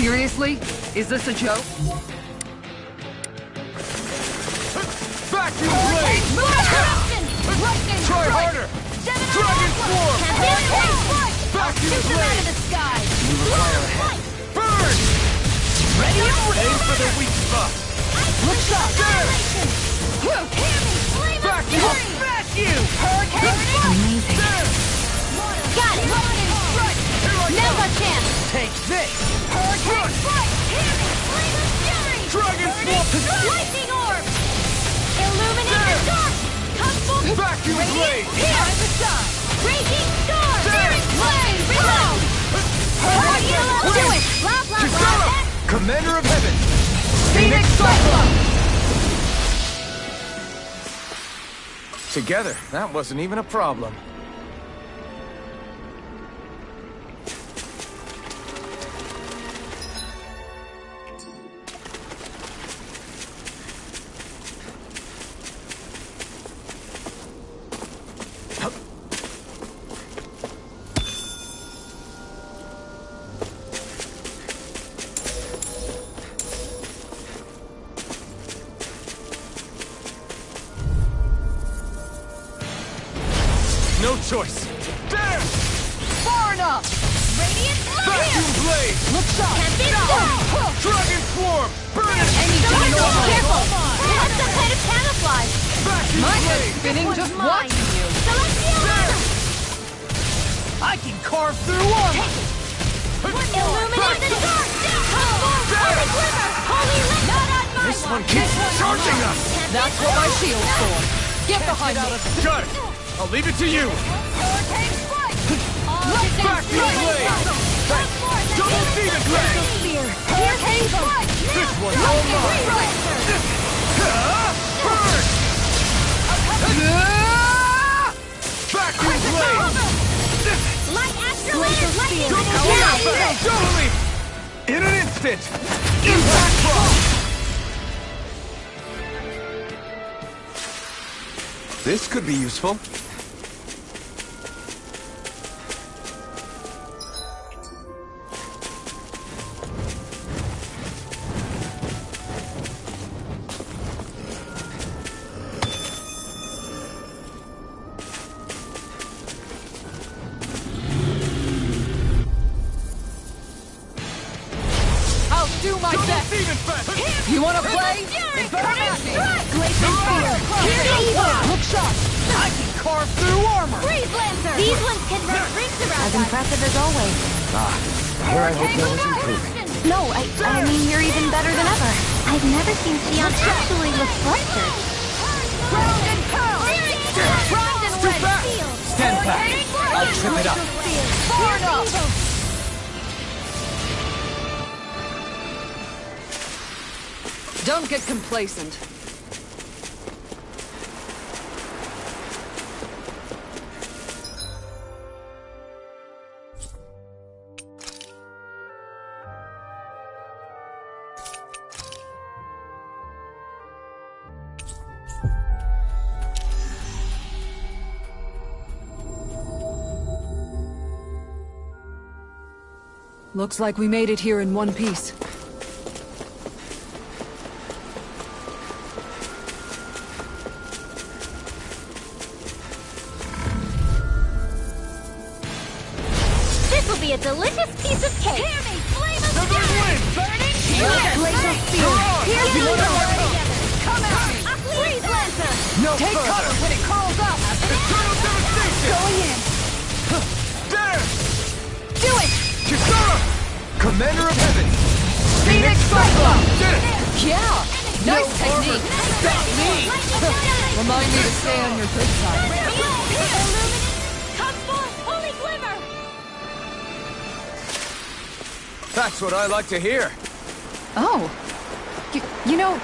Seriously? Is this a joke? Vacuum blade! Try harder! Dragon form! Vacuum blade! You require a head. Burn! Ready up! Aim for the weak spot! Looks up! Vacuum! I'll smash you! Amazing. Got it! Now's our chance! Take this! Hurricane strike! Dragon form! Lightning orb! Illuminate the dark! Come full! Vacuum blade! Raging storm! Searing flame! Reload! Do it! Blah, blah, blah! Commander of Heaven! Phoenix Cyclone! Together, that wasn't even a problem. No choice. There! Far enough! Radiant Vacuum blade! Looks up! Can't be stopped! Dragon swarm! Burn it! Anything normal! Careful! That's some kind of camouflage! Vacuum My head's blade! spinning just Mine. watching you! Celestial! I can carve through armor! Illuminate the dark! Come forth! Holy glimmer! Holy light! Not on my This one watch. keeps charging us! That's what my shield's for! Get behind me! Got it! I'll leave it to you! Hurricane strike! Vacuum blade! Double demon blade! Hurricane strike! This one's all mine! Burn! Vacuum blade! Light astrolator! Lightning! Totally! In an instant! Impact bomb! This could be useful. I'll do my best! You wanna play? Then come at me! Glacial Spear! Look sharp! I can carve through armor! Freeze Lancer! These ones can run rings around As us. impressive as always. Here I hope no one's improving. No, I mean, you're even better than ever. I've never seen Xion actually look flustered. Ground and pound! Bronze and red shield! Stand back. I'll trip it up. Far enough! Don't get complacent. Looks like we made it here in one piece. This will be a delicious piece of cake! Hear me! Flame of fury! Burning Glacial Spear! Here's You the wanna door go? together! Come at me! Freeze Lancer! No Take further. cover when it calls out! Eternal devastation! Going in! There! Do it! Kisara! Commander of Heaven! Phoenix Cyclone! Did it! Yeah! Nice No technique! Stop me! Remind me to stay on your good side. Illuminate! Come forth! Holy glimmer! That's what I like to hear. Oh. You know...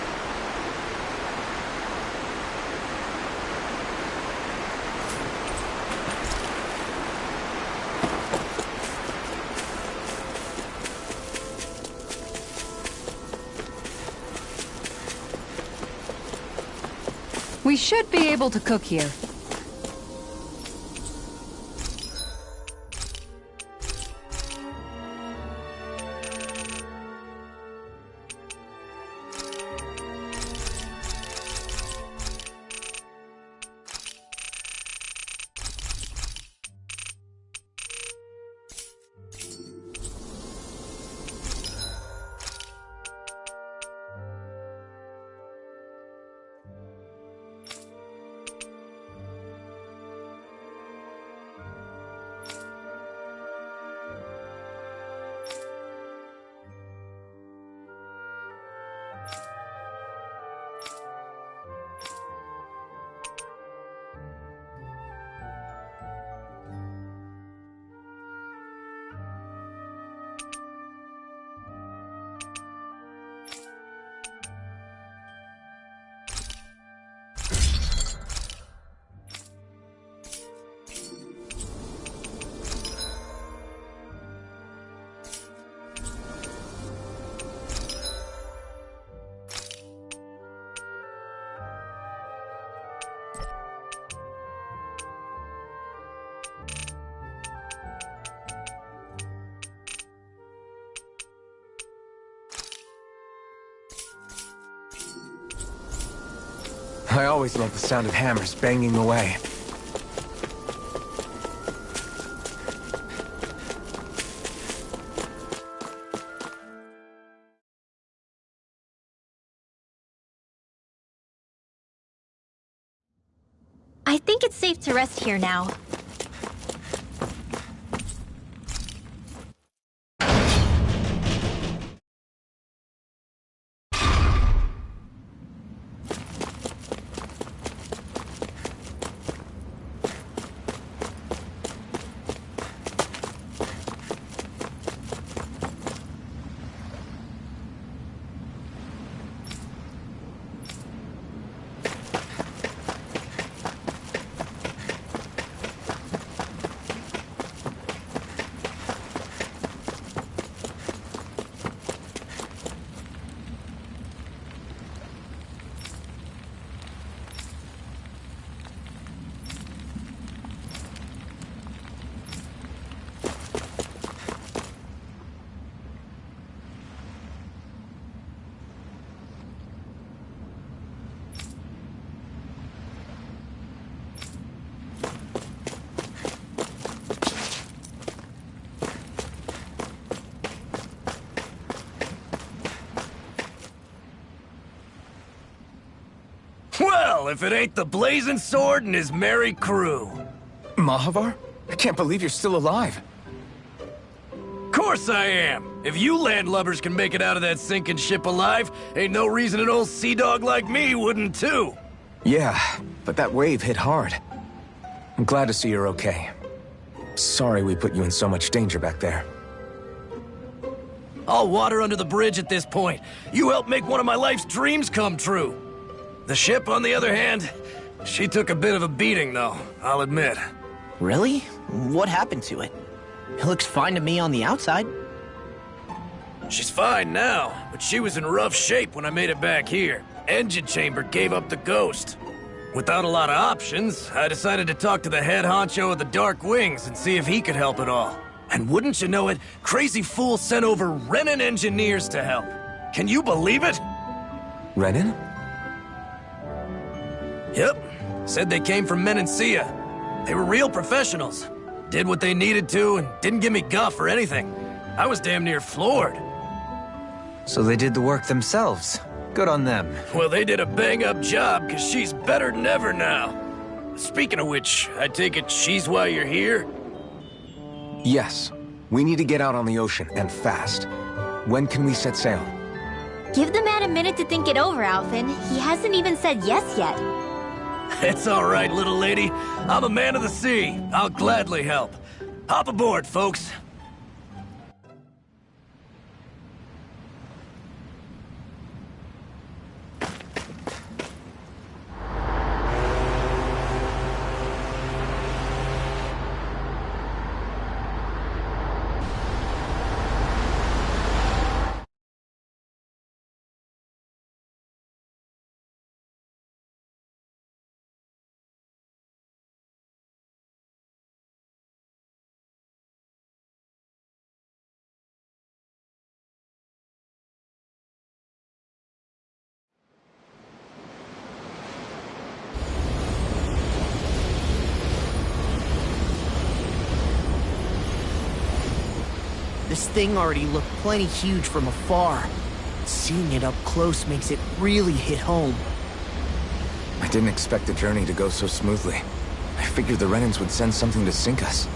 We should be able to cook here. I always love the sound of hammers banging away. I think it's safe to rest here now. Well, if it ain't the Blazing Sword and his merry crew. Mahavar? I can't believe you're still alive. Course I am. If you landlubbers can make it out of that sinking ship alive, ain't no reason an old sea dog like me wouldn't too. Yeah, but that wave hit hard. I'm glad to see you're okay. Sorry we put you in so much danger back there. All water under the bridge at this point. You helped make one of my life's dreams come true. The ship, on the other hand, she took a bit of a beating, though, I'll admit. Really? What happened to it? It looks fine to me on the outside. She's fine now, but she was in rough shape when I made it back here. Engine chamber gave up the ghost. Without a lot of options, I decided to talk to the head honcho of the Dark Wings and see if he could help at all. And wouldn't you know it, Crazy Fool sent over Renan engineers to help. Can you believe it? Renan? Yep. Said they came from Menancia. They were real professionals. Did what they needed to and didn't give me guff or anything. I was damn near floored. So they did the work themselves. Good on them. Well, they did a bang-up job, because she's better than ever now. Speaking of which, I take it she's why you're here? Yes. We need to get out on the ocean, and fast. When can we set sail? Give the man a minute to think it over, Alvin. He hasn't even said yes yet. It's all right, little lady. I'm a man of the sea. I'll gladly help. Hop aboard, folks. This thing already looked plenty huge from afar. Seeing it up close makes it really hit home. I didn't expect the journey to go so smoothly. I figured the Renans would send something to sink us.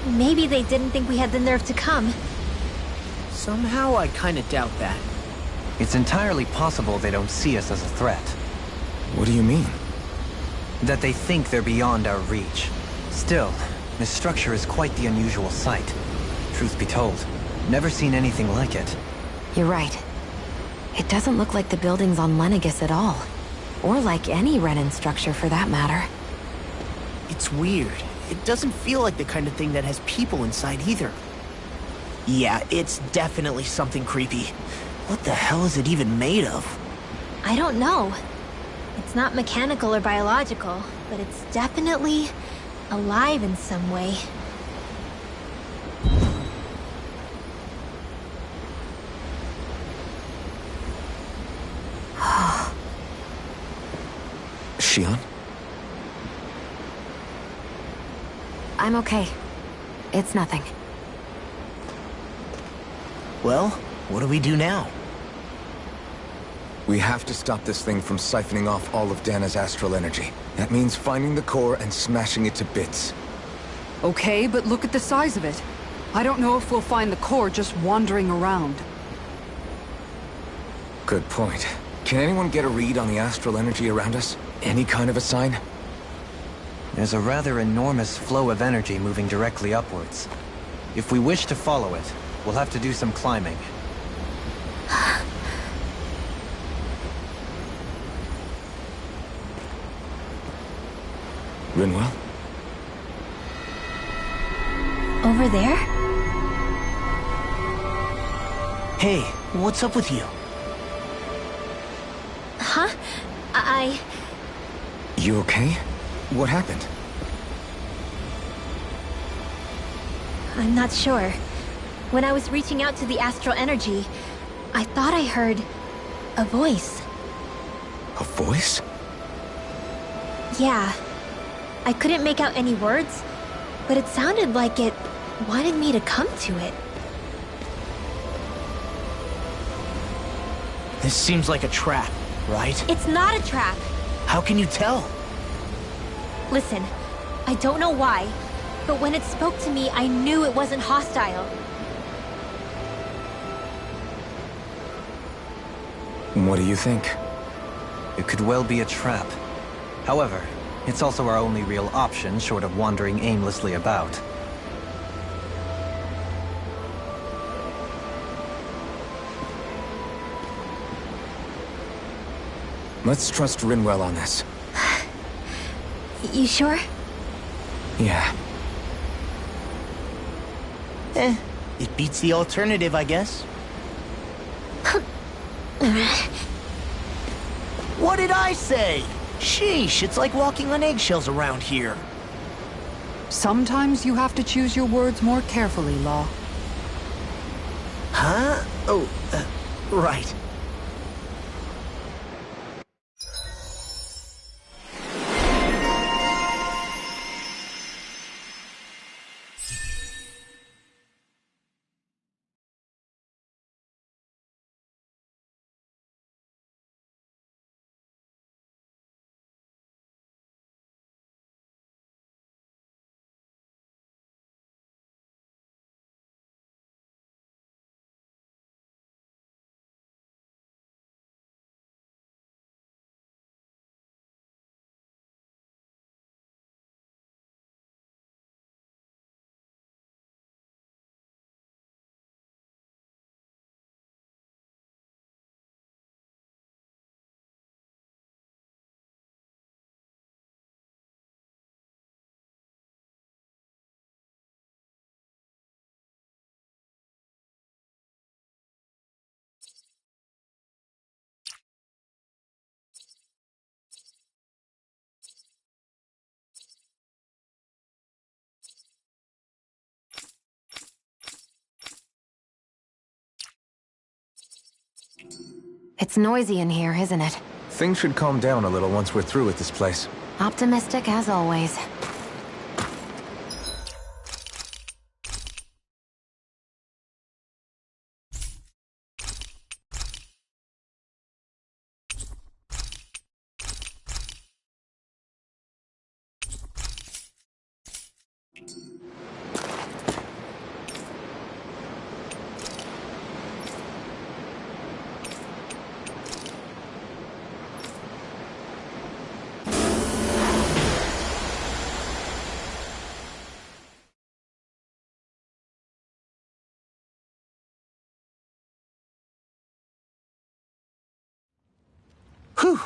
Maybe they didn't think we had the nerve to come. Somehow I kinda doubt that. It's entirely possible they don't see us as a threat. What do you mean? That they think they're beyond our reach. Still, this structure is quite the unusual sight. Truth be told, never seen anything like it. You're right. It doesn't look like the buildings on Lenegis at all. Or like any Renan structure for that matter. It's weird. It doesn't feel like the kind of thing that has people inside either. Yeah, it's definitely something creepy. What the hell is it even made of? I don't know. It's not mechanical or biological, but it's definitely alive in some way. Shion? I'm okay. It's nothing. Well, what do we do now? We have to stop this thing from siphoning off all of Dana's astral energy. That means finding the core and smashing it to bits. Okay, but look at the size of it. I don't know if we'll find the core just wandering around. Good point. Can anyone get a read on the astral energy around us? Any kind of a sign? There's a rather enormous flow of energy moving directly upwards. If we wish to follow it, we'll have to do some climbing. Rinwell? Over there? Hey, what's up with you? Huh? You okay? What happened? I'm not sure. When I was reaching out to the astral energy, I thought I heard a voice. A voice? Yeah. I couldn't make out any words, but it sounded like it wanted me to come to it. This seems like a trap, right? It's not a trap. How can you tell? Listen, I don't know why, but when it spoke to me, I knew it wasn't hostile. What do you think? It could well be a trap. However, it's also our only real option short of wandering aimlessly about. Let's trust Rinwell on this. You sure? Yeah. It beats the alternative, I guess. What did I say? Sheesh, it's like walking on eggshells around here. Sometimes you have to choose your words more carefully, Law. Huh? Oh, right. It's noisy in here, isn't it? Things should calm down a little once we're through with this place. Optimistic as always. Whew.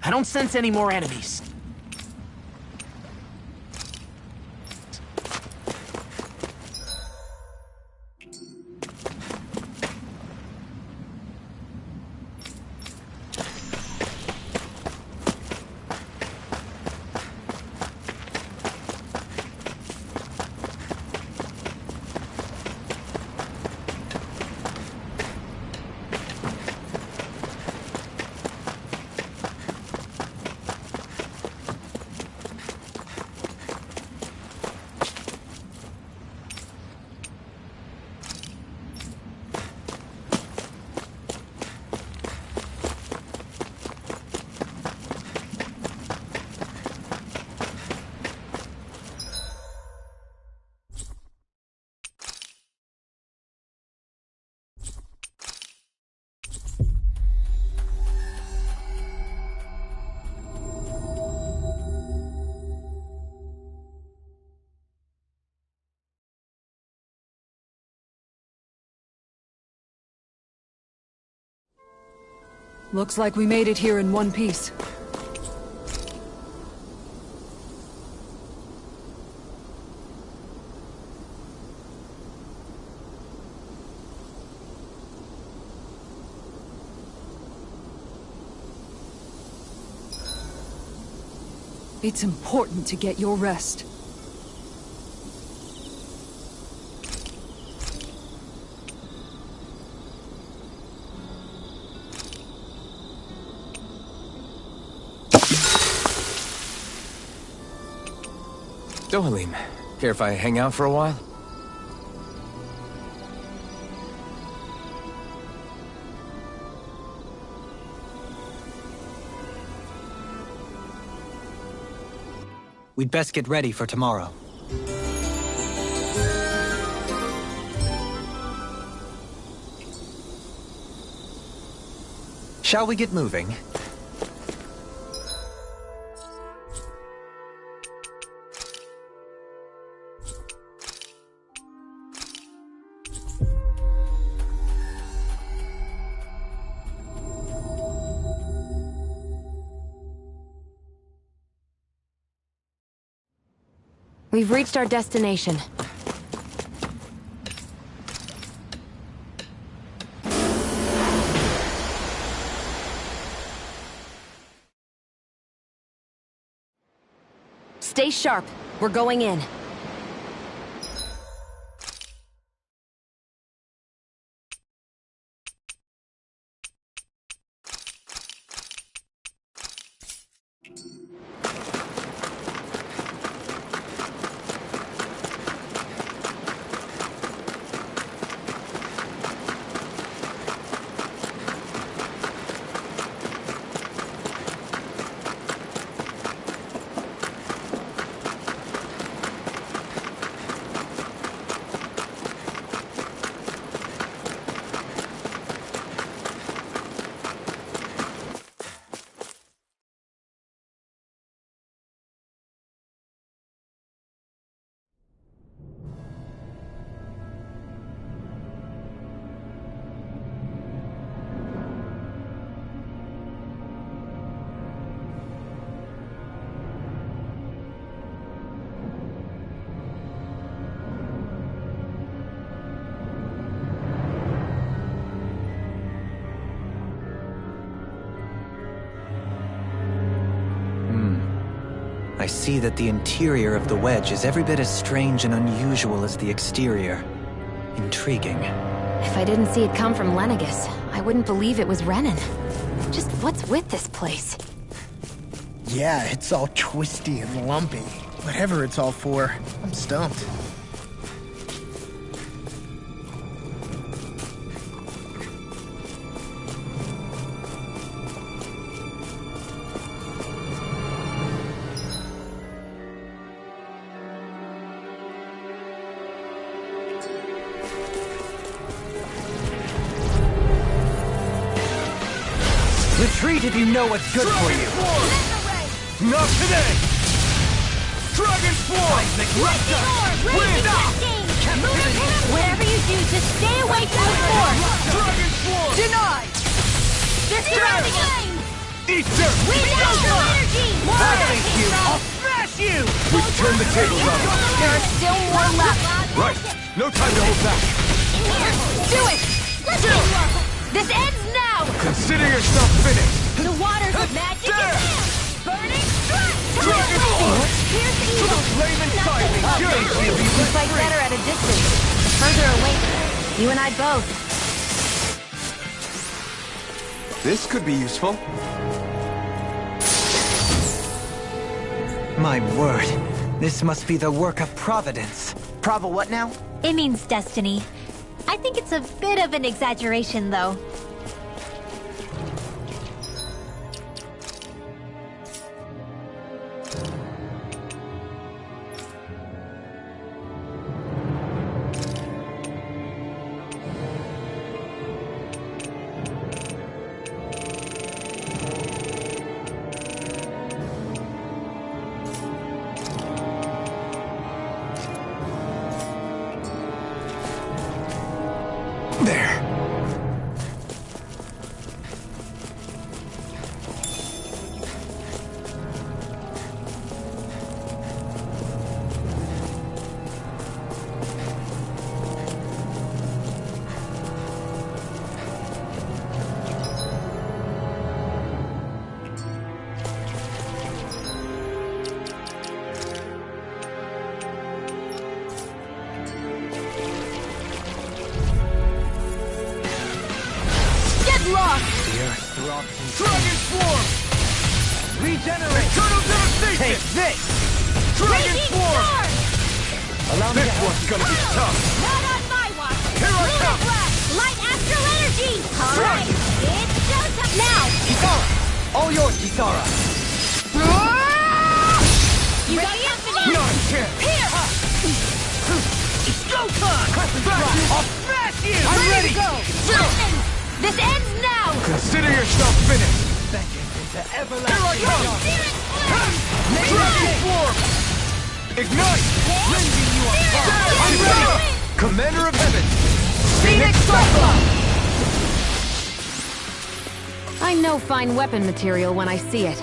I don't sense any more enemies. Looks like we made it here in one piece. It's important to get your rest. Dohalim, care if I hang out for a while? We'd best get ready for tomorrow. Shall we get moving? We've reached our destination. Stay sharp. We're going in. I see that the interior of the wedge is every bit as strange and unusual as the exterior. Intriguing. If I didn't see it come from Lenegis, I wouldn't believe it was Renan. Just what's with this place? Yeah, it's all twisty and lumpy. Whatever it's all for, I'm stumped. Retreat if you know what's good for you. Not today! Dragon Swarm! Whatever you do, just stay away from the force! Dragon Swarm! Denied! They're surrounding us! Eat dirt! We need some energy! More energy! I'll smash you! We turn the tables on them. There are still more left. Right! No time to hold back! In here! Do it! Let's get you up! This ends now! Consider yourself finished! The waters of magic is here! Burning strike! Dragon Swarm! Here's the To evil! the flame inside me! We fight better at a distance. The further away, you and I both. This could be useful. My word, this must be the work of Providence. Prava what now? It means destiny. I think it's a bit of an exaggeration, though. There. Dragon Form! Regenerate! Eternal Devastation! Take this! Dragon Raging Form! Storm! Allow me This to one's gonna be tough! Not on my watch! Here I Lunar come! Blast! Light Astral Energy! Alright, it's showtime! Now! Kisara! All yours, Kisara! You got company! Not a chance! Here! It's go time! I'll smash you! I'm ready! Go! Listen! This ends now! Consider yourself finished! Into Here I everlasting come! darkness. Dragon Form! Ignite! Rending you apart! I'm ready! Commander of Heaven! Phoenix Cyclone! I know fine weapon material when I see it.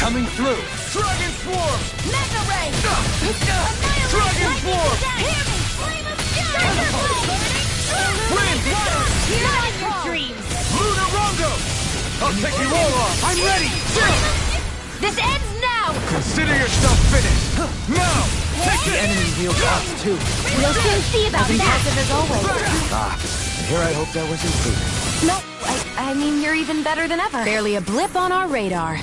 Coming through! Dragon Form! Mega Ray! Dragon Form! Hear me! Flame of Fury! Wind! Hear your dreams! Lunar Rondo! I'll take you all on! I'm ready! This ends now! Consider yourself finished! Now! Take The it! enemy wields ops too. We'll soon see about that! Impressive as always. And here I hoped I was improving. No, I mean you're even better than ever. Barely a blip on our radar.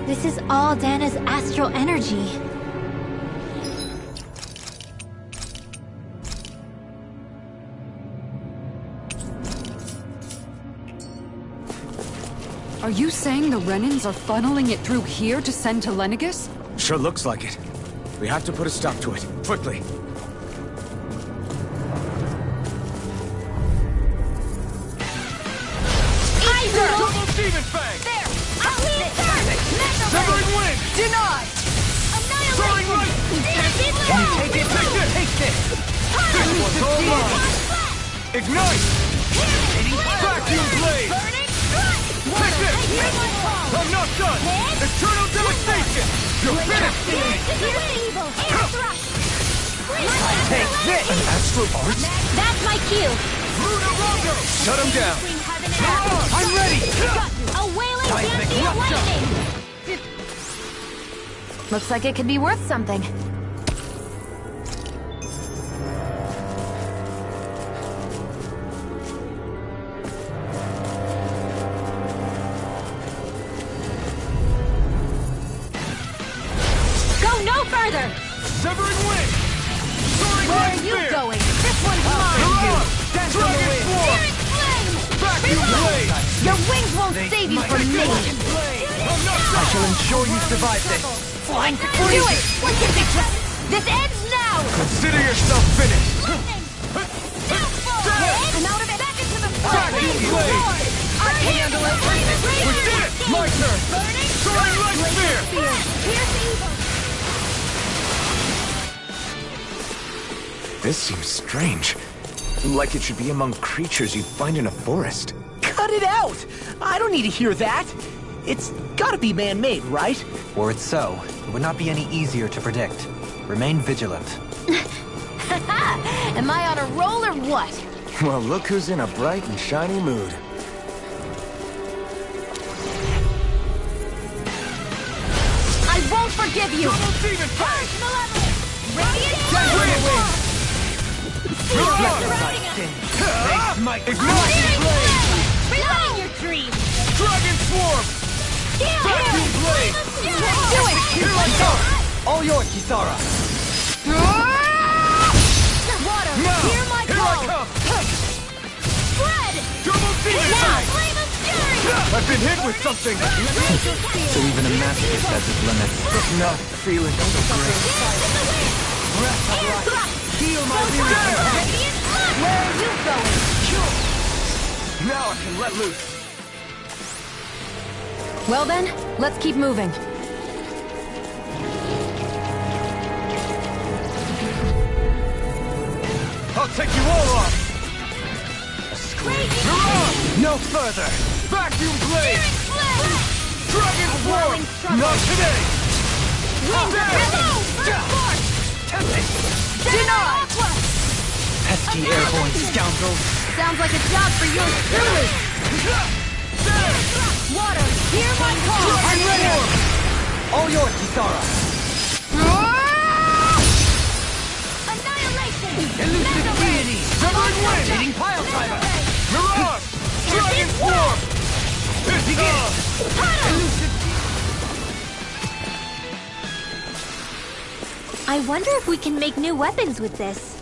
This is all Dana's astral energy. Are you saying the Renans are funneling it through here to send to Lenegis? Sure looks like it. We have to put a stop to it. Quickly. Double Demon Fang! There! I'll lead it! Mega Severing Ray! Wind! Denied! Soaring Light! Take it! Take this! Take this! This one's all mine! Ignite! Vacuum Blade! Take this! I'm not done! Eternal Devastation! You're finished! Take this! An astral arts? That's my cue! Lunar Rondo! Shut him down. I'm ready! A wailing dancing lightning! Looks like it could be worth something. Go no further! Severing Wind! Soaring Where Light are you Spear! going? This one's mine! Hurrah! Dragon Form! Spirit Flame! Vacuum Blade! Your wings won't save you from me! I'm not I done! shall ensure you survive this. Flying to Do it! What's your picture? This ends now! Consider yourself finished! I'm out of it! Back into the Vacuum Blade! I can handle it! We did it! My turn! Soaring Light Spear! Here's evil! This seems strange. Like it should be among creatures you'd find in a forest. Cut it out! I don't need to hear that! It's gotta be man-made, right? Were it so, it would not be any easier to predict. Remain vigilant. Am I on a roll or what? Well, look who's in a bright and shiny mood. I won't forgive you! Double Demon Fang! Malevolent! Radiant Wind! surrounding us! Ignite! Resign your dreams! Dragon Swarm! Vacuum Blade! Do it! Here I come! All yours, Kisara! Water! Now! Hear my Here I call! come! Spread! Double Demon Now! Fang! Flame of Fury! I've been hit with something! So even a masochist has his limits. Not feeling so great. Heal my Radiant blood! Where are you going? Now I can let loose! Well then, let's keep moving. I'll take you all on! Hurrah! No further! Vacuum Blade! Flame! Dragon Swarm! Not today! Denied! Pesky airborne scoundrels. Sounds like a job for yours truly! Water, hear my call! I'm ready! All yours, Kisara. Annihilation! Elusive deity. Severing wind! Leading pile driver. Mirage! Dragon Form! Begin. I wonder if we can make new weapons with this.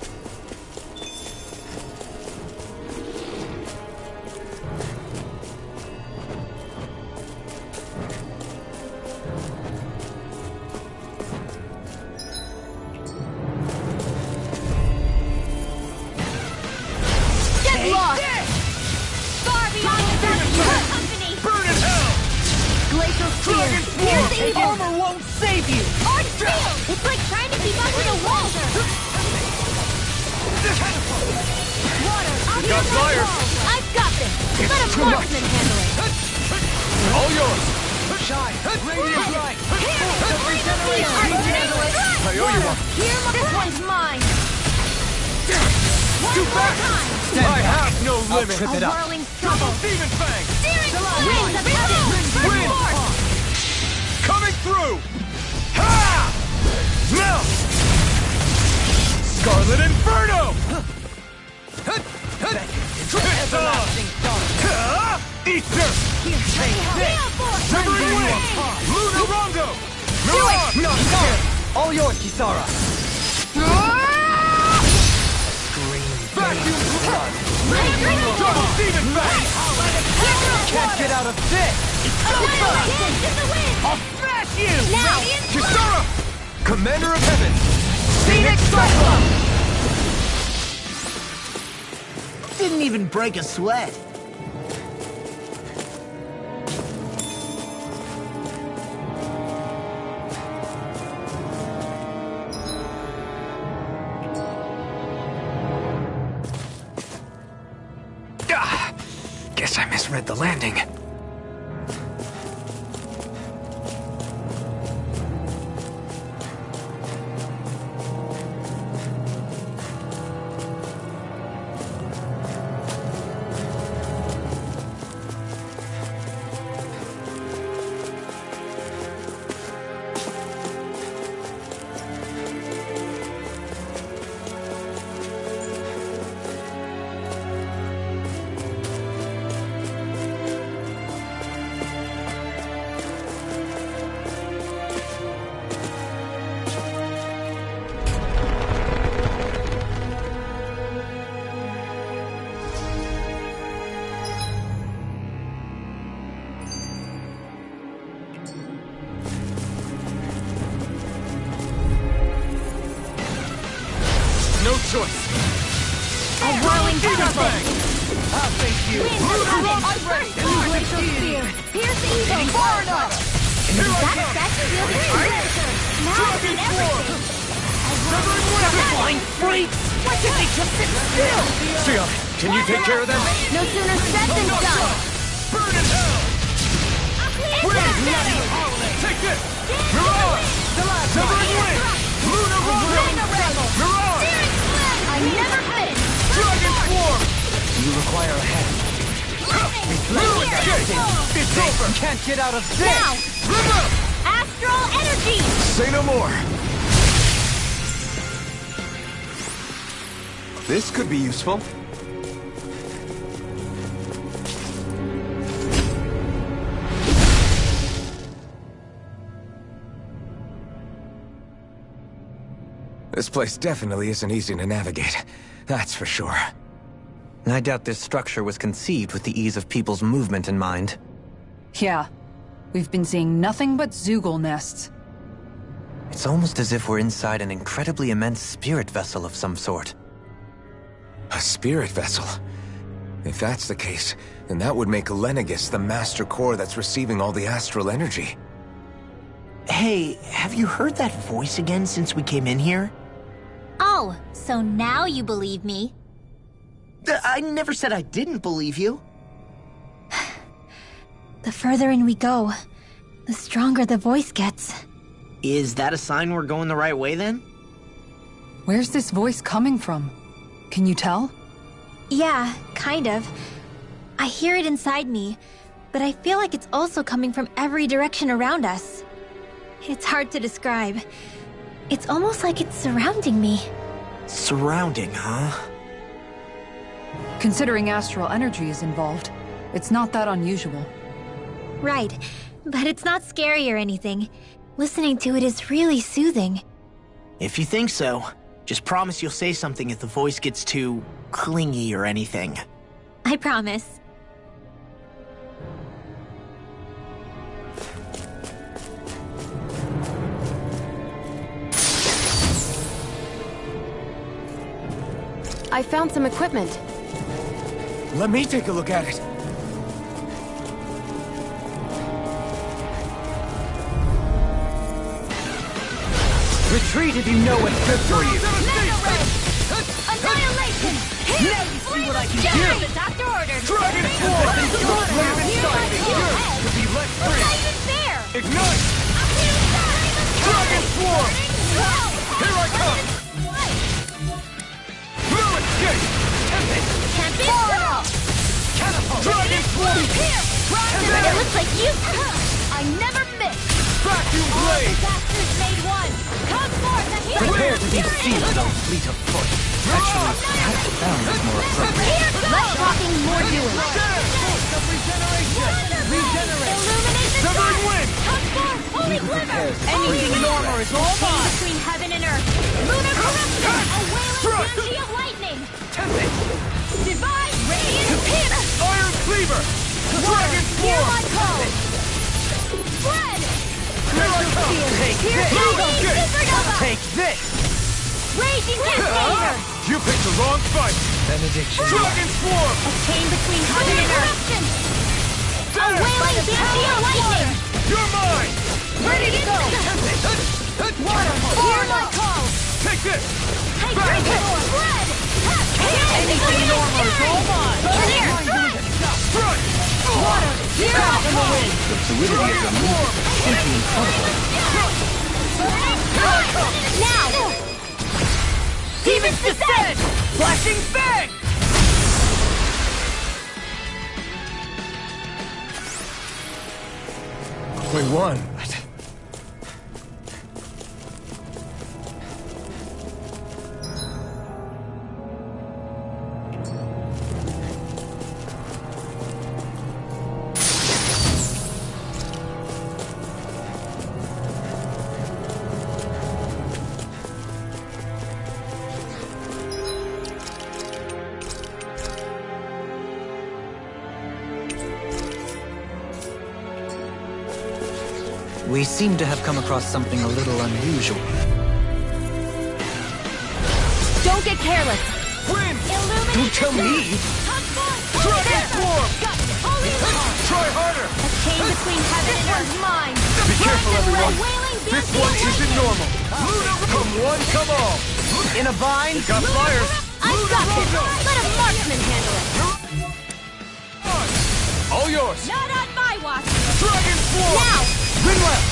Get lost! Far beyond the company! Burn in hell! Glacial Spear! Here's the evil! Armor won't save you. Art shield! It's like trying to keep up with a wall! Water, I'll Got fire! I've got this! Let a marksman handle it! All yours! Shine. Radiant light. I owe you one. This one's mine! Too fast! I have no limit! Trip it A up. whirling trouble! Demon Fang! Steering flames of Wind! Coming through! Ha! Melt! Scarlet Inferno! Everlasting dark. Ether! Severing Wind! Lunar Rondo! Mirage! All yours, Kisara. Vacuum blood! Double Demon Fang! Can't get out of this. I'll smash you! Now! Kisara! Commander of Heaven! Phoenix Cyclone! Didn't even break a sweat. Guess I misread the landing. No choice! A whirling trouble! I'll face you! I'm ready! Glacial Spear! Here's the evil! Far enough! That statue wielding Predator! Now I need everything! Flying freaks! Why can't they just sit still? Sia, can you take care of them? No sooner said than done! Burn in hell! Take this! Mirage! Severing Wind! Lunar Rondo! Mirage! I never finished! Dragon Form! You require a hand. It's over! Can't get out of this. Now! Astral energy! Say no more. This could be useful. This place definitely isn't easy to navigate. That's for sure. I doubt this structure was conceived with the ease of people's movement in mind. Yeah. We've been seeing nothing but Zoogle nests. It's almost as if we're inside an incredibly immense spirit vessel of some sort. A spirit vessel? If that's the case, then that would make Lenegis the master core that's receiving all the astral energy. Hey, have you heard that voice again since we came in here? Oh, so now you believe me. I never said I didn't believe you. The further in we go, the stronger the voice gets. Is that a sign we're going the right way then? Where's this voice coming from? Can you tell? Yeah, kind of. I hear it inside me, but I feel like it's also coming from every direction around us. It's hard to describe. It's almost like it's surrounding me. Surrounding, huh? Considering astral energy is involved, it's not that unusual. Right, but it's not scary or anything. Listening to it is really soothing. If you think so, just promise you'll say something if the voice gets too clingy or anything. I promise. I found some equipment. Let me take a look at it. Retreat if you know what's good for you. Annihilation! Here! Now you see what I can Just do. as the doctor ordered! Dragon Force! Would be left Not free! even fair! Ignite! Dragon Force! Here I come! No escape! Can't be stopped! Catapult! Dragon Force! Here! It looks like you... I never miss! Vacuum Blade! Disasters made one! Come forth and heal! Prepare to be seized on fleet of foot. Actually, that sounds more appropriate. Here goes! Less talking, more doing! Illuminate the Severing sky! wind! Come forth, holy glimmer! Anything in armor is all mine. Between heaven and earth! Lunar corruption! A wailing banshee of lightning! Divine radiant hit! Iron Cleaver! Dragon Hear Force! my call! Spread! Here I come! Take Here this. goes supernova! Take this. Raging cascade! You picked the wrong fight! Benediction. Dragon Swarm! A chain between heaven and earth! A wailing banshee of lightning! You're mine! Ready to go! Water! Hear my call! Take this! Take this! Spread! Anything in armor is all mine. Here! Strike! Strike! Water! Hear my call! The fluidity of your movement is simply incredible. Now! Demons descend! Flashing fang! We won, but... We seem to have come across something a little unusual. Don't get careless! Win! Illuminate Don't tell me! Come forth! Dragon Swarm! Holy light! Try harder! A chain between heaven and earth! Mine! Be careful, everyone! Wailing This banshee one of isn't lightning! normal! Come one, come all! In a bind. Got flyers! I've got this! Let a marksman handle it! All yours! Not on my watch! Dragon Swarm! Now! Win left.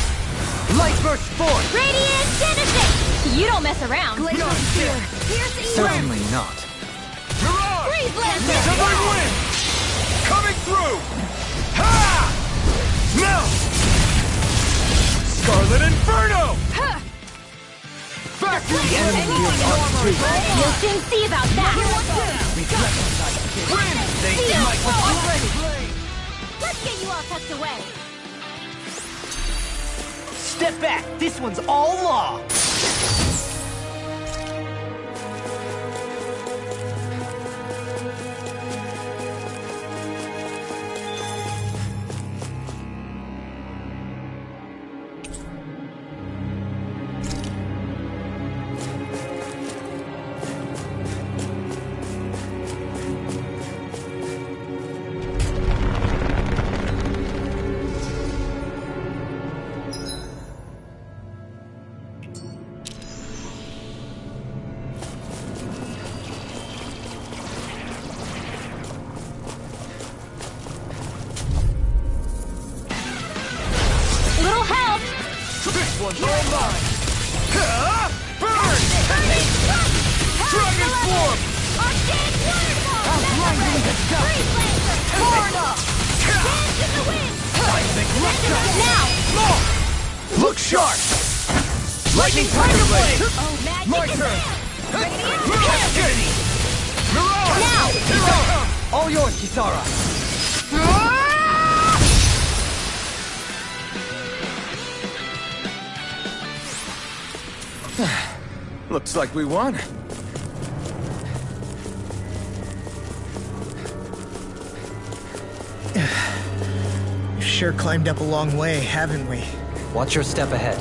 Light burst forth. Radiant Genesis! You don't mess around! Glacial spear. Piercing Certainly not. Mirage! Freeze Lancer! Severing wind! Coming through! Ha! Now! Scarlet Inferno! Vacuum Blade! You'll soon see about that! Wind! Steel Force! Let's get you all tucked away! Step back. This one's all law. one's all mine! Burn! Dragon form! Arcane waterfall! Outgrinding the dust! Freeze laser! Far enough! Dance in the wind! Now! Look sharp! Lightning Tiger Blade! Oh, magic My is turn! there! Cascade! Mirage! Now! Here I come! All yours, Kisara! Looks like we won. We've sure climbed up a long way, haven't we? Watch your step ahead.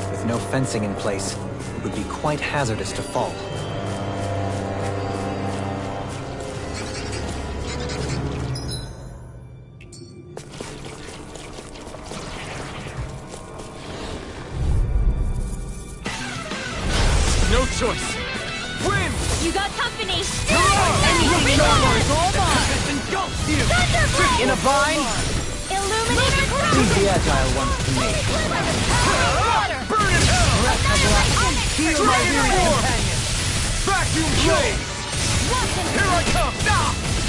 With no fencing in place, it would be quite hazardous to fall. No choice! Win! You got company! Enemy armor is all mine! Engulfs you! Thunderbolt! In a bind? Illuminator Leave the agile ones to me. Water! Burn in hell! Heal my Dragon weary form! companion! Vacuum blade! Here I come!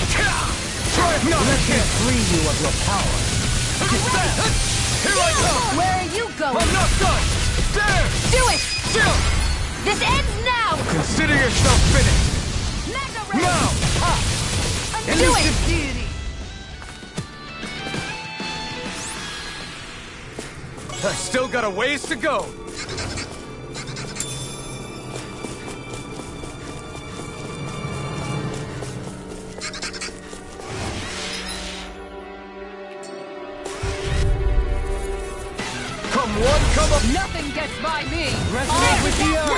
Try it not again! Free you of your power! Here I come! Where are you going? I'm not done! There! Do it! Still! This ends now! Consider yourself finished! Mega Ray! Now! Do it! Deity! I still got a ways to go! Come one, come up! Nothing gets by me! Resonate with the earth!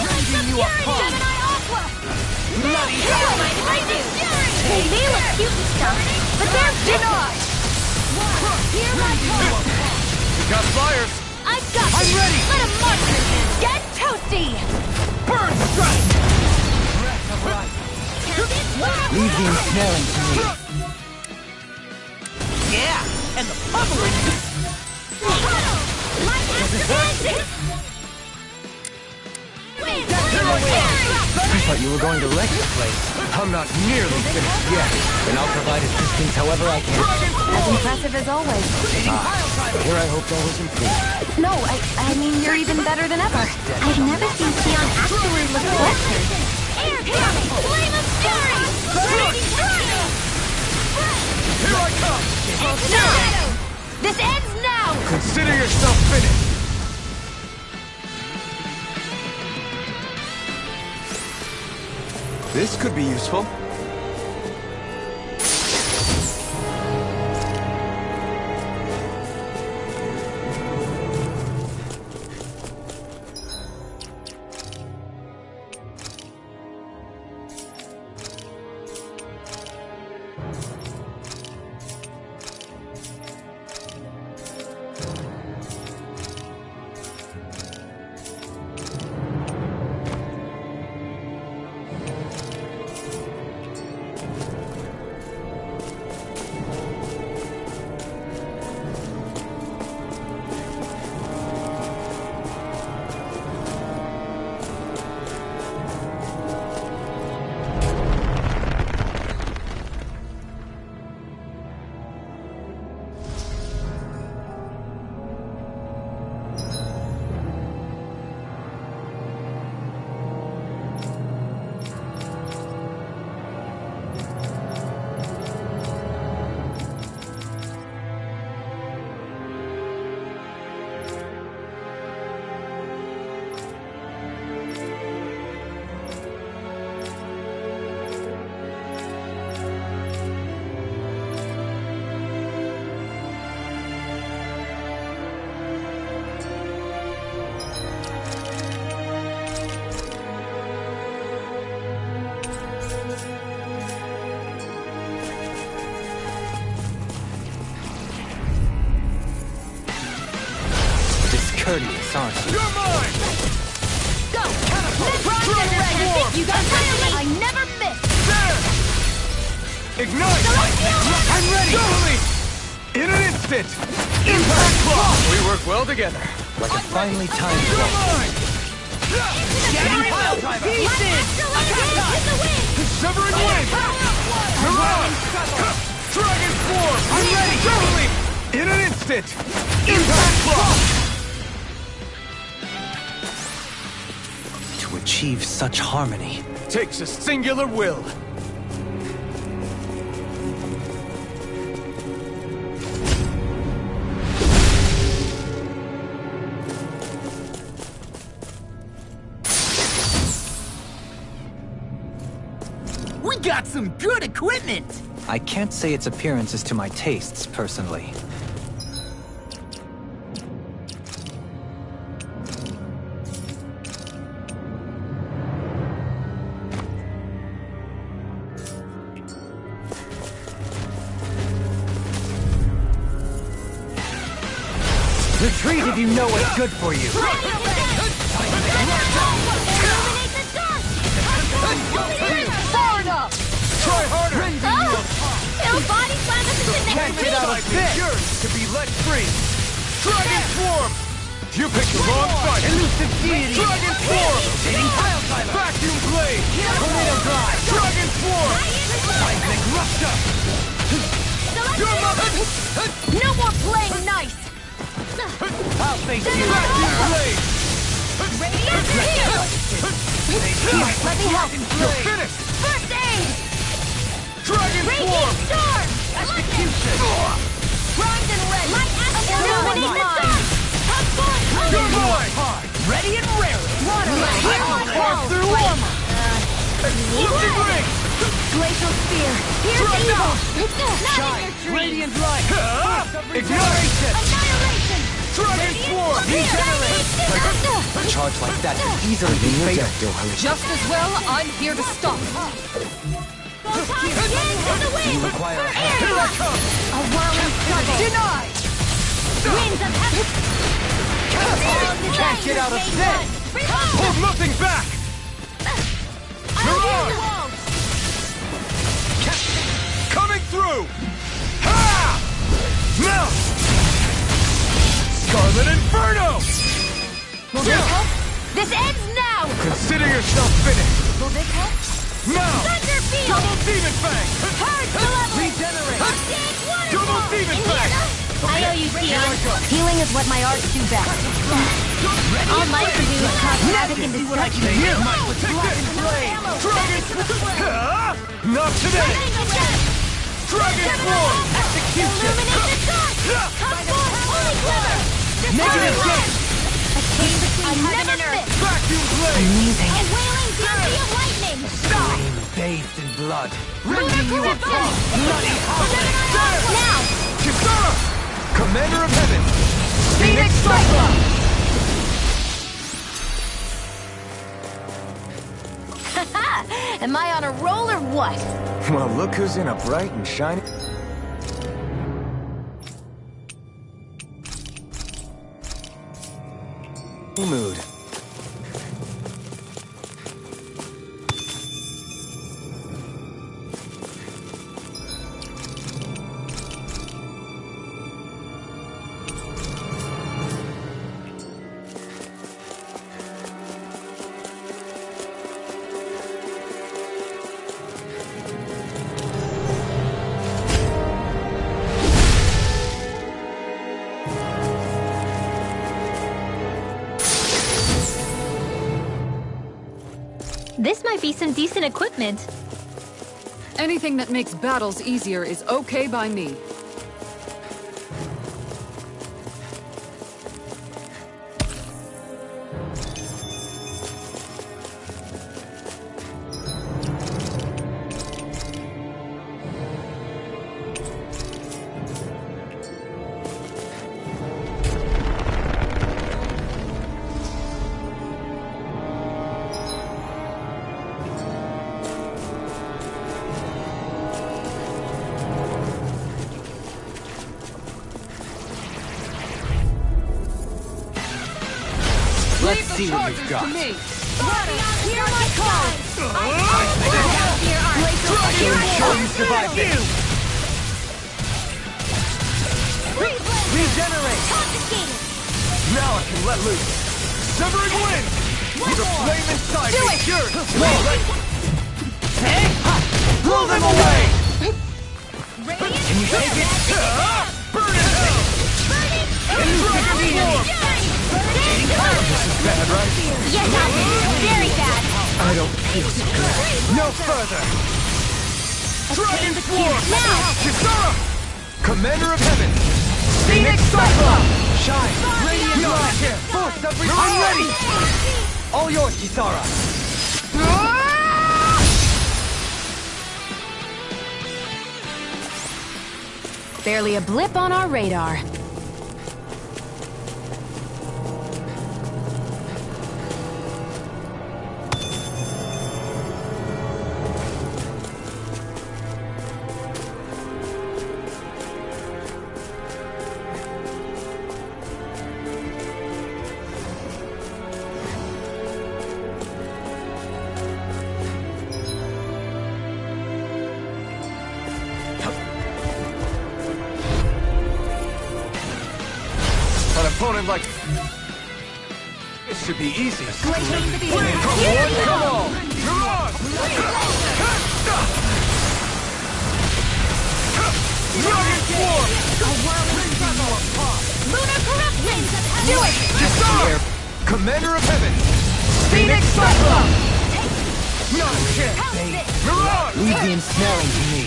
Rending you apart! Bloody hell! They may look cute and stuff, but they're denied! Here I come! We got flyers! I've got I'm this. ready. Let 'em monster get toasty! Burn strike! Breath of life! Leave the ensnaring to me. Yeah, and the pummeling. I thought you were going to wreck the place. I'm not nearly finished yet. Then I'll provide assistance however I can. As impressive as always. Here I hoped all was improved. No, I mean, you're even better than ever. I've never seen Tion actually look flustered. Air coming! Flame of fury! Raging fire! Here I come! Now! This ends now! Consider yourself finished! This could be useful. Courteous, aren't you? You're mine! Go! Catapult! Prime and Dragon ready! form! You got company! I never miss! There! Ignite! I'm ready! Totally! In an instant! Impact block! We work well together. Like a finely timed You're block. mine! Getting pile driver! Pieces! Severing wind! Mirage! Dragon form! I'm ready! Totally! In an instant! Impact block! To achieve such harmony. Takes a singular will. We got some good equipment! I can't say its appearance is to my tastes, personally. Retreat if you know what's good for you. Far enough! Try harder! It'll body slam us into the Can't get out of this! Yours to be let free! Dragon form! You picked the wrong side! Elusive deity! Dragon form! Rotating pile driver! Vacuum blade! Tornado drive! Dragon form! Seismic rupture! Your mother! No more playing nice! I'll face you! Vacuum blade! Radiant heal! Let me help! You're finished! First aid! Dragon form! Radiant storm! Execution! Primed and ready! Light action! Illuminate the sun! You're mine! Ready and raring! Carve through armor! Explosive ring! Glacial spear! Here's Throw it evil! down! Shine! Radiant light! Ignite! Annihilation! Dragon form! A charge like that could easily be fatal. Just as well, I'm here to stop. You require a hand. Here I come! A whirling struggle! Denied! Winds of heaven! Can't get out of this! Hold nothing back! Mirage! Coming through! Ha! Mount! Scarlet Inferno! Will this help? This ends now! Consider yourself finished! Will this help? Mount! Thunder field! Double Demon Fang! Purge the level! Regenerate! Arctic waterfall! Double Demon Fang! I owe you, Sion. Healing is what my arts do best. All my can do is cause havoc and destruction. Dragon Blade! Ha! Not today! Dragon Form! Illuminate the dark! Come forth, holy quiver! Negative gate! A chain between heaven and earth. Vacuum Blade! Amazing. A wailing fury of lightning! Flame bathed in blood. Lunar crucible! Now! Kisara! Commander of Heaven! Phoenix Cyclone! Am I on a roll or what? Well, look who's in a bright and shiny mood. This might be some decent equipment. Anything that makes battles easier is okay by me. Let's see what you've got. To me. Hear my call! Show you survive this. Regenerate! Confiscated! Now I can let loose! Severing wind! The flame inside Do me it! cured! Blow them away! Can you take it? Burn in hell! This is bad, right? Yes, Alvin. Very bad. I don't feel so good. No further! Dragon Swarm! Now! Kisara! Commander of Heaven! Phoenix Cyclone! Shine! Radiant Light! Force everything! I'm ready! All yours, Kisara! Barely a blip on our radar. An opponent like... It should be easy. Come on! Dragon Swarm! Lunar corruption! Do it! Kisara! Commander of Heaven! Phoenix Cyclone! Not a chance, babe. Mirage! Leave the ensnaring to me.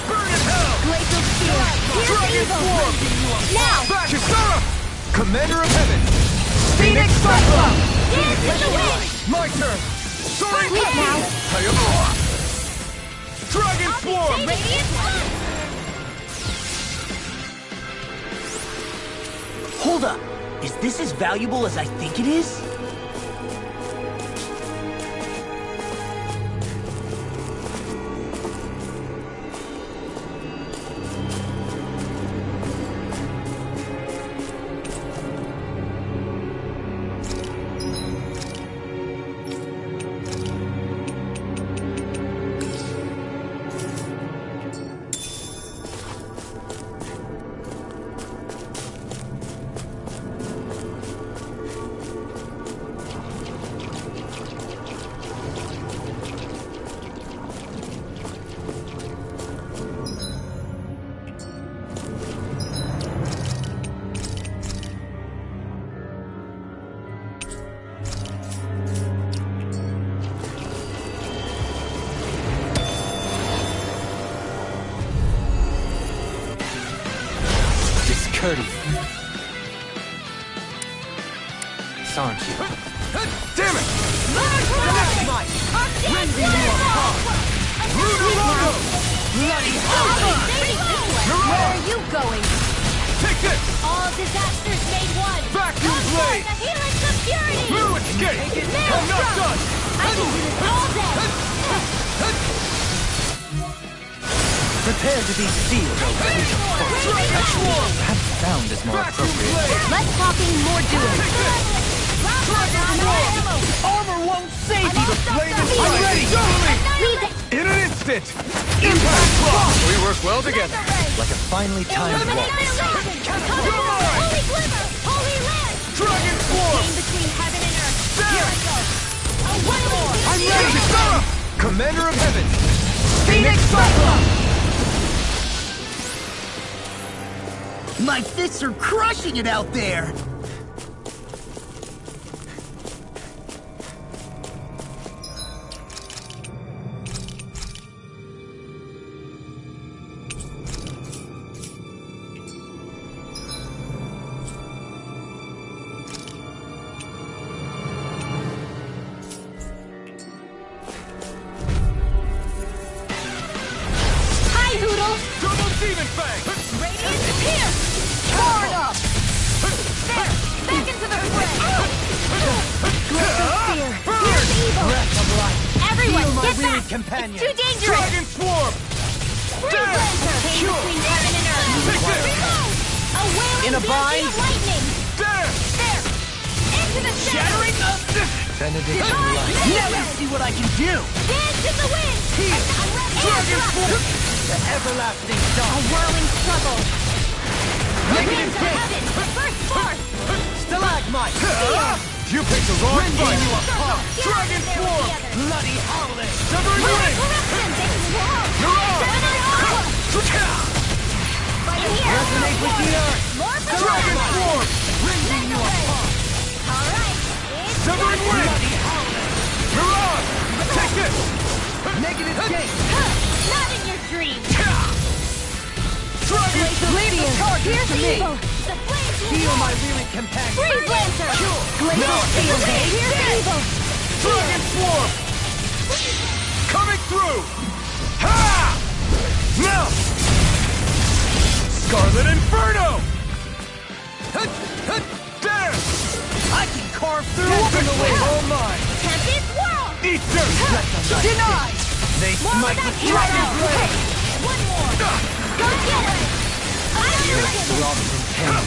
Burn in hell! Glacial Spear! Dragon Swarm! Now! Back! Kisara! Commander of Heaven! Phoenix Cyclone! Dance to the wind! My turn! Soaring Sleep now! Dragon Swarm! Radiant Flash! Hold up. Is this as valuable as I think it is? Discourteous. Sanchi. Damn it! Where are you going? Take this! All disasters made one! Vacuum blade! The helix of purity! Blue escape! I'm not done! I can do this all day! Prepare to be sealed, O Perhaps sound is more appropriate. Less talking, more doing! Armor won't save you! The flame is I'm ready! In an instant! Impact block! We work well together. Like a finely timed walk. Holy glimmer! Holy land! Dragon Swarm! Between heaven and earth! There! Here I go! One more! I'm ready! Kisara! Commander of Heaven! Phoenix Cyclone! My fists are crushing it out there! Hi, Hoodle! Turbo Demon Fang! Radiant here! Torn up! There! Back into the fray! Glacial Spear! Here's evil! Everyone, get back! companion. It's too dangerous! Dragon Swarm! Freeze laser! Came between heaven and earth! Take this! Reload! A wailing In a bind? of lightning! There! There! Into the Shattering of this! Benedict Divine light. Now let's see what I can do! Dance in the wind! Dragon Swarm! Everlasting A dark. whirling struggle. Negative Into heaven. First force. Stalagmite. You picked the wrong fight! You apart. Dragon form. Bloody howling. Severing wing! Corruption. You're on! Fighting here. Resonate with the earth. More Dragon power. form! Rending you apart. All right. It's Severing wing! Bloody howling. You're on! Take this! Negative gate. not in your dreams. Dragon! Radiant. Here's To me. evil. The flames will Feel my roar. weary companion. Freeze Lancer. Glacial No. Steel. Here's evil. Dragon swarm! Coming through! Ha! Now! Scarlet Inferno! There! I can carve through Get open this the way. way. All mine. Tempest Whirl. Eat dirt! Denied. They More smite without with hero. dragon blade. One more. Go get it. Robinson Canyon.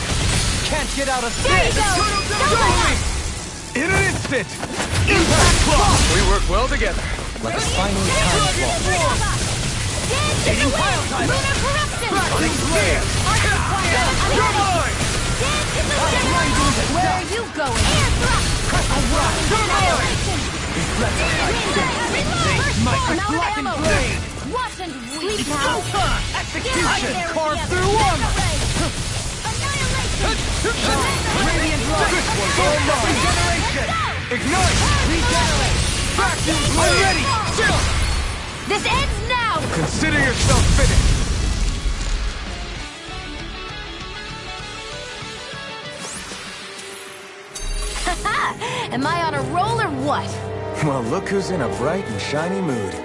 Can't get out of There you this. go. Double up. In an instant! Impact Claw! We work well together. Like a final time swap. Dance in the wind. Lunar corruption. Running flare! You're mine! Dance in the wind. Where are you going? Air thrust. A whirling annihilation. They smite with blackened blade. Watch and weep now. Execution. Carve through armor. Annihilation. Radiant light. All mine. Regeneration. Ignite! Regenerate. Vacuum I'm blade! ready. Still! This ends now. Consider yourself finished! Am I on a roll or what? Well, look who's in a bright and shiny mood.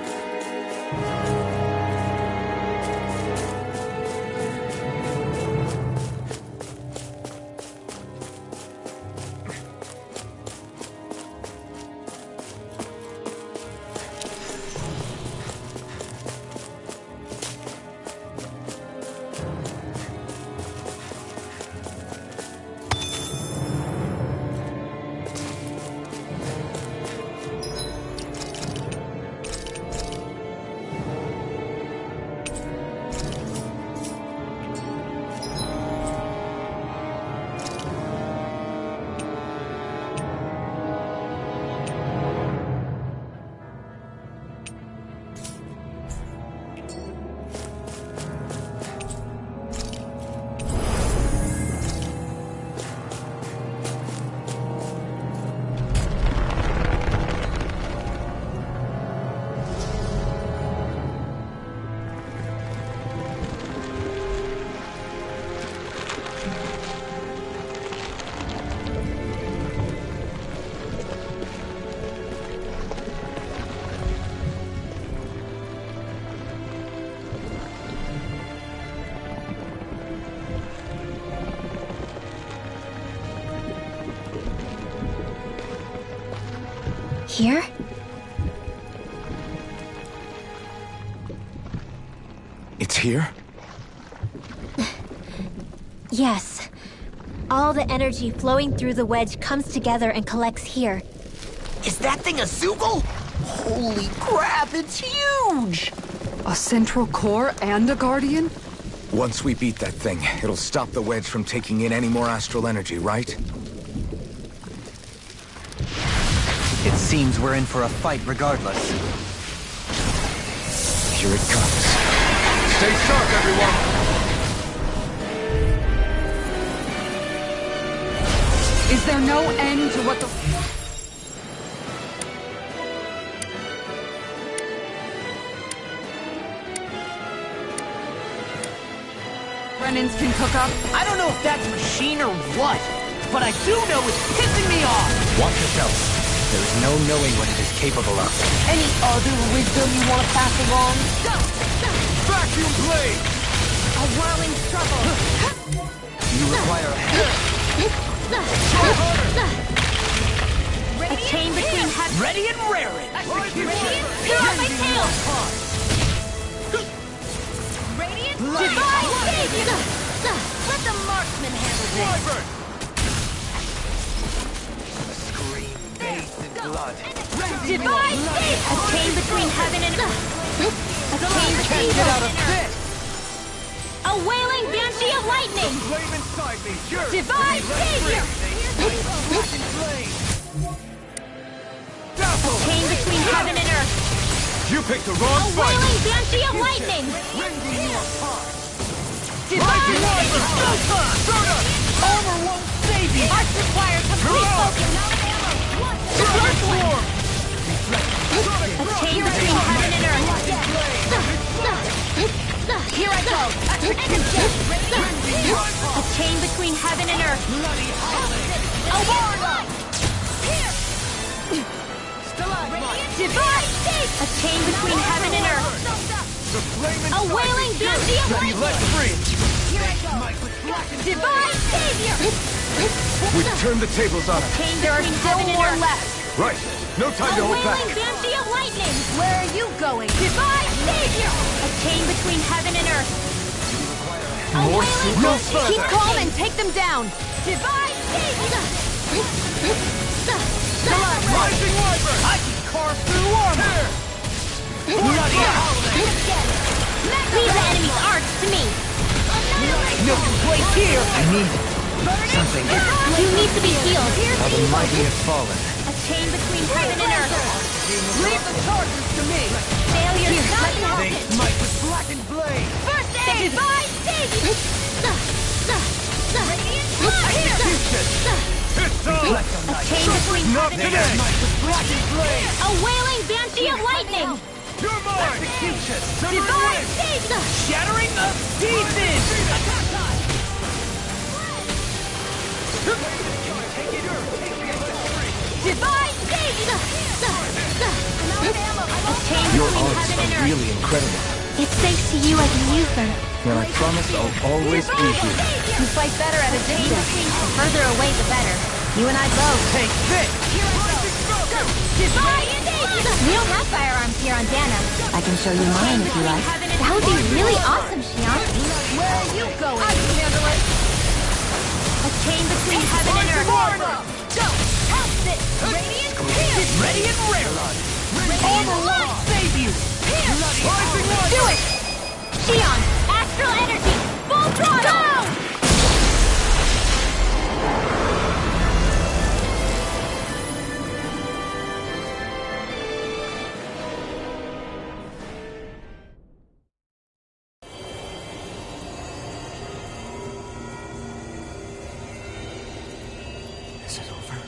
Here? It's here? Yes. All the energy flowing through the wedge comes together and collects here. Is that thing a Zoogle? Holy crap, it's huge! A central core and a guardian? Once we beat that thing, it'll stop the wedge from taking in any more astral energy, right? It seems we're in for a fight regardless. Here it comes. Stay sharp, everyone! Is there no end to what the... Brennans can cook up? I don't know if that's machine or what, but I do know it's pissing me off! Watch yourself. There's no knowing what it is capable of. Any other wisdom you want to pass along? Vacuum blade! A whirling struggle. You require a hand. A chain between heaven. Ready and raring! Radiant, clear out my tail. Radiant, divine save. Let the marksman handle this. Wyvern! Scream bathed in blood. Divine save. A chain between heaven and a chain between Can't get out of this! lightning! Flame inside me! Divine savior! Chain between heaven and earth! You picked the A wrong fight! wailing banshee of lightning! Rending you apart! Divine Armor won't save you! Arts require complete focus! The first one! A chain between heaven and earth! Here I go! A chain between heaven and earth! A warlock! Divine safe! A chain between heaven and earth! The flame A wailing banshee of be lightning! let free! Divine savior! We've turned the tables on her. Chain between heaven and earth! Left. Right. No time A to hold back. wailing banshee of lightning! Where are you going? Divine savior! A chain between heaven and earth! A More wailing secrets? banshee- No further. Keep calm and take them down! Divine savior! Rising Wyvern! I can carve through armor! Leave the enemy's arts to me! No place here! I need something. You need to be healed. How the mighty have fallen. A chain between heaven and earth. Leave the charges to me! Failure is not an They option. smite with blackened blade! First aid! Divine savior! It's on! A chain between heaven and earth. Smite with blackened blade! A wailing banshee of lightning. You're mine! Execution! Divine savior! Shattering the pieces! Divine savior! A chain Your between arts heaven and are earth. really incredible. It's thanks to you I can use them. And I promise I'll always be here. You fight better at a distance. The further away, the better. You and I both. Take this! Divine savior! We don't have firearms here on Dana. I can show you mine if you like. That would be really awesome, Shion. Where are you going? I can handle it. A chain between heaven and earth. Go! Help this! Radiant pierce! Ready and rare! Armor won't save you! Rising Wyvern! Do it! Shion! Astral energy! Full throttle! Go! Is it over?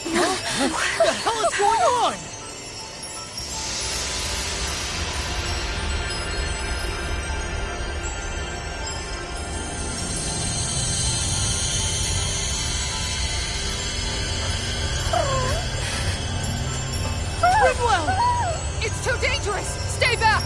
What the hell is going on? It's too dangerous! Stay back!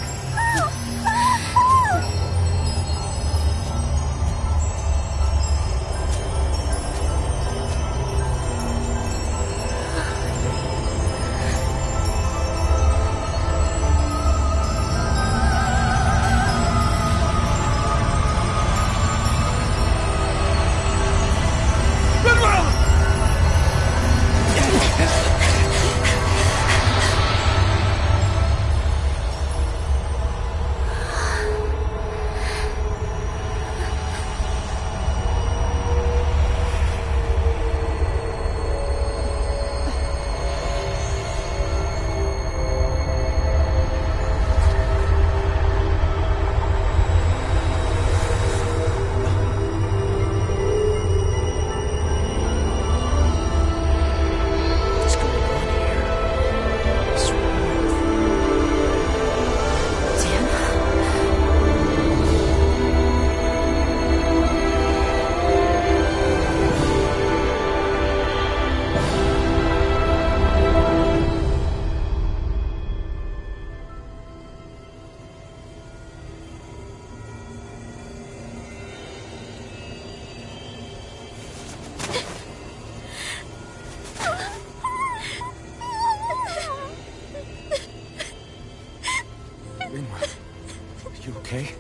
You okay?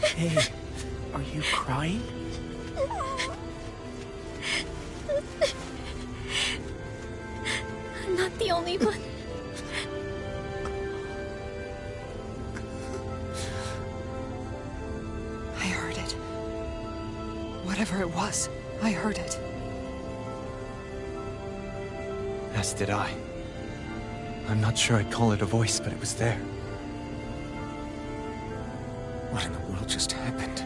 Hey, are you crying? I'm not the only one. was. I heard it. As did I. I'm not sure I'd call it a voice, but it was there. What in the world just happened?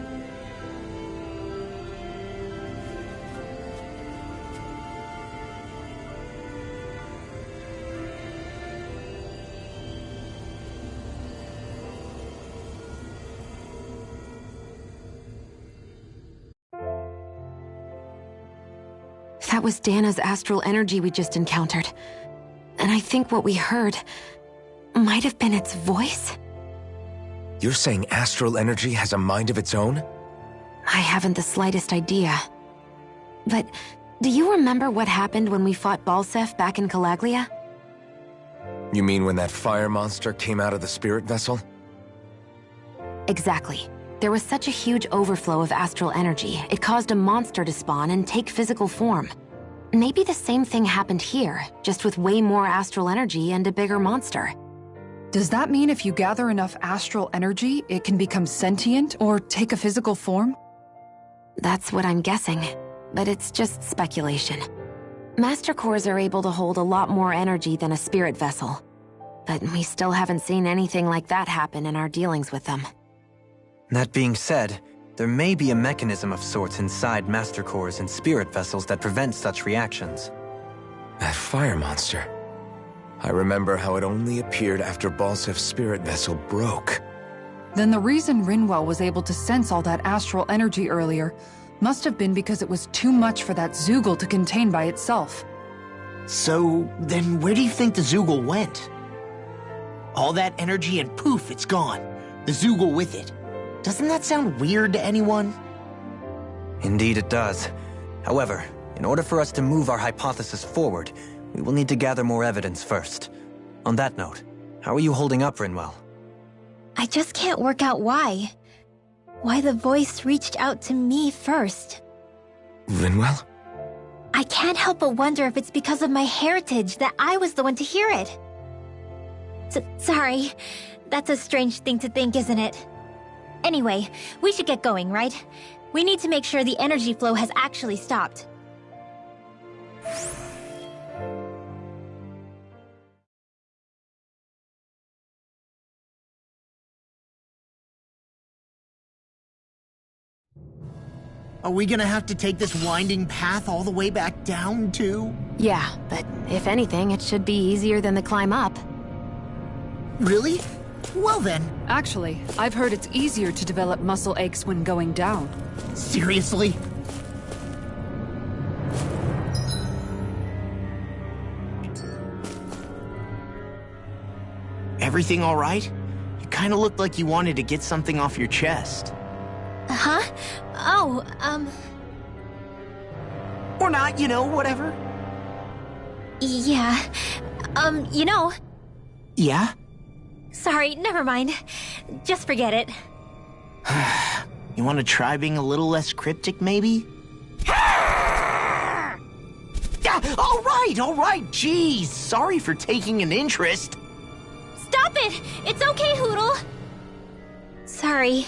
That was Dana's astral energy we just encountered. And I think what we heard might have been its voice? You're saying astral energy has a mind of its own? I haven't the slightest idea. But do you remember what happened when we fought Balseph back in Calaglia? You mean when that fire monster came out of the spirit vessel? Exactly. There was such a huge overflow of astral energy, it caused a monster to spawn and take physical form. Maybe the same thing happened here, just with way more astral energy and a bigger monster. Does that mean if you gather enough astral energy, it can become sentient or take a physical form? That's what I'm guessing, but it's just speculation. Master cores are able to hold a lot more energy than a spirit vessel, but we still haven't seen anything like that happen in our dealings with them. That being said, there may be a mechanism of sorts inside Master Cores and spirit vessels that prevent such reactions. That fire monster. I remember how it only appeared after Balsef's spirit vessel broke. Then the reason Rinwell was able to sense all that astral energy earlier must have been because it was too much for that Zoogle to contain by itself. So, then where do you think the Zoogle went? All that energy and poof, it's gone. The Zoogle with it. Doesn't that sound weird to anyone? Indeed it does. However, in order for us to move our hypothesis forward, we will need to gather more evidence first. On that note, how are you holding up, Rinwell? I just can't work out why. Why the voice reached out to me first. Rinwell? I can't help but wonder if it's because of my heritage that I was the one to hear it. Sorry. That's a strange thing to think, isn't it? Anyway, we should get going, right? We need to make sure the energy flow has actually stopped. Are we gonna have to take this winding path all the way back down, too? Yeah, but if anything, it should be easier than the climb up. Really? Well then. Actually, I've heard it's easier to develop muscle aches when going down. Seriously? Everything all right? You kinda looked like you wanted to get something off your chest. Huh? Oh, Or not, you know, whatever. Yeah. You know... Yeah? Sorry, never mind. Just forget it. You want to try being a little less cryptic, maybe? Yeah, all right, jeez. Sorry for taking an interest. Stop it! It's okay, Hootle! Sorry.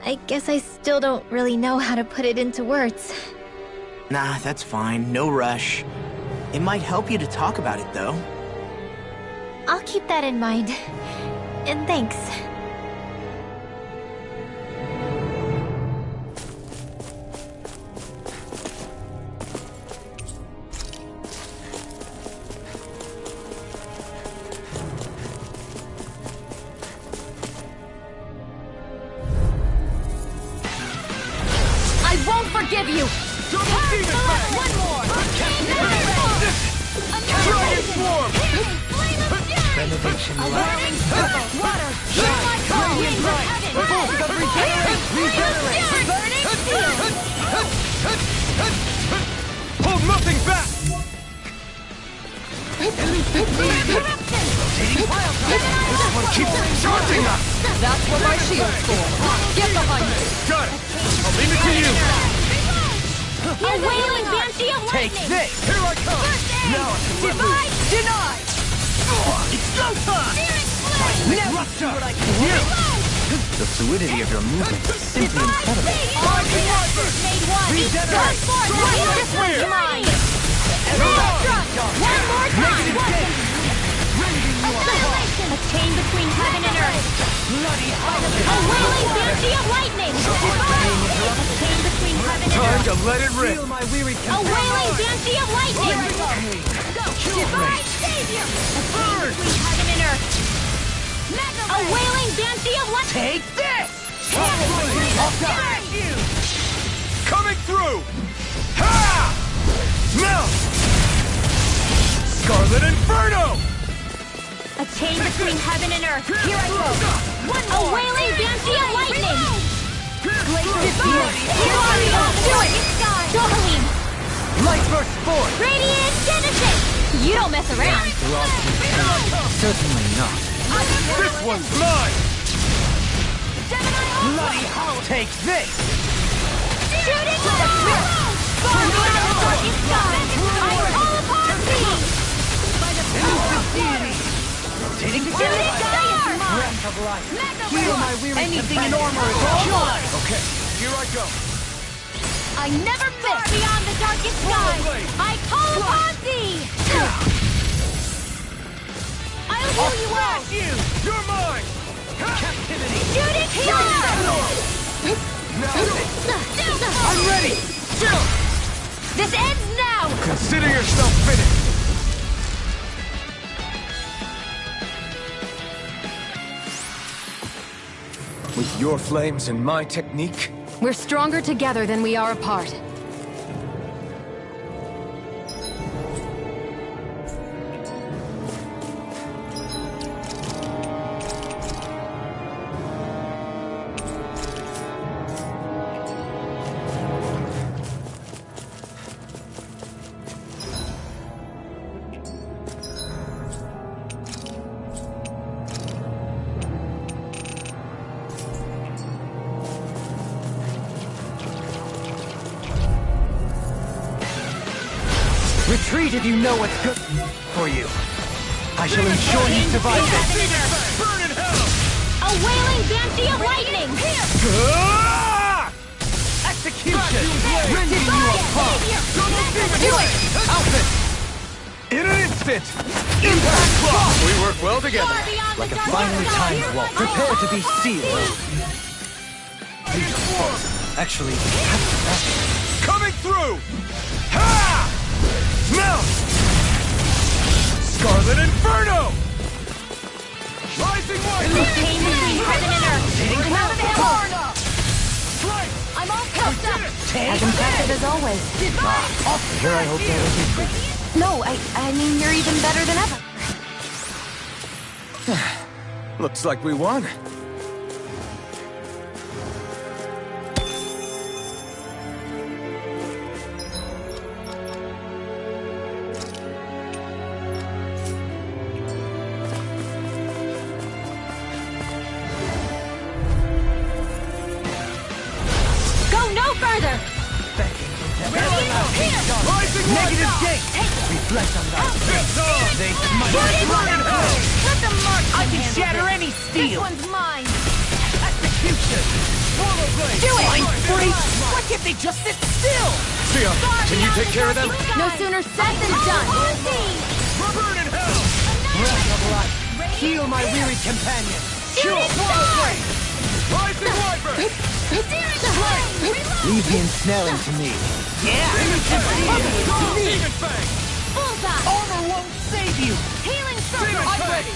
I guess I still don't really know how to put it into words. Nah, that's fine. No rush. It might help you to talk about it, though. I'll keep that in mind. And thanks. I won't forgive you! One more! Dragon Swarm! Renovation burning circle! Water! Hear my call! Winds of heaven! Regenerate! Burning steel! Hold nothing back! This one keeps charging us! That's what my shield's for. Get behind me! Got it! I'll leave it to you! A wailing banshee of Take lightning! this! Here I come! Now I can Divide! Deny! It's go time! Spirit flame! Never see what I can do! The fluidity of your movement is simply incredible. All the masters made one. Go for it. This one's mine. One more time. Annihilation. A chain between heaven and earth. A wailing banshee of lightning. A chain between heaven and Time earth. to let it rip. A wailing banshee of lightning. Divine savior. A chain between heaven and earth. A wailing banshee of lightning. Take this! You. Coming through! Ha! Now! Scarlet Inferno! A chain between heaven and earth. Here I go. A wailing banshee of lightning. Here are we all. Do it. Dohalim. Light burst forth! Radiant Genesis. You don't mess around. Certainly not. This one's mine! Bloody Hollow! Take this! Shooting star. Far beyond the darkest sky. I call upon thee. Rotating the Shooting star. breath of life! Heal my weary anything in armor is all mine! Okay, here I go. I never miss. Beyond the darkest sky. I call upon thee. I'll heal you all. You're mine! Captivity! Shooting star. I'm ready! This ends now. Consider yourself finished! With your flames and my technique, We're stronger together than we are apart. Retreat if you know what's good for you. I shall ensure you survive this. Burn in hell! A wailing banshee of lightning. Ah! Execution! Rending you apart! Do it. Outfit! In an instant! Impact block! We work well together. Far beyond Like the a darkest finely sky. timed walk. Prepare to be sealed. Actually, Coming through! Ha! Now! Scarlet Inferno! Rising A White! chain between heaven and earth. Another hell. Strike! I'm all cuffed up. As impressive as always. here I hope there is retreat. No, I mean, you're even better than ever. looks like we won. Go no further. Negative gate! Reflect on that. They smite burn in hell! Let them mark. I can shatter any This steel! one's mine. Execution! Swallow blade! Do it. Free? Why can't they just sit still? Sia, can you take care of them? No sooner said than done. Burn in hell! Breath of life! Heal my weary companion! Shooting star. Rising Wyvern! Leave the ensnaring to me. Yeah! Demon Fang! Bullseye. Armor won't save you! Healing circle. I'm ready!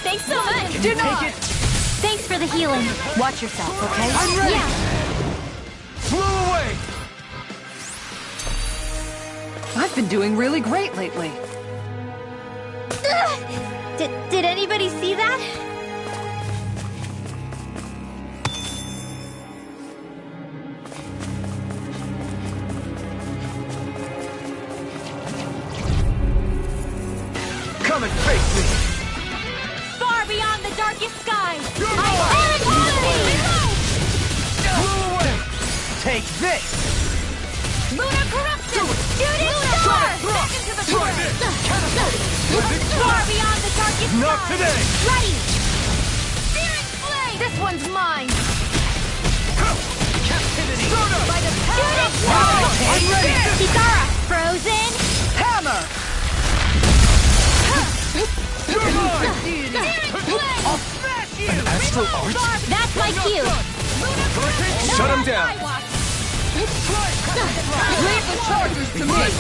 Thanks so much. Can you take it? Thanks for the healing. Watch yourself, okay? I'm ready! Yeah. Flew away! I've been doing really great lately. Did anybody see that? Come and face me! Far beyond the darkest sky. I call upon thee. Flew away! Take this! Lunar corruption. Shooting star. Back into the forest. Far beyond the darkest Not sky. today! Ready. Searing flame. This one's mine! Captivity! By the power of love! I'm ready! Kitara! Frozen! Hammer! You're mine! I'll smash you! Astral Arts? That's my cue! Shut him down! Leave the charges to me!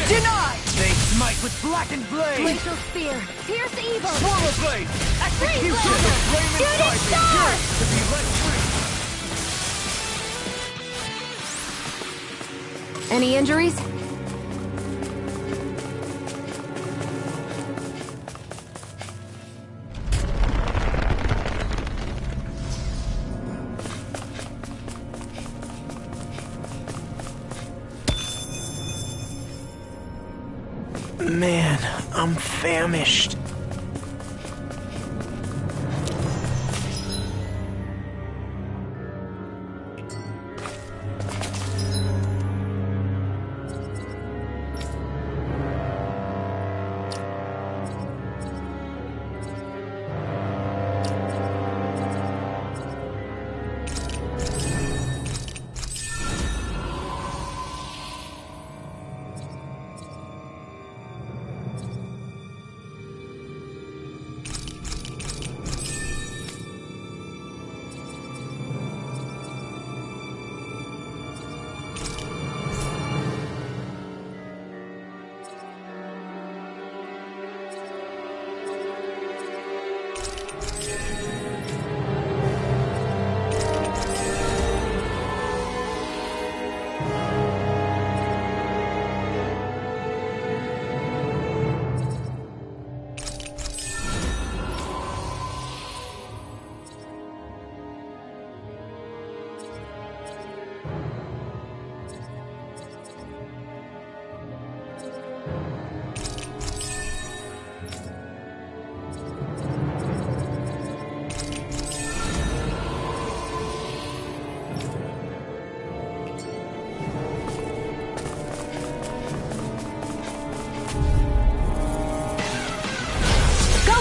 Denied! They smite with blackened blade! Glacial Spear! Pierce evil! Swirl blade! Execution! Freeze The flame Shooting inside me! star! Yours to be let free! Any injuries? Man, I'm famished.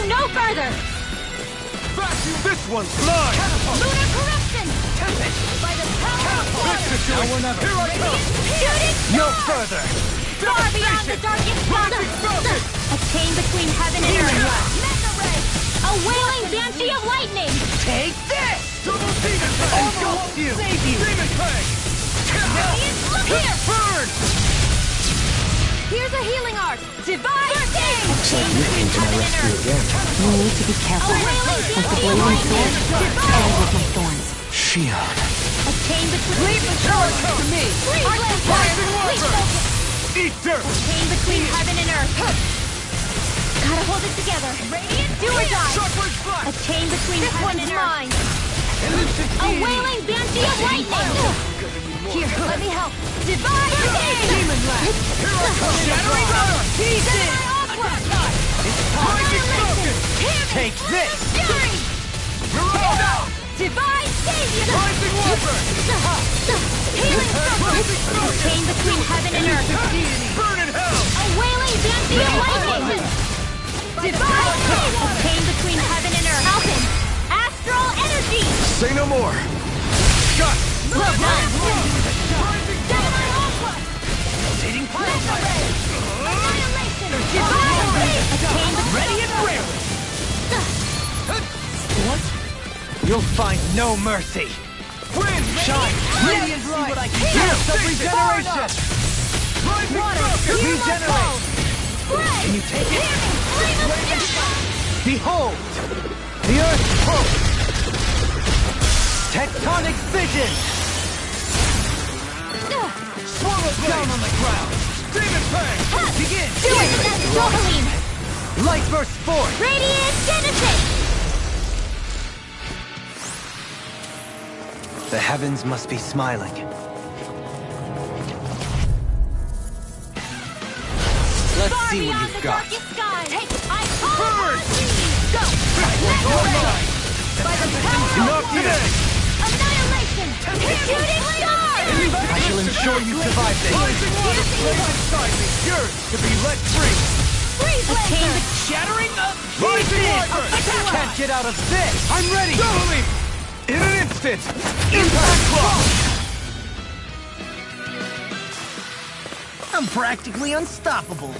No further! This one's mine! Lunar corruption! By the power of This water! situation! Here I come! Shooting No star! further! Far beyond the darkest Rising mountain! A chain between heaven and earth! Mega ray! A wailing banshee of lightning! Take this! Double demon fang! Engulf you! Save you! Demon fang! Look here! Burn! Here's a healing art! Divine Sting! Looks like you came to my rescue again. We need to be careful. A wailing With the blazing sword and with my thorns. Shion. A chain between... Leave the charge to me! Freeze blade! Rising Please water! focus! Eat dirt! Chain between heaven and earth! Gotta hold it together! Radiant, do or die! Shockwave flash! A chain between heaven and earth! Elusive A deity! wailing banshee of lightning! Here, let me help! Divine Sting! Demon lash! Here I come! Shattering honor! Pieces! Rising focus! Take this! Fury! Mirage! Divine Savior! Rising water! Healing circle! A chain between heaven and earth! Burn in hell! A wailing banshee of lightning! Divine Savior! A chain between heaven and earth! Alpin! Astral energy! Say no more. Shut! Look, none! Rising Dynamite Aqua! Rotating Mega ray! Annihilation! Divine Savior! A chain between... Ready and rare! What? You'll find no mercy! Wind! Shine! Radiant light! See what I can do! Of regeneration! Rising focus! Regenerate! Spray! Can you take it? Flame of death! Behold! The Earth's pulse! Tectonic vision! Down on the ground! Demon fang! Begin! Do it! Rosaline! Light burst forth! Radiant Genesis! The heavens must be smiling. Let's Far see what beyond you've the got. darkest sky! I call Burn! upon thee! Go! By the power Not of today! Annihilation! Shooting star! I shall ensure you survive this. Rising water flame inside me! Yours to be let free! Freeze blade! Shattering the... Rising water! Can't get out of this! I'm ready! Double leap! In an instant! Impact block! I'm practically unstoppable.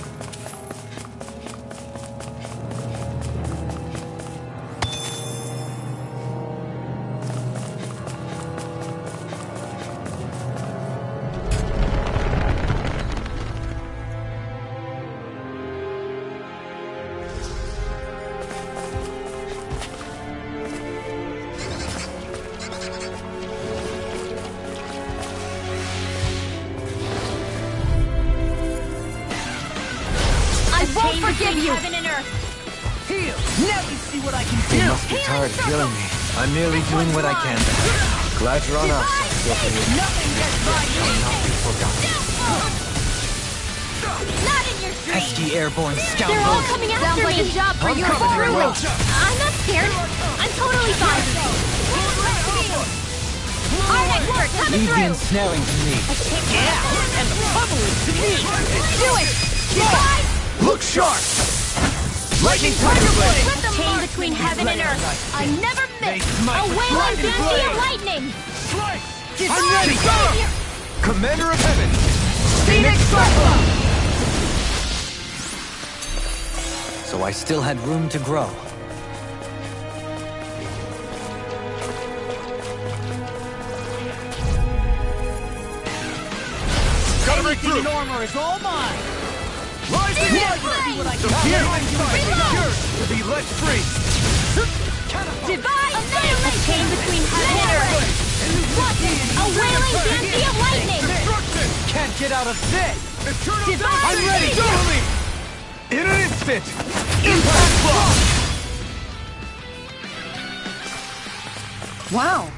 Forgive you! Heaven and earth! Heal! Now you see what I can do! You must be tired of healing me. I'm merely doing what I can to help. Glad you're on our side, Guilty. Nothing gets by you! Not be forgotten. Not in your dreams! Pesky airborne They're all scoundrels! coming after Sounds like me! a job for you to coming, through Rinwell. with. I'm not scared. I'm totally fine. Hard expert, coming Leave the through! ensnaring to me. Yeah! And the trouble is to me! Do it! Divide! Look sharp! Lightning Tiger Blade! Put the chain between heaven and earth. I never miss. smite A with wailing lightning fancy blade. of lightning. Strike! I'm ready! Commander of Heaven! Phoenix Cyclone! So I still had room to grow. Gotta break through! Anything in armor is all mine! Rising What I The can fear do. yours to be let free! Divide! A chain between heaven and earth. A wailing fancy of lightning. Destruction! Can't get out of this! Divide! I'm ready! Follow me! In an instant! Impact block! Wow.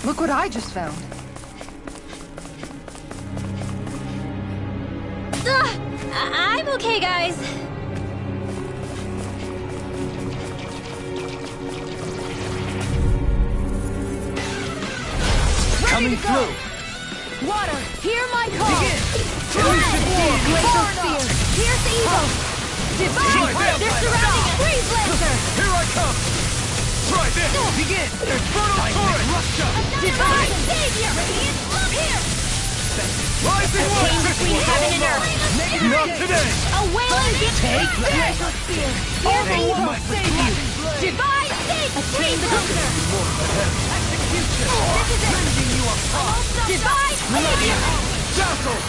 Look what I just found. I'm okay, guys. Coming through! Water, hear my call. Begin! Glacial spear, pierce evil. Divide! They're surrounding us. Freeze Lancer. Here I come! Try this! Begin! Infernal Torrent! Divide! Savior. Look here. Rising Chain Light! between heaven and earth. Not today! A wailing Take that! glacial spear, pierce All evil. might save you! Divide! Save! A chain between Rending you apart! Divide! Savior. Dazzle!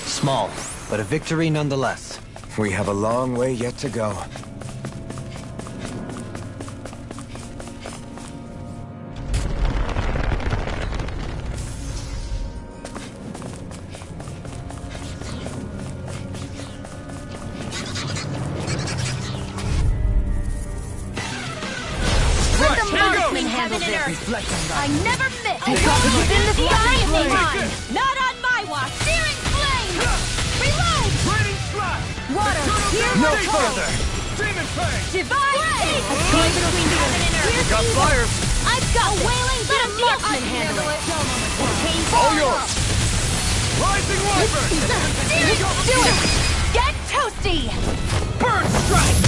Small, but a victory nonetheless. We have a long way yet to go. Let the marksman handle this. I never miss. The gods in the sky and they mine. Not on my watch. Searing flame. Reload. Raining Slash! Water. Hear No my call. further! Demon Fang! Divide. A chain between heaven and earth. Got fire! I've got wailing. Let a marksman handle it. A chain All yours! Rising Wyvern! Do it. Get toasty. Burn Strike!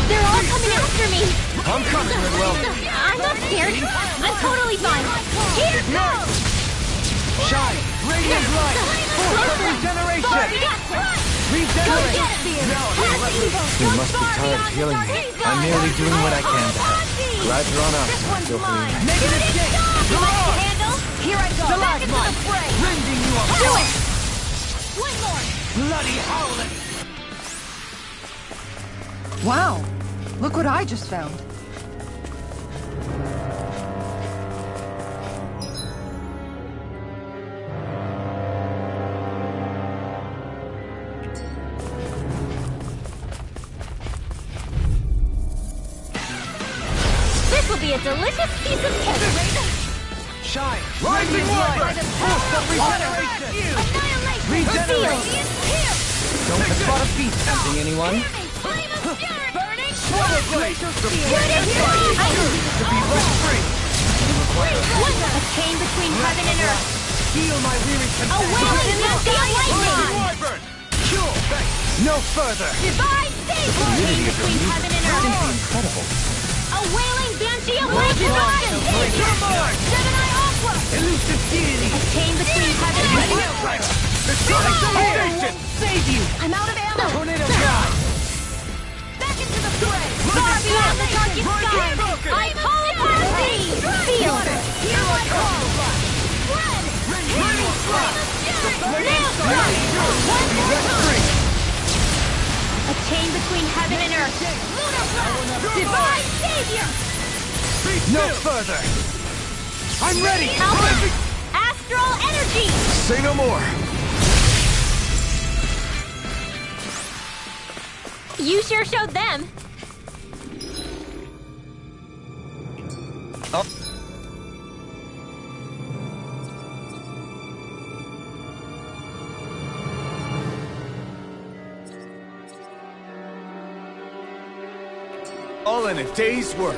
They're all coming after me. I'm coming, Rinwell. I'm not scared. I'm totally fine. Here goes. Shine! Radiant Light! Full regeneration! Regenerate! You must be tired of healing me. I'm merely doing what I can to help. Glad you're on us, This one's Guilty. mine. Make it stop. You like to handle? Here I go. Back into the fray. Rending you apart! Do it. One more. Bloody howling! Wow. Look what I just found. This will be a delicious piece of cake. Shine! Rising Wyvern! Force of regeneration! Annihilation. Regenerate. Here. Don't spot a feast tempting anyone. Flame of fury. Burning. Swallow Blade! The Here it is. to be let free! A chain between heaven and earth. Heal my weary A wailing fancy of lightning. Rising Wyvern! Cure! No further! Divide save. A chain between heaven and earth. Incredible. A A wailing banshee of Lake Dragon! Gemini Aqua! Elusive deity! A chain between heaven and earth! Save you! I'm out of ammo! Tornado God! Back into the fray! Far beyond the darkest skies! I call upon thee! Feel! Here I come! Red! Raining strike! Nail strike! One more time! A chain between heaven and earth! Lunar blast! Divine savior! No further! I'm ready! Alpha! Astral energy! Say no more! You sure showed them! All in a day's work.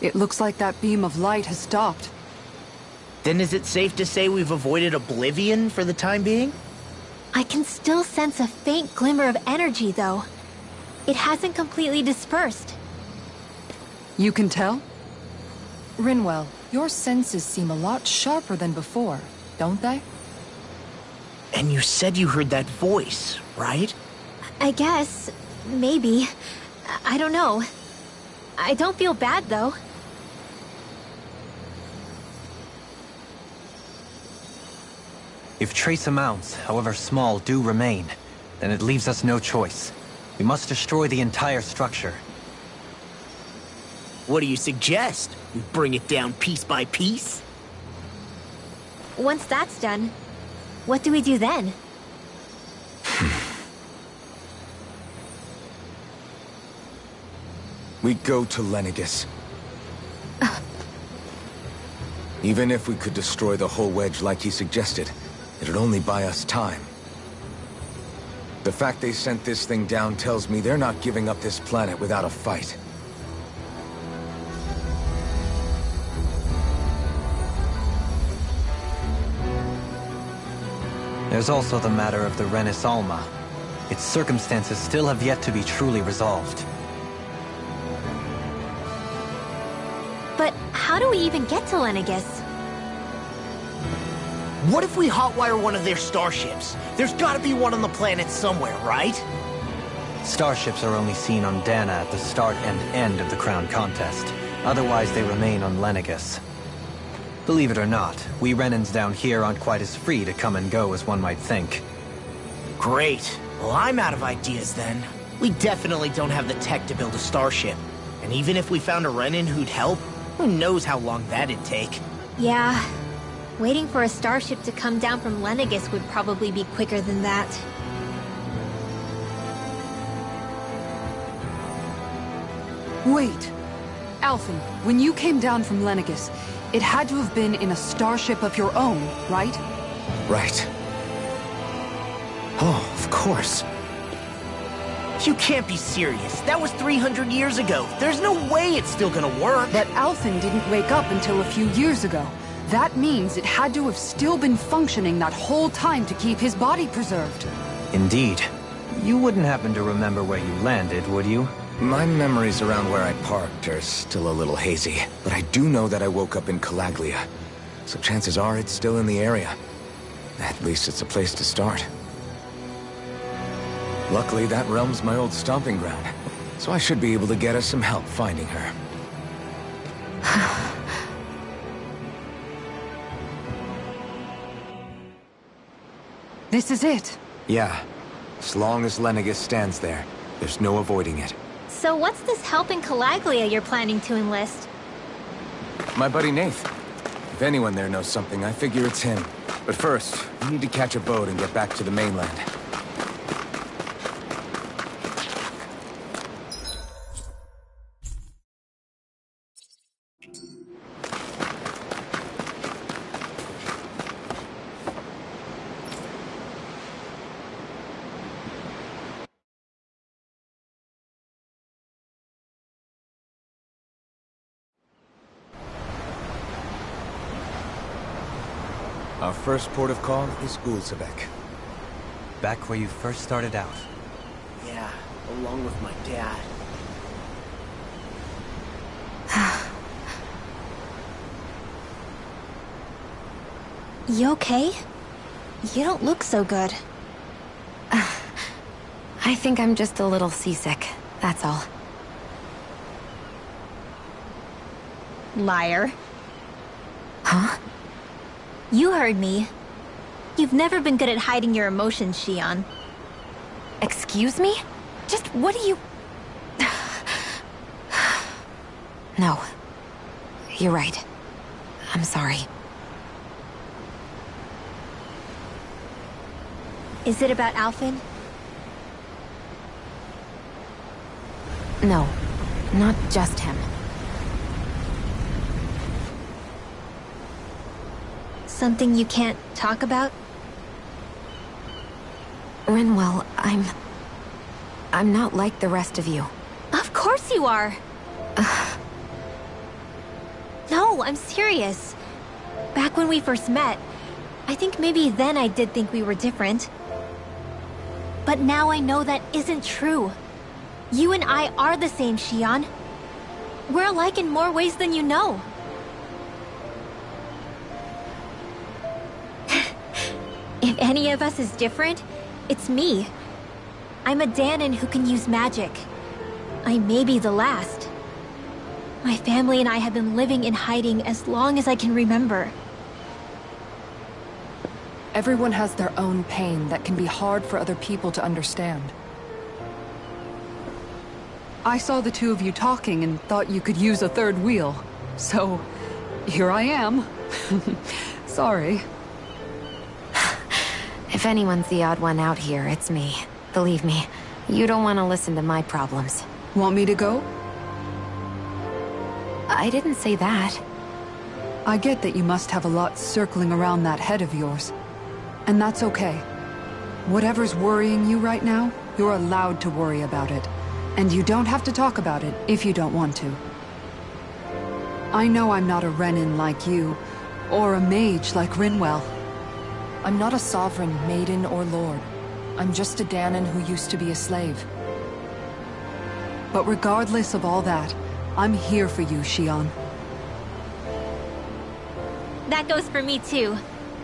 It looks like that beam of light has stopped. Then is it safe to say we've avoided oblivion for the time being? I can still sense a faint glimmer of energy, though. It hasn't completely dispersed. You can tell? Rinwell, your senses seem a lot sharper than before, don't they? And you said you heard that voice, right? I guess. Maybe. I don't know. I don't feel bad, though. If trace amounts, however small, do remain, then it leaves us no choice. We must destroy the entire structure. What do you suggest? We bring it down piece by piece? Once that's done, what do we do then? We go to Lenegis. Even if we could destroy the whole wedge like he suggested, it'd only buy us time. The fact they sent this thing down tells me they're not giving up this planet without a fight. There's also the matter of the Renis Alma. Its circumstances still have yet to be truly resolved. But how do we even get to Lenegis? What if we hotwire one of their starships? There's gotta be one on the planet somewhere, right? Starships are only seen on Dana at the start and end of the Crown Contest. Otherwise, they remain on Lenegis. Believe it or not, we Renans down here aren't quite as free to come and go as one might think. Great. Well, I'm out of ideas then. We definitely don't have the tech to build a starship. And even if we found a Renin who'd help, who knows how long that'd take. Yeah. Waiting for a starship to come down from Lenegis would probably be quicker than that. Wait. Alphen, when you came down from Lenegis, it had to have been in a starship of your own, right? Right. Oh, of course. You can't be serious. That was 300 years ago. There's no way it's still gonna work. But Alphen didn't wake up until a few years ago. That means it had to have still been functioning that whole time to keep his body preserved. Indeed. You wouldn't happen to remember where you landed, would you? My memories around where I parked are still a little hazy, but I do know that I woke up in Calaglia. So chances are it's still in the area. At least it's a place to start. Luckily, that realm's my old stomping ground, so I should be able to get us some help finding her. This is it. Yeah. As long as Lenegis stands there, there's no avoiding it. So what's this help in Calaglia you're planning to enlist? My buddy Nath. If anyone there knows something, I figure it's him. But first, we need to catch a boat and get back to the mainland. Our first port of call is Gulsabek. Back where you first started out. Yeah, along with my dad. You okay? You don't look so good. I think I'm just a little seasick, that's all. Liar. Huh? You heard me. You've never been good at hiding your emotions, Shion. Excuse me? Just what do you... No. You're right. I'm sorry. Is it about Alphen? No. Not just him. Something you can't talk about? Rinwell, I'm not like the rest of you. Of course you are! No, I'm serious. Back when we first met, I think maybe then I did think we were different. But now I know that isn't true. You and I are the same, Shion. We're alike in more ways than you know. If any of us is different, it's me. I'm a Danon who can use magic. I may be the last. My family and I have been living in hiding as long as I can remember. Everyone has their own pain that can be hard for other people to understand. I saw the two of you talking and thought you could use a third wheel. So, here I am. Sorry. If anyone's the odd one out here, it's me. Believe me, you don't want to listen to my problems. Want me to go? I didn't say that. I get that you must have a lot circling around that head of yours. And that's okay. Whatever's worrying you right now, you're allowed to worry about it. And you don't have to talk about it if you don't want to. I know I'm not a Renin like you, or a mage like Rinwell. I'm not a sovereign, maiden, or lord. I'm just a Danon who used to be a slave. But regardless of all that, I'm here for you, Shion. That goes for me too.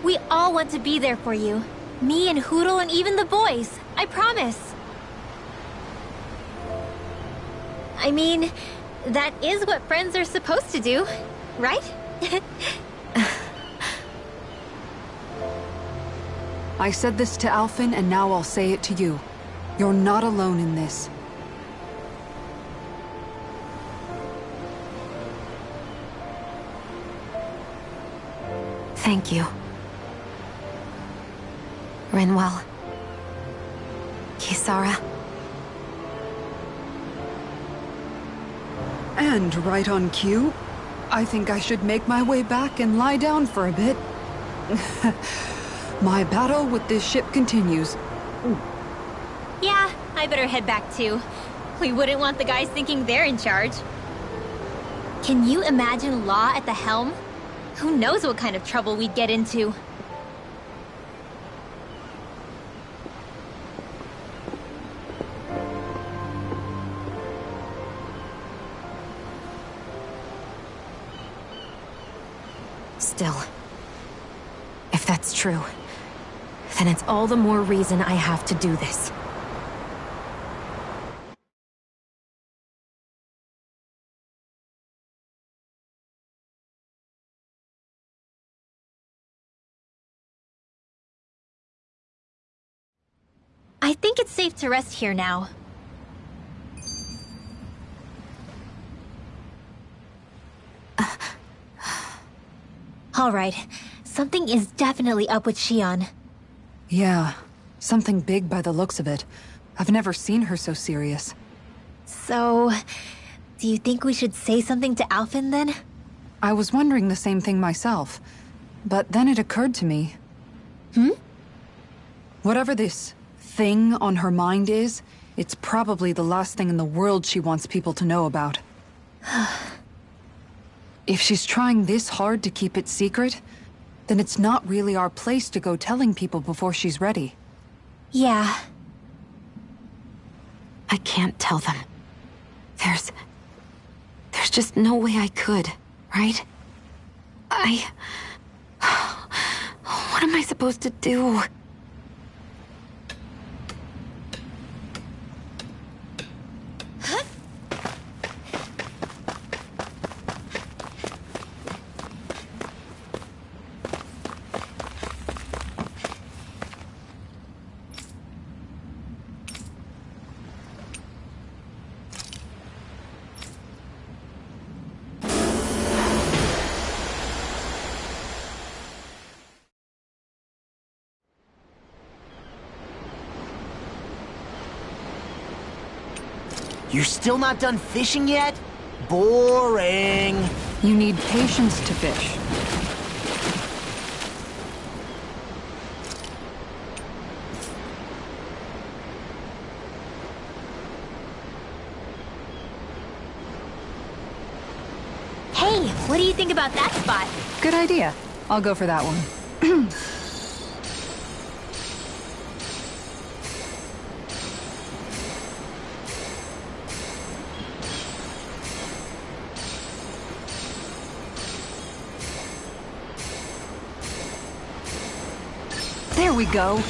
We all want to be there for you. Me and Hootle and even the boys. I promise. I mean, that is what friends are supposed to do, right? I said this to Alphen, and now I'll say it to you. You're not alone in this. Thank you. Rinwell. Kisara. And right on cue, I think I should make my way back and lie down for a bit. My battle with this ship continues. Yeah, I better head back too. We wouldn't want the guys thinking they're in charge. Can you imagine Law at the helm? Who knows what kind of trouble we'd get into? Still, if that's true, then it's all the more reason I have to do this. I think it's safe to rest here now. All right, something is definitely up with Shion. Yeah, something big by the looks of it. I've never seen her so serious. So, do you think we should say something to Alphen then? I was wondering the same thing myself, but then it occurred to me. Whatever this thing on her mind is, it's probably the last thing in the world she wants people to know about. If she's trying this hard to keep it secret, then it's not really our place to go telling people before she's ready. Yeah. I can't tell them. There's just no way I could, right? What am I supposed to do? You're still not done fishing yet? Boring. You need patience to fish. Hey, what do you think about that spot? Good idea. I'll go for that one. There we go.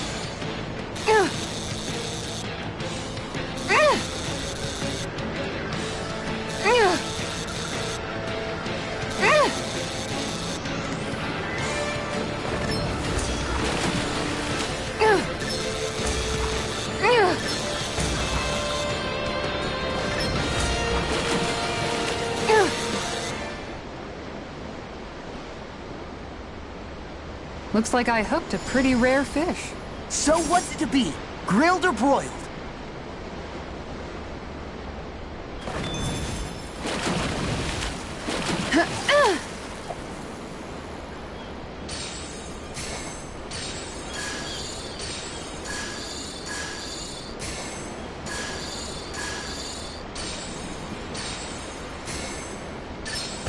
Looks like I hooked a pretty rare fish. So what's it to be? Grilled or broiled?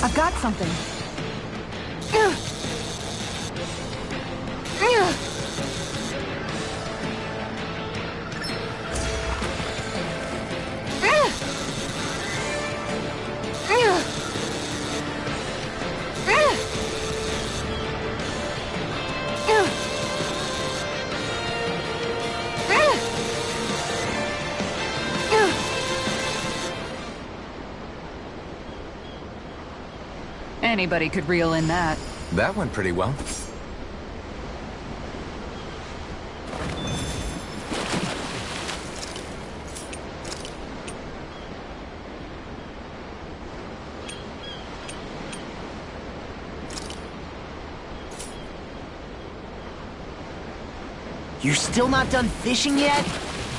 I've got something. Anybody could reel in that. That went pretty well. You're still not done fishing yet?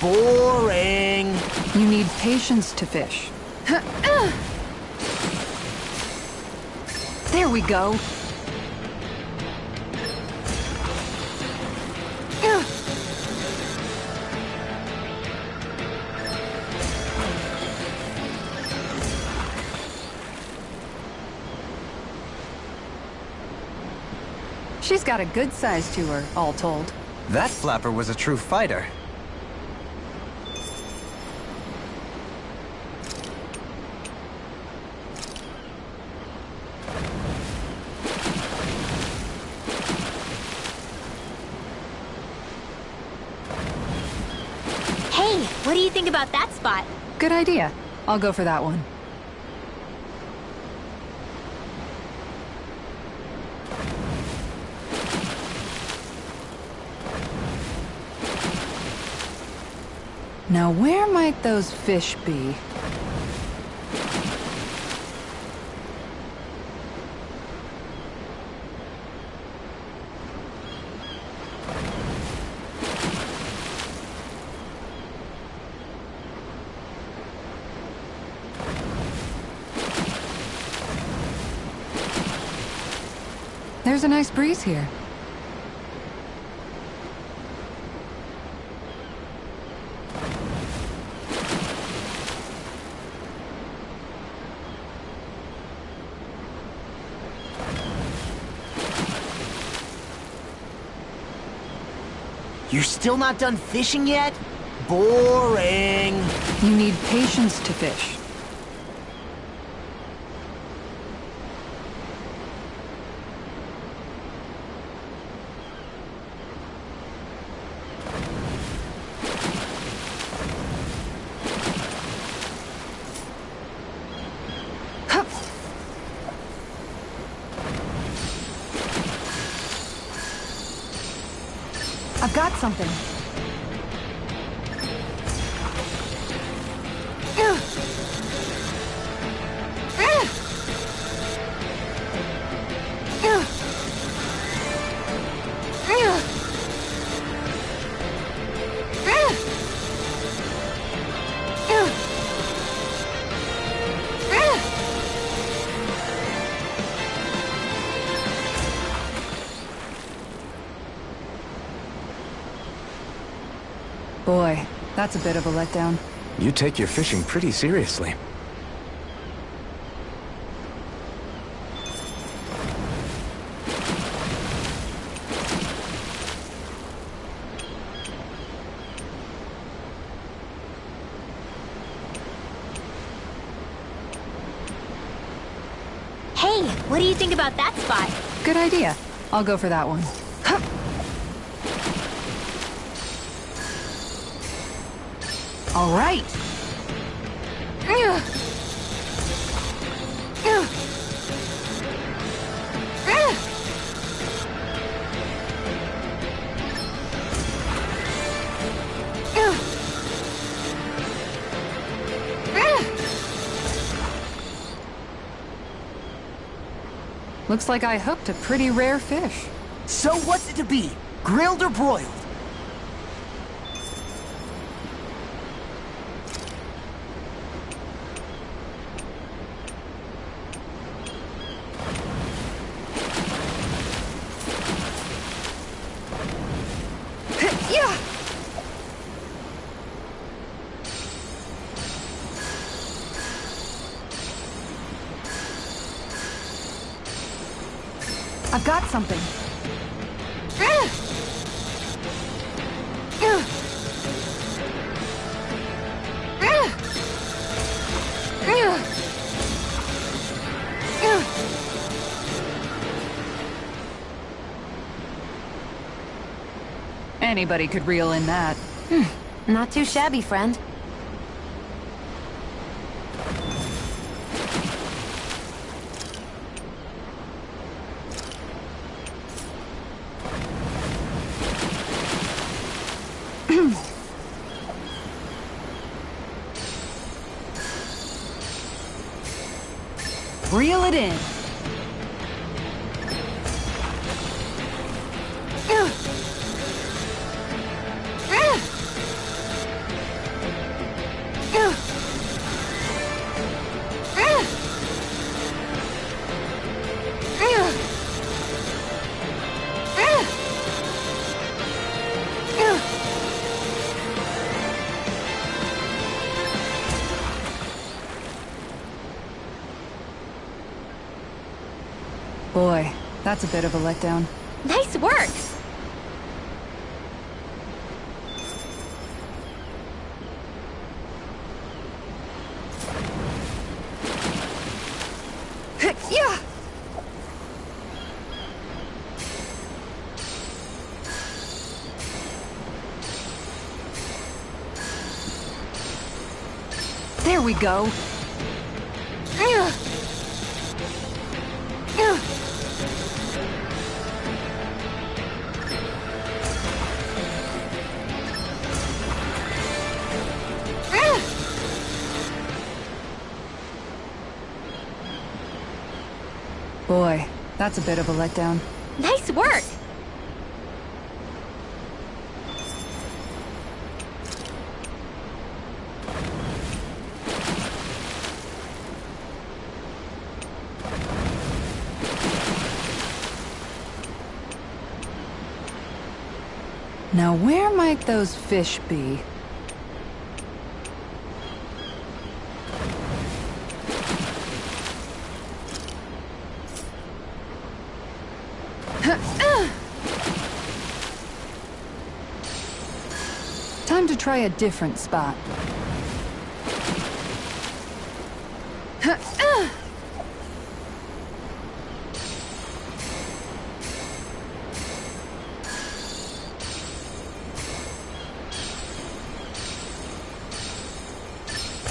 Boring. You need patience to fish. There we go. She's got a good size to her, all told. That flapper was a true fighter. Hey, what do you think about that spot? Good idea. I'll go for that one. Now, where might those fish be? There's a nice breeze here. You're still not done fishing yet? Boring. You need patience to fish. Hup. I've got something. Boy, that's a bit of a letdown. You take your fishing pretty seriously. Hey, what do you think about that spot? Good idea. I'll go for that one. Hup. All right. Looks like I hooked a pretty rare fish. So what's it to be? Grilled or broiled? Yeah. I've got something. Anybody could reel in that. Not too shabby, friend. Reel it in. Boy, that's a bit of a letdown. Nice work! Yeah! There we go. Boy, that's a bit of a letdown. Nice work! Now where might those fish be? Time to try a different spot.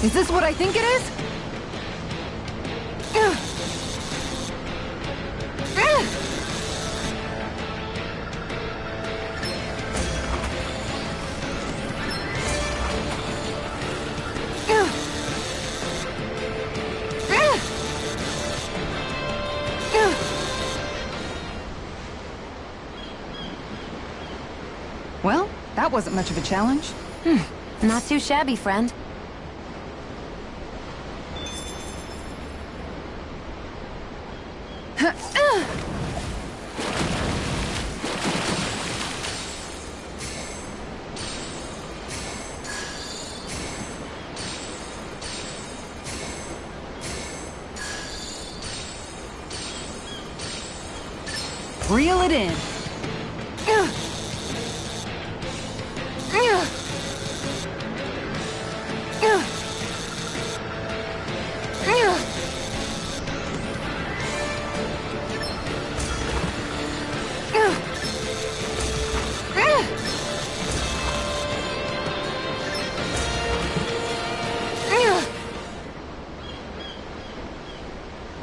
Is this what I think it is? Well, that wasn't much of a challenge. Not too shabby, friend. Reel it in.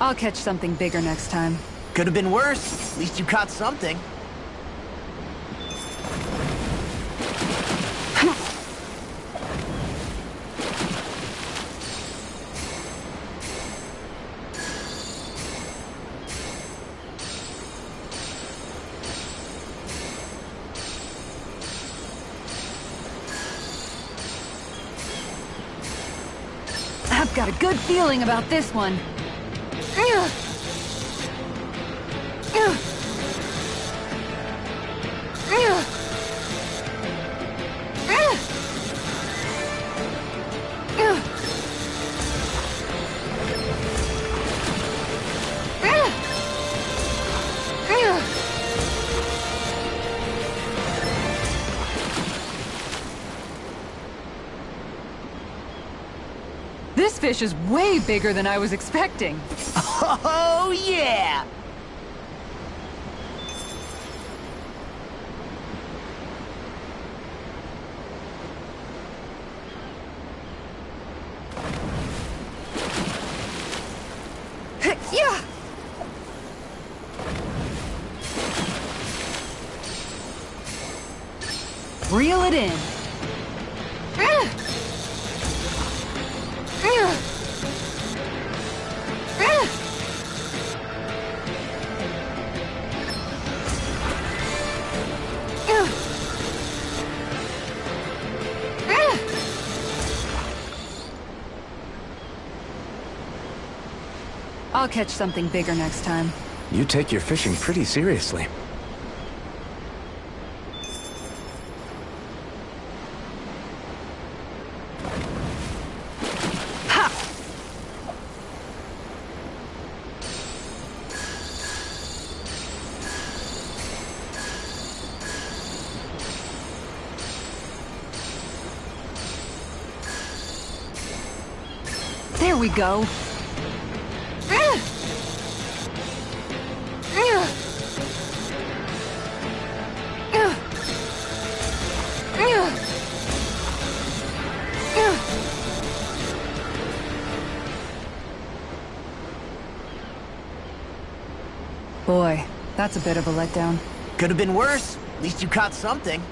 I'll catch something bigger next time. Could have been worse. At least you caught something. I've got a good feeling about this one. This fish is way bigger than I was expecting. Oh, yeah! Yeah! Reel it in. I'll catch something bigger next time. You take your fishing pretty seriously. There we go. Boy, that's a bit of a letdown. Could have been worse. At least you caught something.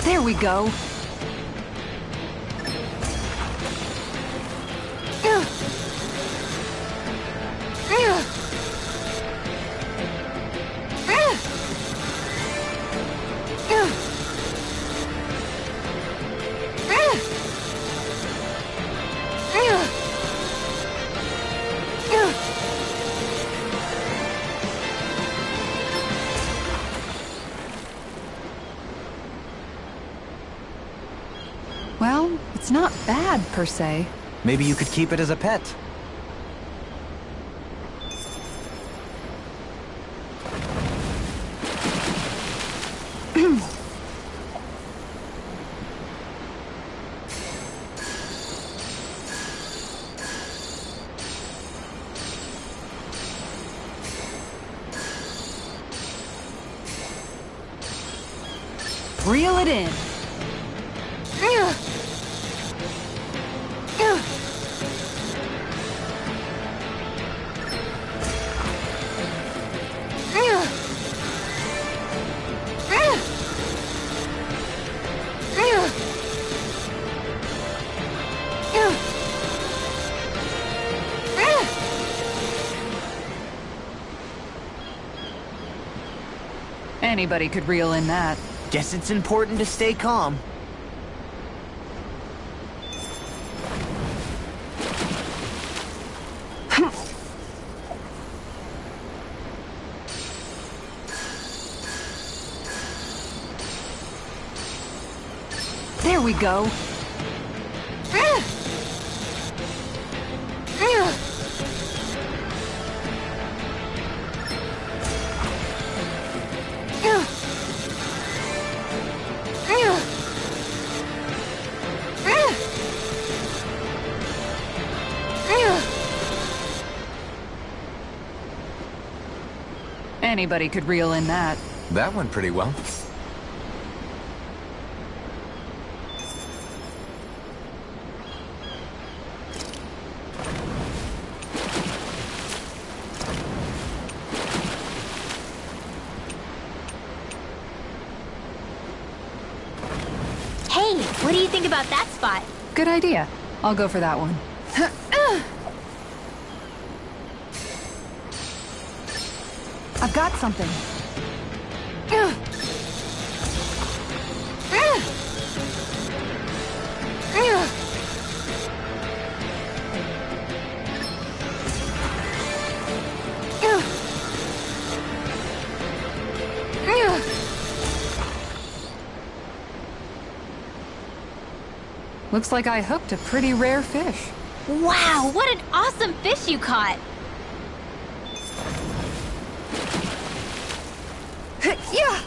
There we go. Well, it's not bad, per se. Maybe you could keep it as a pet. Reel it in. Anybody could reel in that. Guess it's important to stay calm. There we go. Anybody could reel in that. That went pretty well. Hey, what do you think about that spot? Good idea. I'll go for that one. I've got something. Looks like I hooked a pretty rare fish. Wow, what an awesome fish you caught! Yeah.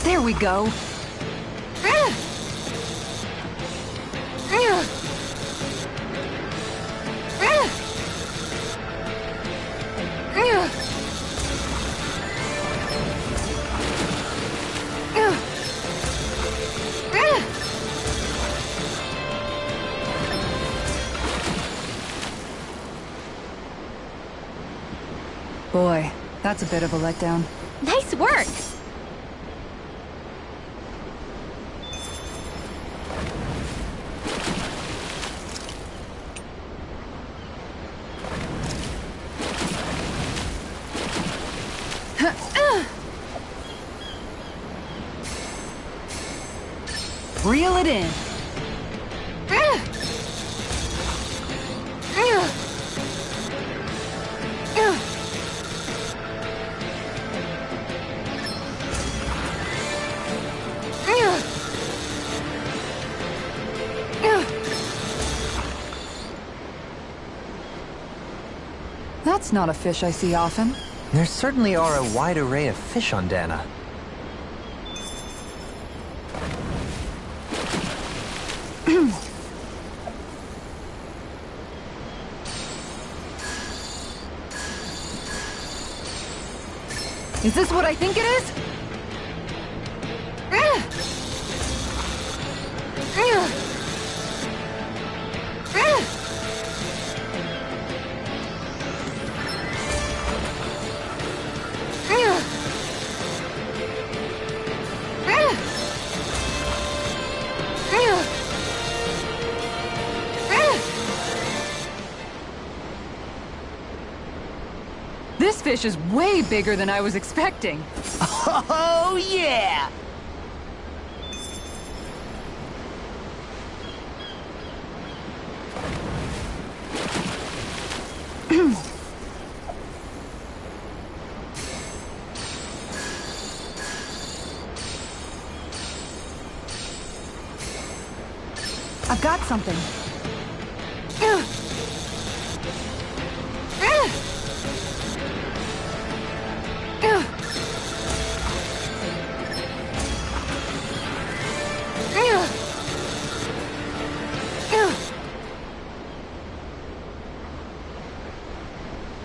There we go. Boy, that's a bit of a letdown. Nice work! Reel it in. That's not a fish I see often. There certainly are a wide array of fish on Dana. Is this what I think it is? This fish is way bigger than I was expecting. Oh, yeah! I've got something.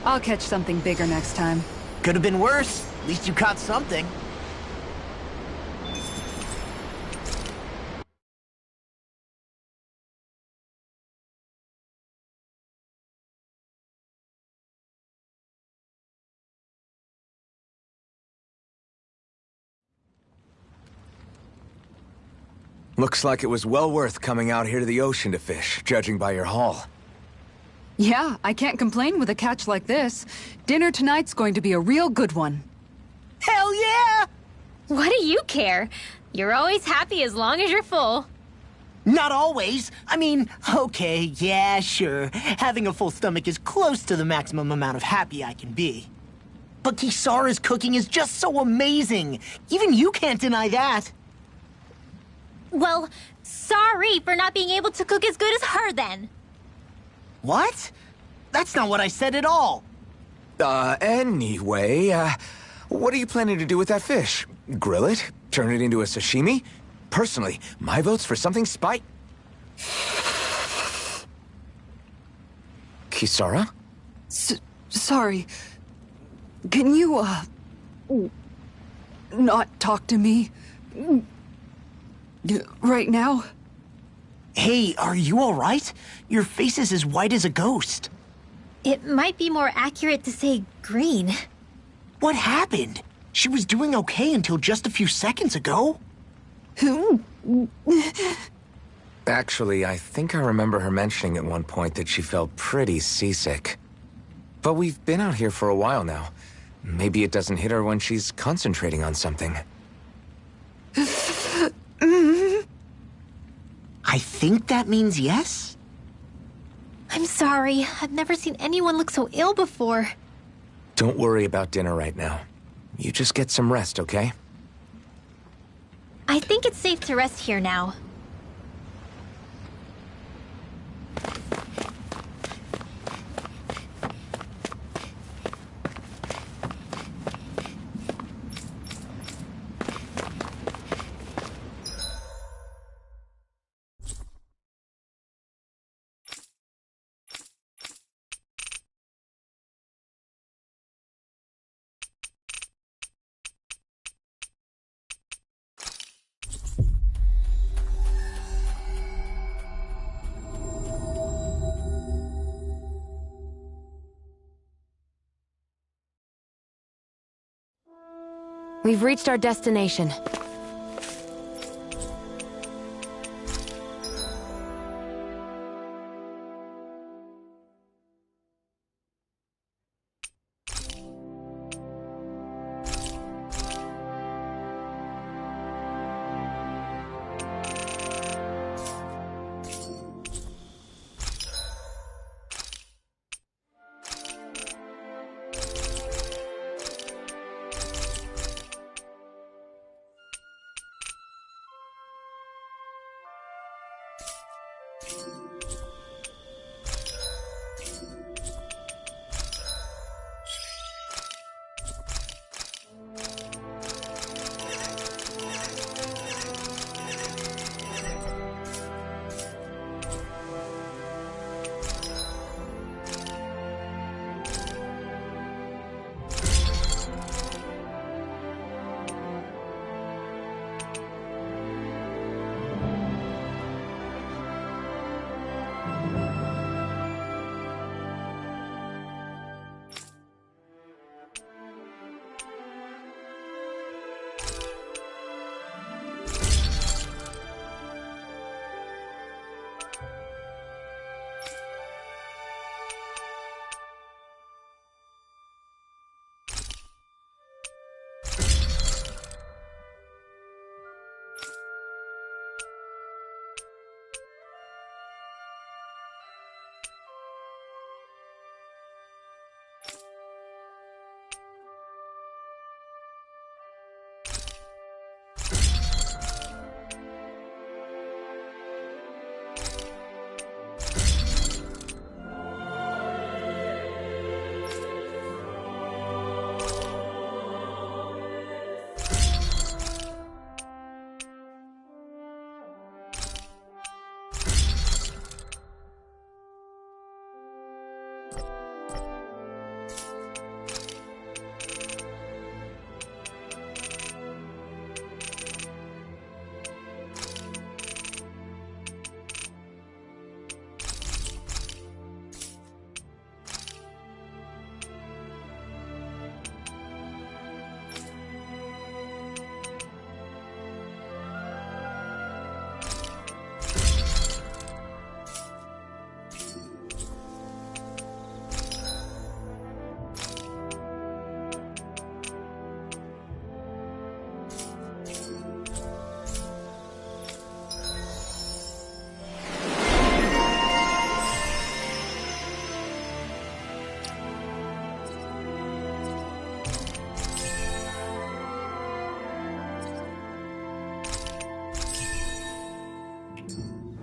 I'll catch something bigger next time. Could have been worse. At least you caught something. Looks like it was well worth coming out here to the ocean to fish, judging by your haul. Yeah, I can't complain with a catch like this. Dinner tonight's going to be a real good one. Hell yeah! What do you care? You're always happy as long as you're full. Not always. I mean, okay, yeah, sure. Having a full stomach is close to the maximum amount of happy I can be. But Kisara's cooking is just so amazing. Even you can't deny that. Well, sorry for not being able to cook as good as her then. What? That's not what I said at all. Anyway, what are you planning to do with that fish? Grill it? Turn it into a sashimi? Personally, my vote's for something Kisara? Sorry. Can you, not talk to me? Right now? Hey, are you all right? Your face is as white as a ghost. It might be more accurate to say green. What happened? She was doing okay until just a few seconds ago. Actually, I think I remember her mentioning at one point that she felt pretty seasick. But we've been out here for a while now. Maybe it doesn't hit her when she's concentrating on something. I think that means yes. I'm sorry. I've never seen anyone look so ill before. Don't worry about dinner right now. You just get some rest, okay? I think it's safe to rest here now. We've reached our destination.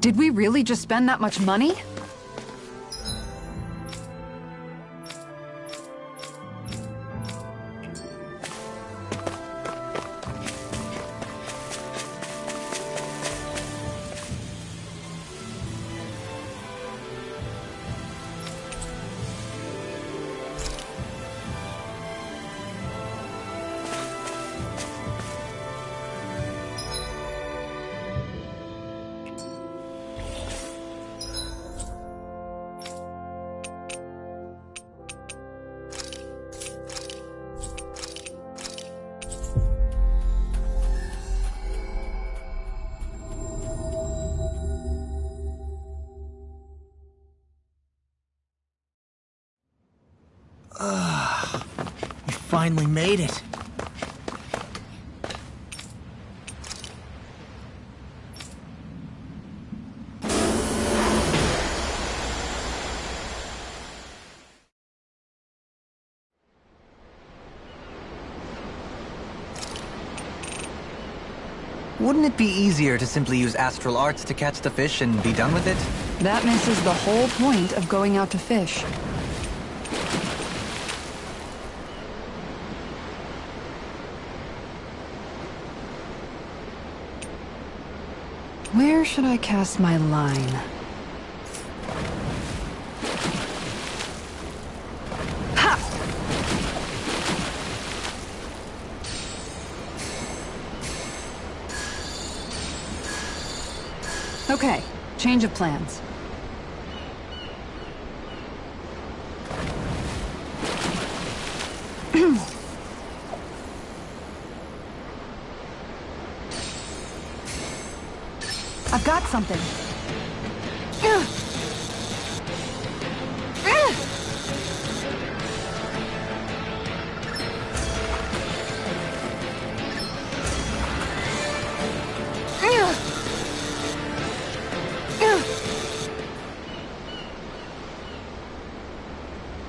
Did we really just spend that much money? You finally made it. Wouldn't it be easier to simply use astral arts to catch the fish and be done with it? That misses the whole point of going out to fish. Where should I cast my line? Ha! Okay, change of plans. I've got something.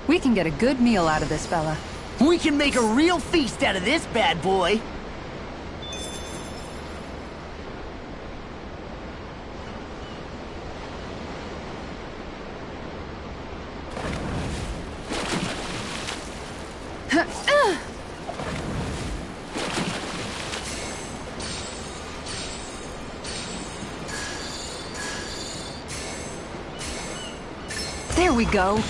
We can get a good meal out of this fella. We can make a real feast out of this bad boy. There we go.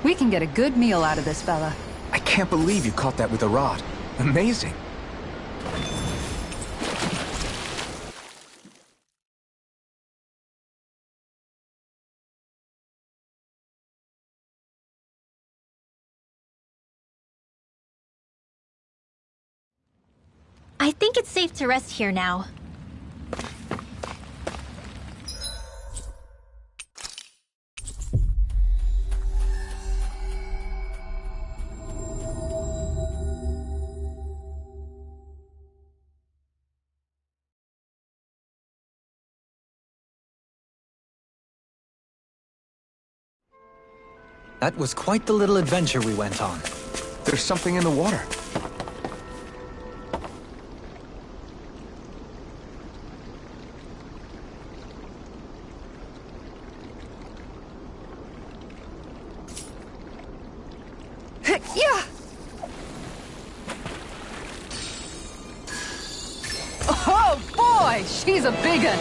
We can get a good meal out of this fella. I can't believe you caught that with a rod. Amazing. I think it's safe to rest here now. That was quite the little adventure we went on. There's something in the water. Yeah! Oh boy, she's a big one!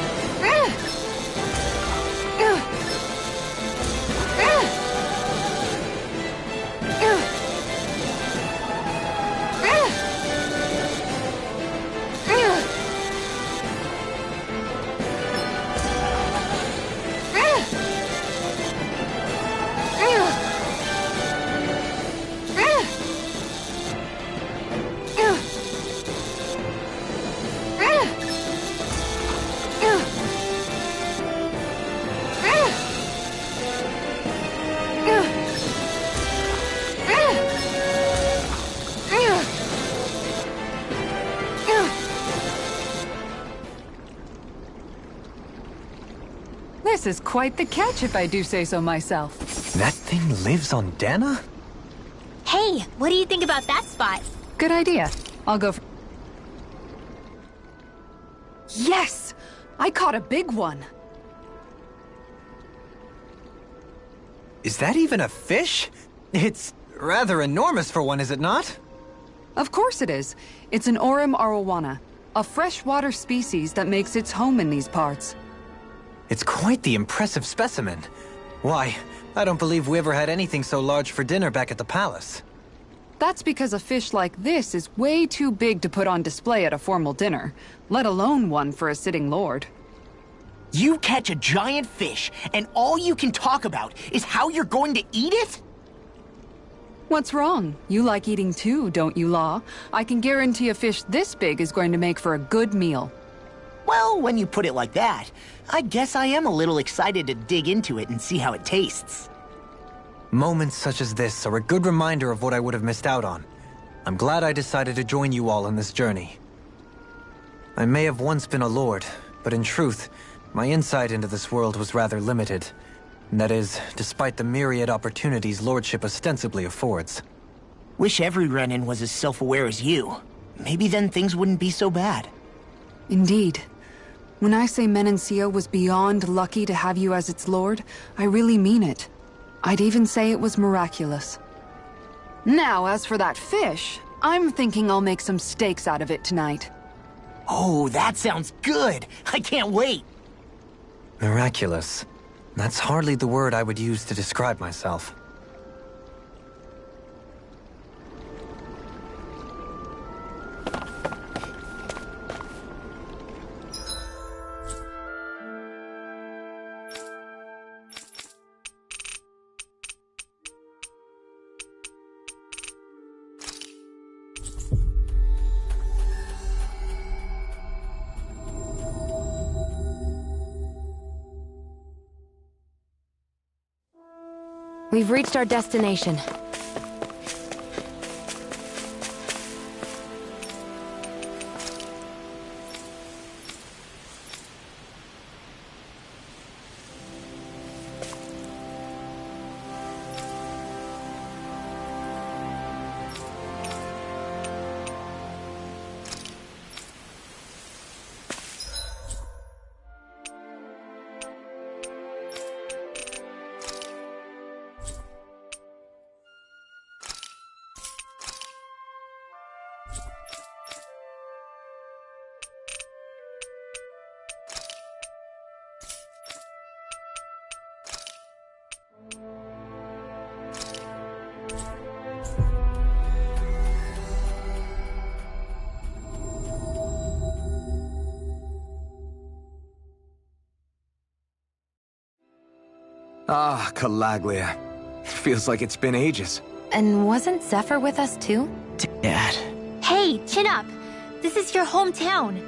This is quite the catch if I do say so myself. That thing lives on Dana? Hey, what do you think about that spot? Good idea. I'll go for... Yes! I caught a big one. Is that even a fish? It's rather enormous for one, is it not? Of course it is. It's an Orem arowana, a freshwater species that makes its home in these parts. It's quite the impressive specimen. Why, I don't believe we ever had anything so large for dinner back at the palace. That's because a fish like this is way too big to put on display at a formal dinner, let alone one for a sitting lord. You catch a giant fish, and all you can talk about is how you're going to eat it? What's wrong? You like eating too, don't you, Law? I can guarantee a fish this big is going to make for a good meal. Well, when you put it like that, I guess I am a little excited to dig into it and see how it tastes. Moments such as this are a good reminder of what I would have missed out on. I'm glad I decided to join you all on this journey. I may have once been a lord, but in truth, my insight into this world was rather limited. And that is, despite the myriad opportunities lordship ostensibly affords. Wish every Renin was as self-aware as you. Maybe then things wouldn't be so bad. Indeed. When I say Menencio was beyond lucky to have you as its lord, I really mean it. I'd even say it was miraculous. Now, as for that fish, I'm thinking I'll make some steaks out of it tonight. Oh, that sounds good! I can't wait! Miraculous. That's hardly the word I would use to describe myself. We've reached our destination. Ah, Calaglia. Feels like it's been ages. And wasn't Zephyr with us too? Dad. Hey, chin up. This is your hometown.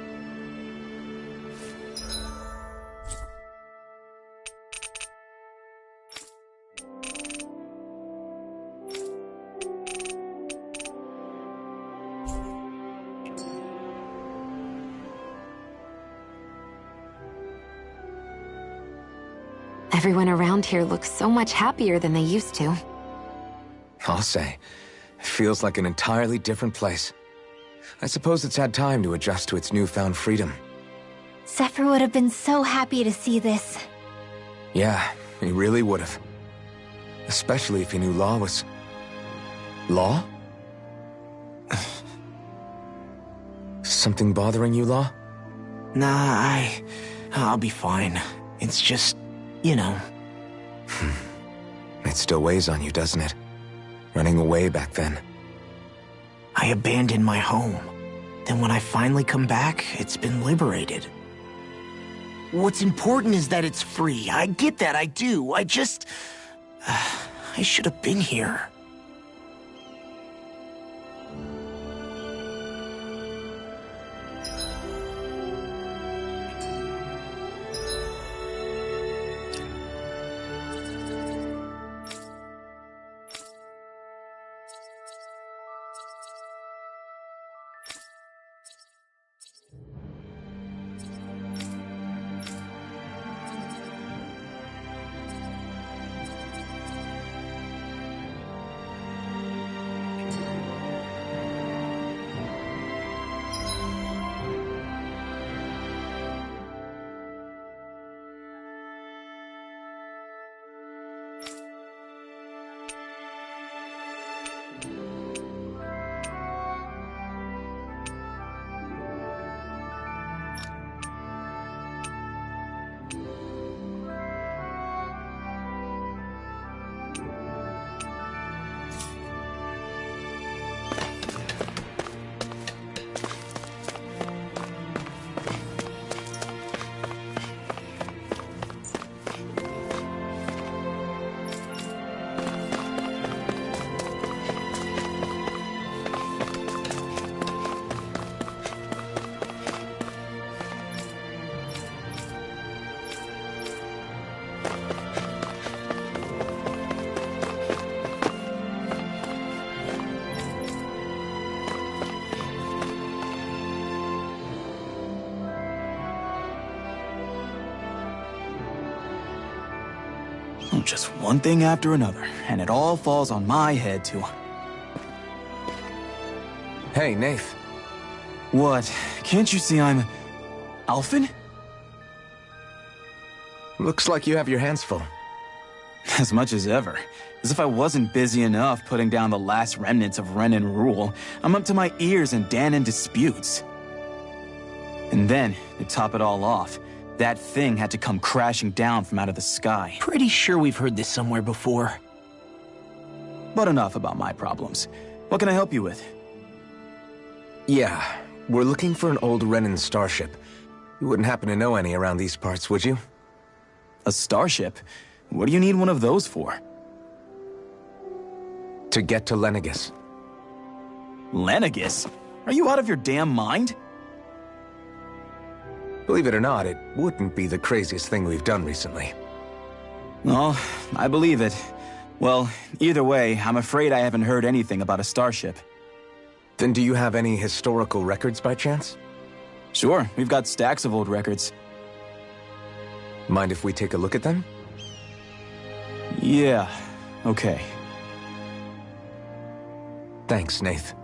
Everyone around here looks so much happier than they used to. I'll say. It feels like an entirely different place. I suppose it's had time to adjust to its newfound freedom. Zephyr would have been so happy to see this. Yeah, he really would have. Especially if he knew Law was... Law? Something bothering you, Law? Nah, I'll be fine. It's just, you know. It still weighs on you, doesn't it? Running away back then. I abandoned my home. Then when I finally come back, it's been liberated. What's important is that it's free. I get that, I do. I just... I should have been here. Just one thing after another, and it all falls on my head to... Hey, Nath. What? Can't you see I'm... Alphen? Looks like you have your hands full. As much as ever. As if I wasn't busy enough putting down the last remnants of Renan rule, I'm up to my ears in Danon disputes. And then, to top it all off, that thing had to come crashing down from out of the sky. Pretty sure we've heard this somewhere before. But enough about my problems. What can I help you with? Yeah, we're looking for an old Renan starship. You wouldn't happen to know any around these parts, would you? A starship? What do you need one of those for? To get to Lenegis. Lenegis? Are you out of your damn mind? Believe it or not, it wouldn't be the craziest thing we've done recently. Oh, I believe it. Well, either way, I'm afraid I haven't heard anything about a starship. Then do you have any historical records by chance? Sure, we've got stacks of old records. Mind if we take a look at them? Yeah, okay. Thanks, Nath.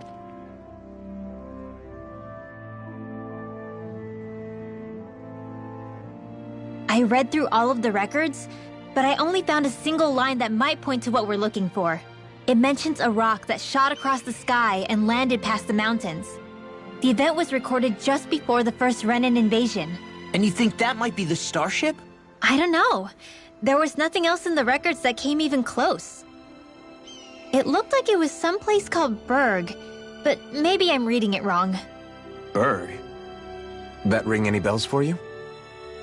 I read through all of the records, but I only found a single line that might point to what we're looking for. It mentions a rock that shot across the sky and landed past the mountains. The event was recorded just before the first Renan invasion. And you think that might be the starship? I don't know. There was nothing else in the records that came even close. It looked like it was someplace called Berg, but maybe I'm reading it wrong. Berg? That ring any bells for you?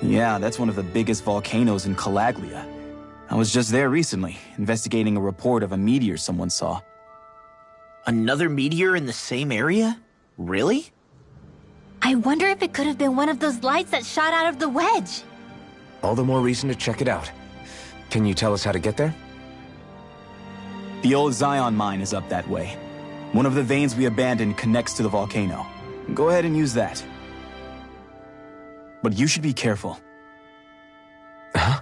Yeah, that's one of the biggest volcanoes in Calaglia. I was just there recently, investigating a report of a meteor someone saw. Another meteor in the same area? Really? I wonder if it could have been one of those lights that shot out of the wedge. All the more reason to check it out. Can you tell us how to get there? The old Zion mine is up that way. One of the veins we abandoned connects to the volcano. Go ahead and use that. But you should be careful. Huh?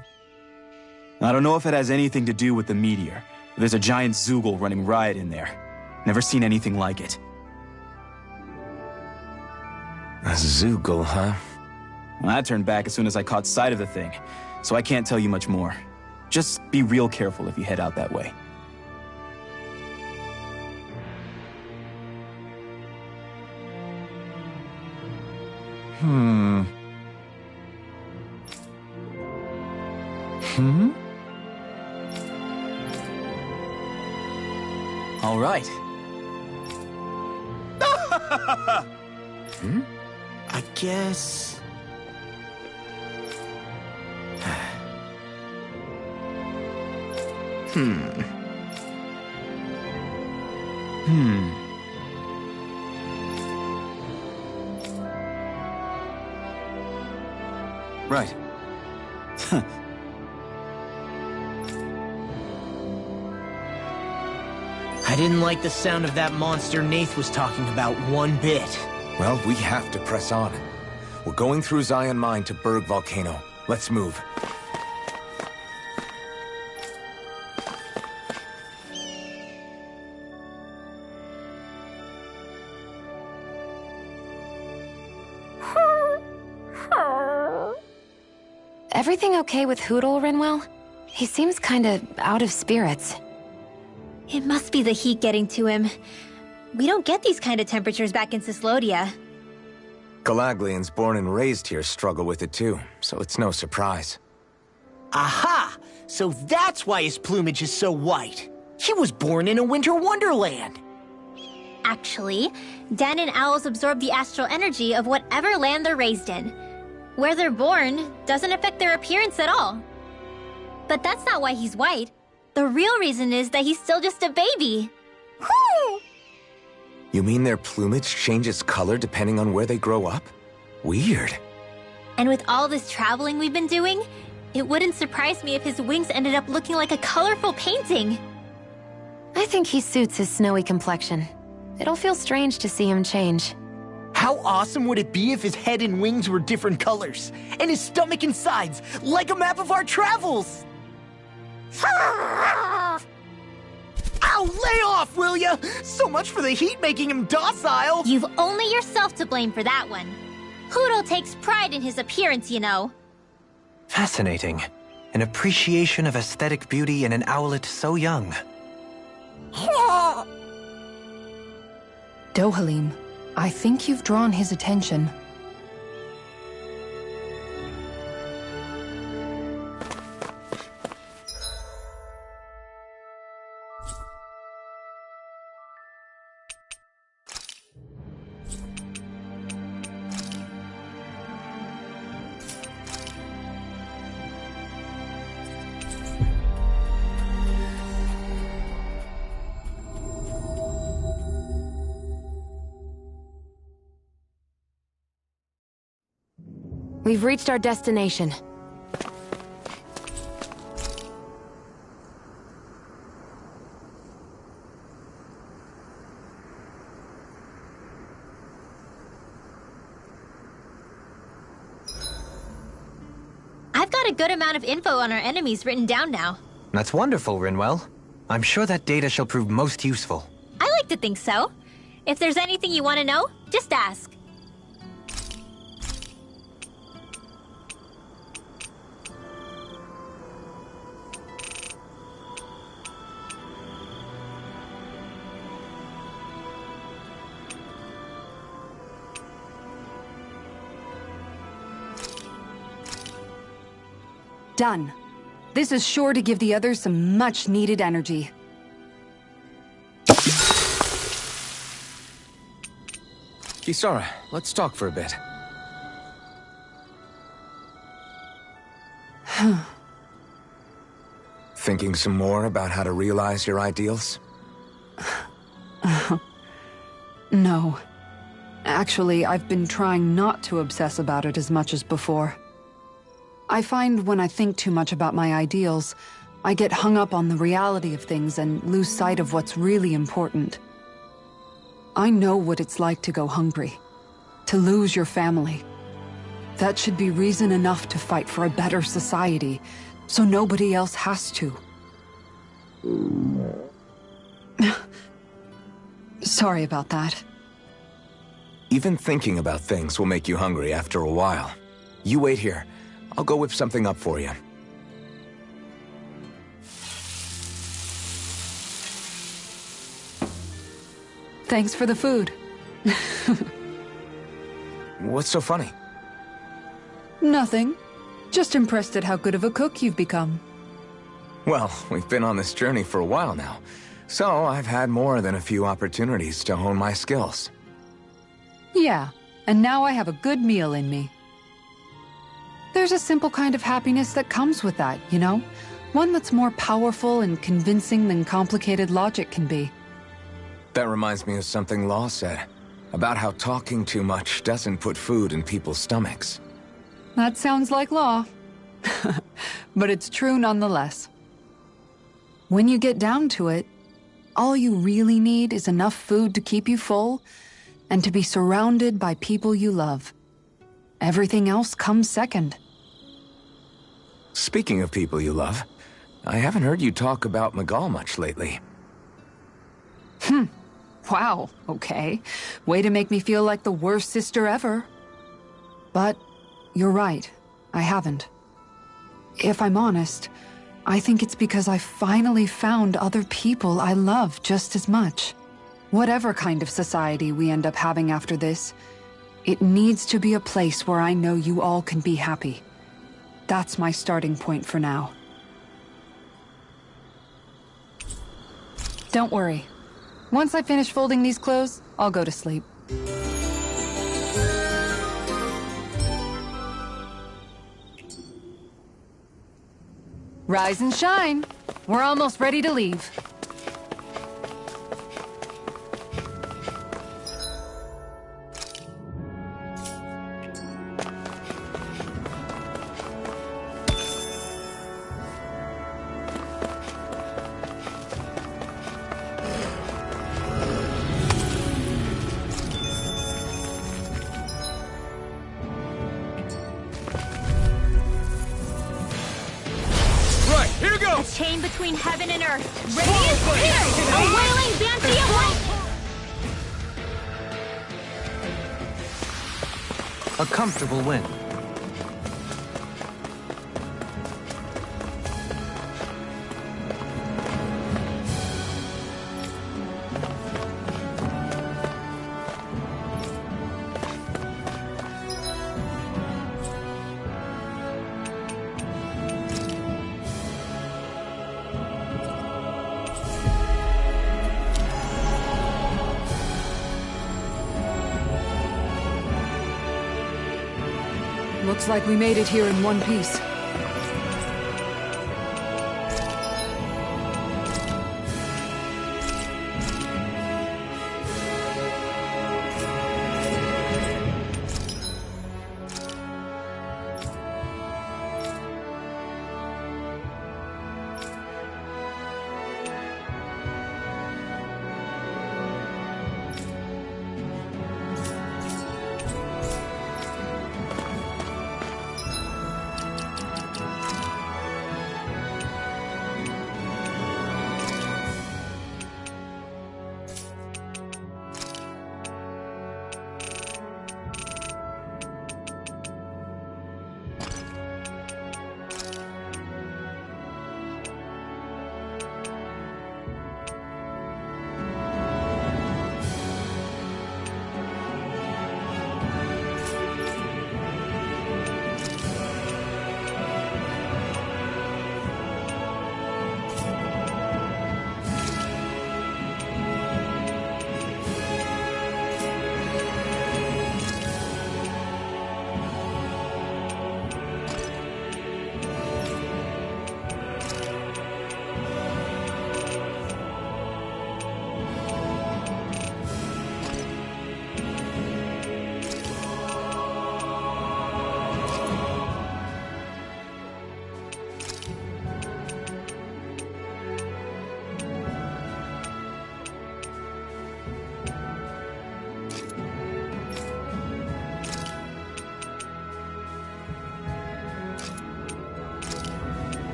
I don't know if it has anything to do with the meteor. But there's a giant Zoogle running riot in there. Never seen anything like it. A Zoogle, huh? Well, I turned back as soon as I caught sight of the thing, so I can't tell you much more. Just be real careful if you head out that way. All right. I guess... Right. I didn't like the sound of that monster Nath was talking about one bit. Well, we have to press on. We're going through Zion Mine to Berg Volcano. Let's move. Everything okay with Hootle, Rinwell? He seems kinda out of spirits. It must be the heat getting to him. We don't get these kind of temperatures back in Cislodia. Calaglians born and raised here struggle with it too, so it's no surprise. Aha! So that's why his plumage is so white. He was born in a winter wonderland. Actually, Danon owls absorb the astral energy of whatever land they're raised in. Where they're born doesn't affect their appearance at all. But that's not why he's white. The real reason is that he's still just a baby. Whew! You mean their plumage changes color depending on where they grow up? Weird. And with all this traveling we've been doing, it wouldn't surprise me if his wings ended up looking like a colorful painting. I think he suits his snowy complexion. It'll feel strange to see him change. How awesome would it be if his head and wings were different colors? And his stomach and sides, like a map of our travels! Ow, lay off, will ya? So much for the heat making him docile. You've only yourself to blame for that one. Poodle takes pride in his appearance, you know. Fascinating. An appreciation of aesthetic beauty in an owlet so young. Dohalim, I think you've drawn his attention. We've reached our destination. I've got a good amount of info on our enemies written down now. That's wonderful, Rinwell. I'm sure that data shall prove most useful. I like to think so. If there's anything you want to know, just ask. Done. This is sure to give the others some much-needed energy. Kisara, let's talk for a bit. Thinking some more about how to realize your ideals? No. Actually, I've been trying not to obsess about it as much as before. I find when I think too much about my ideals, I get hung up on the reality of things and lose sight of what's really important. I know what it's like to go hungry, to lose your family. That should be reason enough to fight for a better society, so nobody else has to. Sorry about that. Even thinking about things will make you hungry after a while. You wait here. I'll go whip something up for you. Thanks for the food. What's so funny? Nothing. Just impressed at how good of a cook you've become. Well, we've been on this journey for a while now, so I've had more than a few opportunities to hone my skills. Yeah, and now I have a good meal in me. There's a simple kind of happiness that comes with that, you know? One that's more powerful and convincing than complicated logic can be. That reminds me of something Law said, about how talking too much doesn't put food in people's stomachs. That sounds like Law. But it's true nonetheless. When you get down to it, all you really need is enough food to keep you full and to be surrounded by people you love. Everything else comes second. Speaking of people you love, I haven't heard you talk about Miguel much lately. Wow, okay. Way to make me feel like the worst sister ever. But you're right, I haven't. If I'm honest, I think it's because I finally found other people I love just as much. Whatever kind of society we end up having after this, it needs to be a place where I know you all can be happy. That's my starting point for now. Don't worry. Once I finish folding these clothes, I'll go to sleep. Rise and shine. We're almost ready to leave. chain between heaven and earth. Radiant here! A wailing banshee of light! A comfortable win. Looks like we made it here in one piece.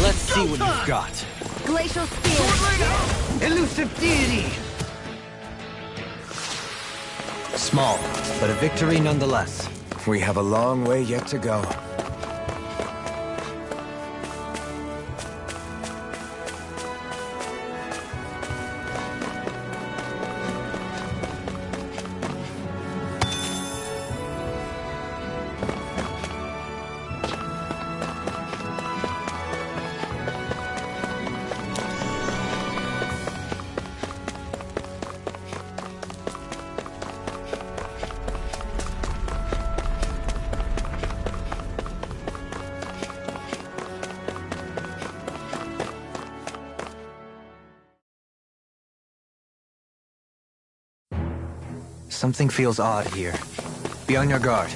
Let's see what you've got. Glacial spear! Elusive deity! Small, but a victory nonetheless. We have a long way yet to go. Something feels odd here. Be on your guard.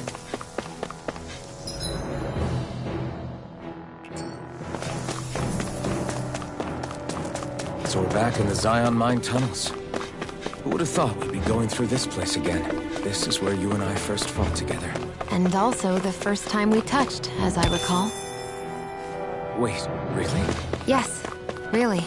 So we're back in the Zion Mine tunnels. Who would have thought we'd be going through this place again? This is where you and I first fought together. And also the first time we touched, as I recall. Wait, really? Yes, really.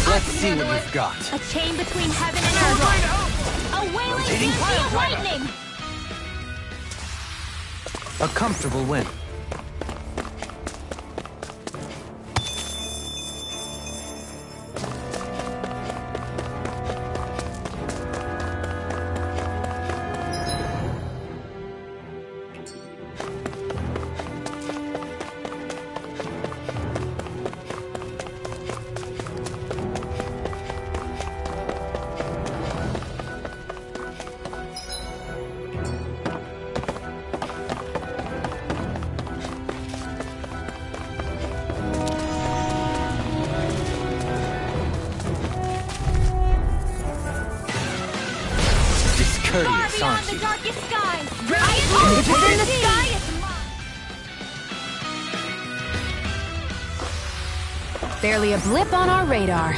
Let's see what you've got. A chain between heaven and earth. A wailing Rotating sea of lightning. A comfortable win. Courteous, aren't you? Darkest skies. It's in the sky. It's Barely a blip on our radar.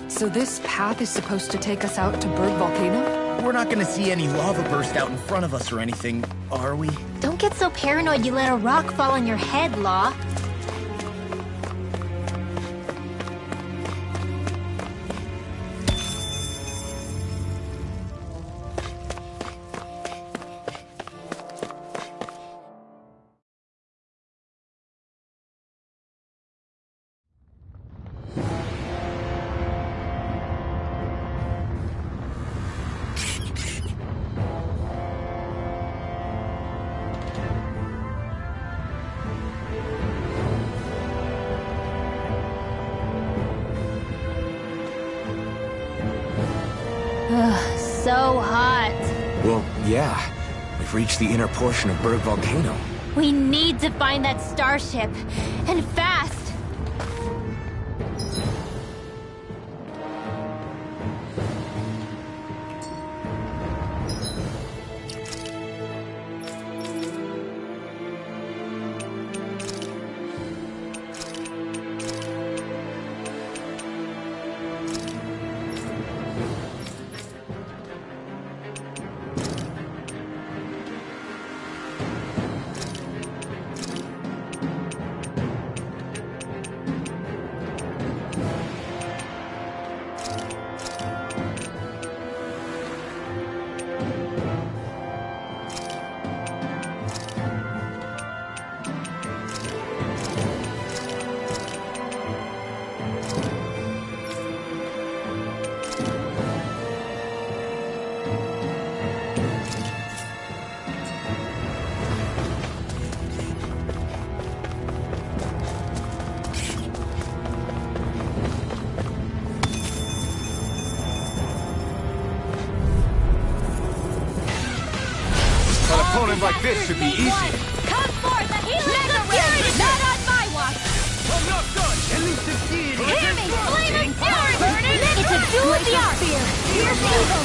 So this path is supposed to take us out to Berg Volcano? We're not gonna see any lava burst out in front of us or anything, are we? Don't get so paranoid you let a rock fall on your head, Law. Ugh, so hot. Well, yeah. We've reached the inner portion of Berg Volcano. We need to find that starship. And fast. this should be easy. Come forth, the healing of fury! Not on my watch! I'm not done! Hear me! Flame of fury! It's a duel of the arts! Here's evil!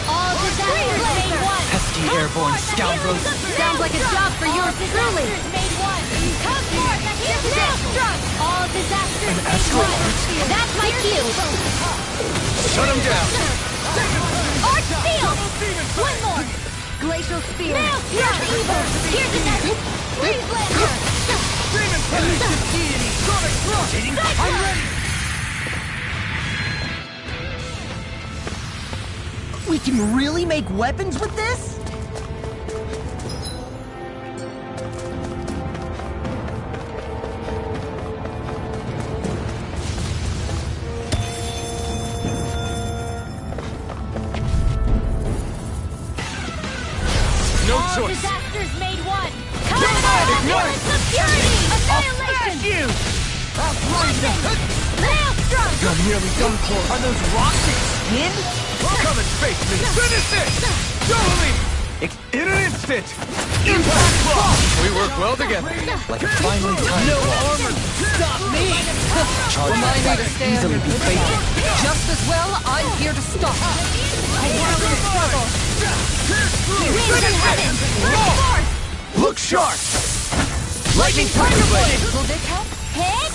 All disasters made one! Pesky airborne scoundrels. Sounds like a job for yours truly! Made one! Come forth, the healing maelstrom! All disasters made one! That's my cue! Shut him down. Arch field! One more! Glacial spear! Here's evil! Here's the next! Freeze lancer! I'm ready! We can really make weapons with this? No All choice! disasters made one! Come on! Appearance of purity! Annihilation! Maelstrom! You're nearly done for. Are those rocks that spin? Come and face me. Finish it! Totally! In an instant! Impact block! We work well together. Like a finely timed No wall. armor! Stop me! Charge Remind me to attacks stand. easily be fatal. Just as well, I'm here to stop. A world of struggle! Wings in heaven! Burst forth! Look sharp! Lightning thunderblade! Will this help? Hit!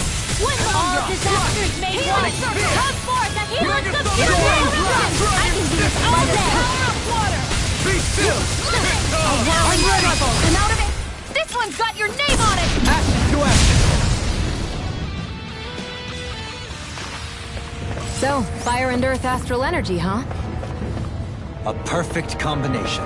All disasters made one! Come forth, the healers of fury! I can do this all day! Be still! I'm ready! Come out of it! This one's got your name on it! Action to action. So, fire and earth astral energy, huh? A perfect combination.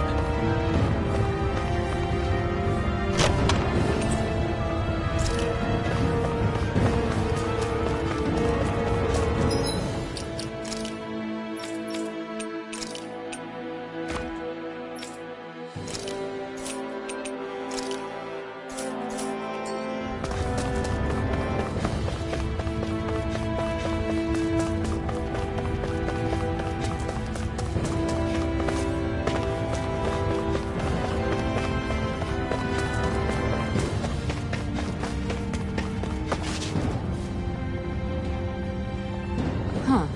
Huh.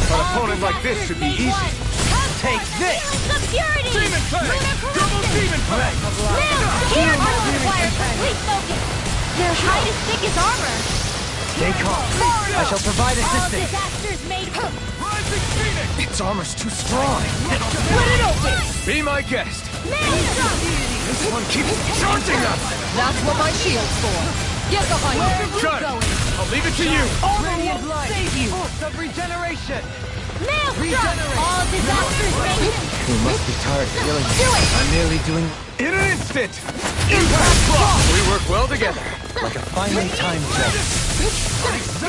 An opponent like this should be easy. Take this! The purity! Demon Plague! Double Demon Plague! Here requires complete focus! Their hide is thick as armor! Stay calm. I shall provide All assistance. disasters made... Rising Phoenix! Its armor's too strong. Split it open! Be my guest. Maelstrom! This one keeps charging us. That's what my shield's for. Get behind me. Got it. I'll leave it to you. Radiant light! Save you! Of regeneration! Maelstrom! All disasters made... You must be tired of feeling Do it! I'm nearly doing... In an instant! Impact block! We work well together. Like a finely timed wall.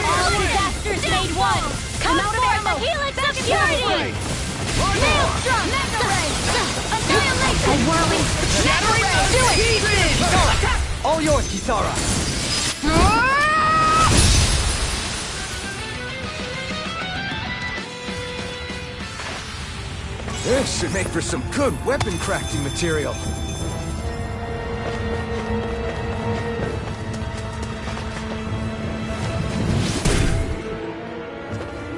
All disasters made one! Come out of the helix of purity! Maelstrom! Annihilation! A whirling... Do it! All yours, Kisara. This should make for some good weapon crafting material.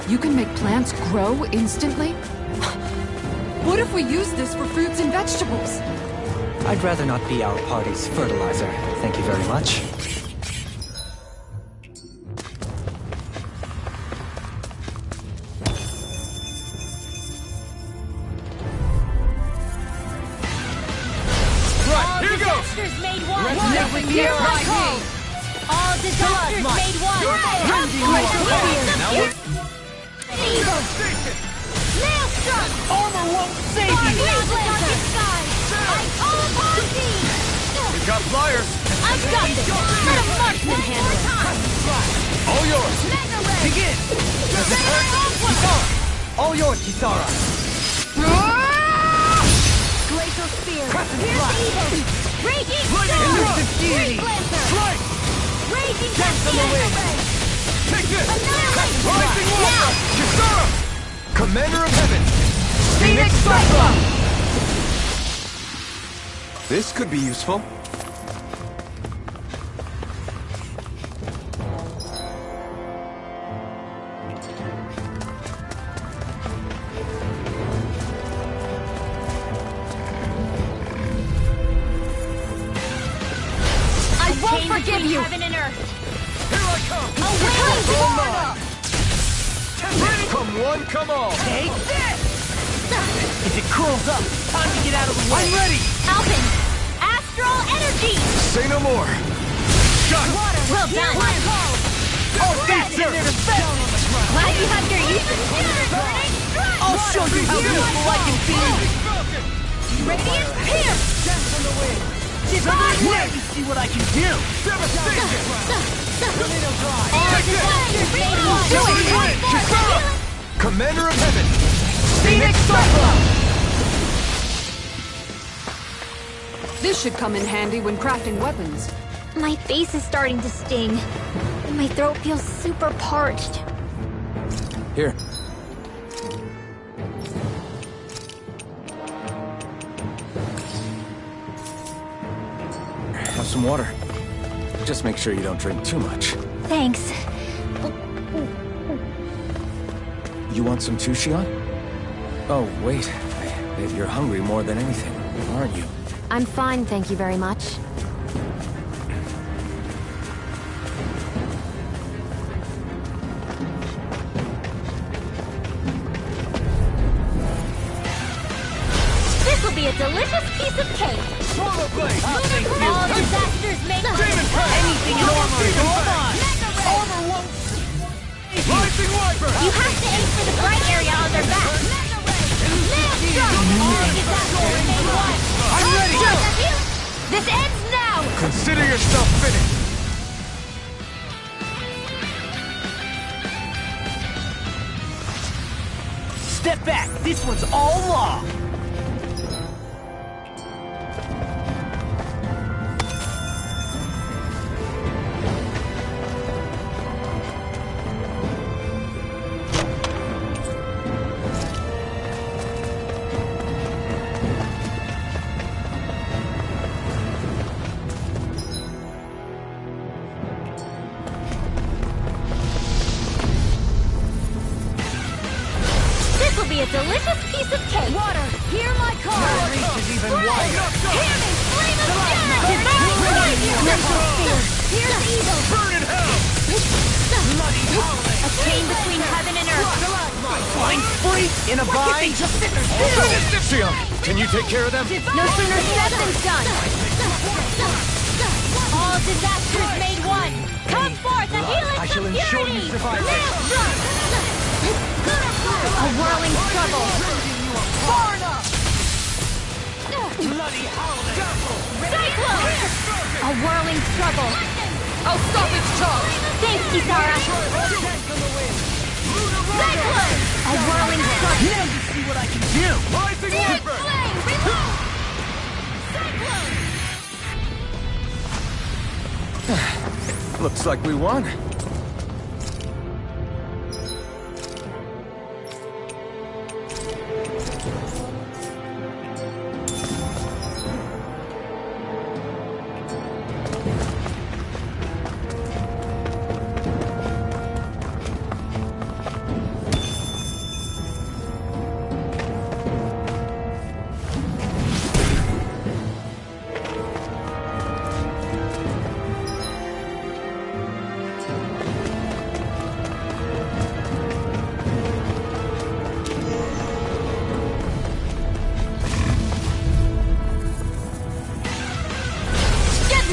You can make plants grow instantly? What if we use this for fruits and vegetables? I'd rather not be our party's fertilizer. Thank you very much. Right, here goes! Disasters made one! Nothing here I like call! me. All disasters made one! Come forth, healers of purity! Evil! Maelstrom! Armor won't save Far you! beyond the darkest skies! I call upon thee! We got flyers. I've got this! Let a marksman handle it! All yours. Mega Ray! Begin! All yours, Kisara. Raging Lightning Storm! Thrust! Great Lancer! Strike! Raging Dance on the Cascade! wing! Take this! Annihilation! Rising Water! Kisara! Commander of Heaven! Phoenix Cyclone! This could be useful. I won't Chain forgive between you! heaven and earth. Here I come! A wailing Ready? Come one, come all! Take this! If it curls up, time to get out of the way. I'm ready! Alpin! Astral Energy! Say no more! Shot! Well done! All feet, sir! Glad you have your uses. I'll show you how useful I can be! Radiant Pierce! Divine! Now you see what I can do! Devastation! All disasters made one! Kisara! Commander of Heaven! Phoenix Cyclone! This should come in handy when crafting weapons. My face is starting to sting, and my throat feels super parched. Here. Have some water. Just make sure you don't drink too much. Thanks. You want some too, Shion? Oh, wait. I bet you're hungry more than anything, aren't you? I'm fine, thank you very much. This will be a delicious piece of cake! Swallow Blade! All disasters made one! Demon Pass! Anything in armor, go on! Armor won't... Rising Wyvern! You have to aim for the bright area on their back! Maelstrom! All disasters made one! I'm ready! This ends now! Consider yourself finished! Step back! This one's all law! This will be a delicious piece of cake! Water, hear my call! My reach is even wider! Hear me! Flame of Genesis! Divine Rapier! Crystal Spear! Here's evil! Burn in hell! A chain between heaven and earth! Flying free in a vine! Shion, can you take care of them? No sooner said than done! All disasters made one! Come forth, a helix I shall of ensure purity! you survive. Maelstrom! A whirling struggle! Far enough! Bloody howling! Cyclone! A whirling struggle! I'll stop its charge! Thanks, Kisara! Cyclone! A whirling struggle! Now you see what I can do! Rising Big Wyvern! flame! Reload! Cyclone! Looks like we won.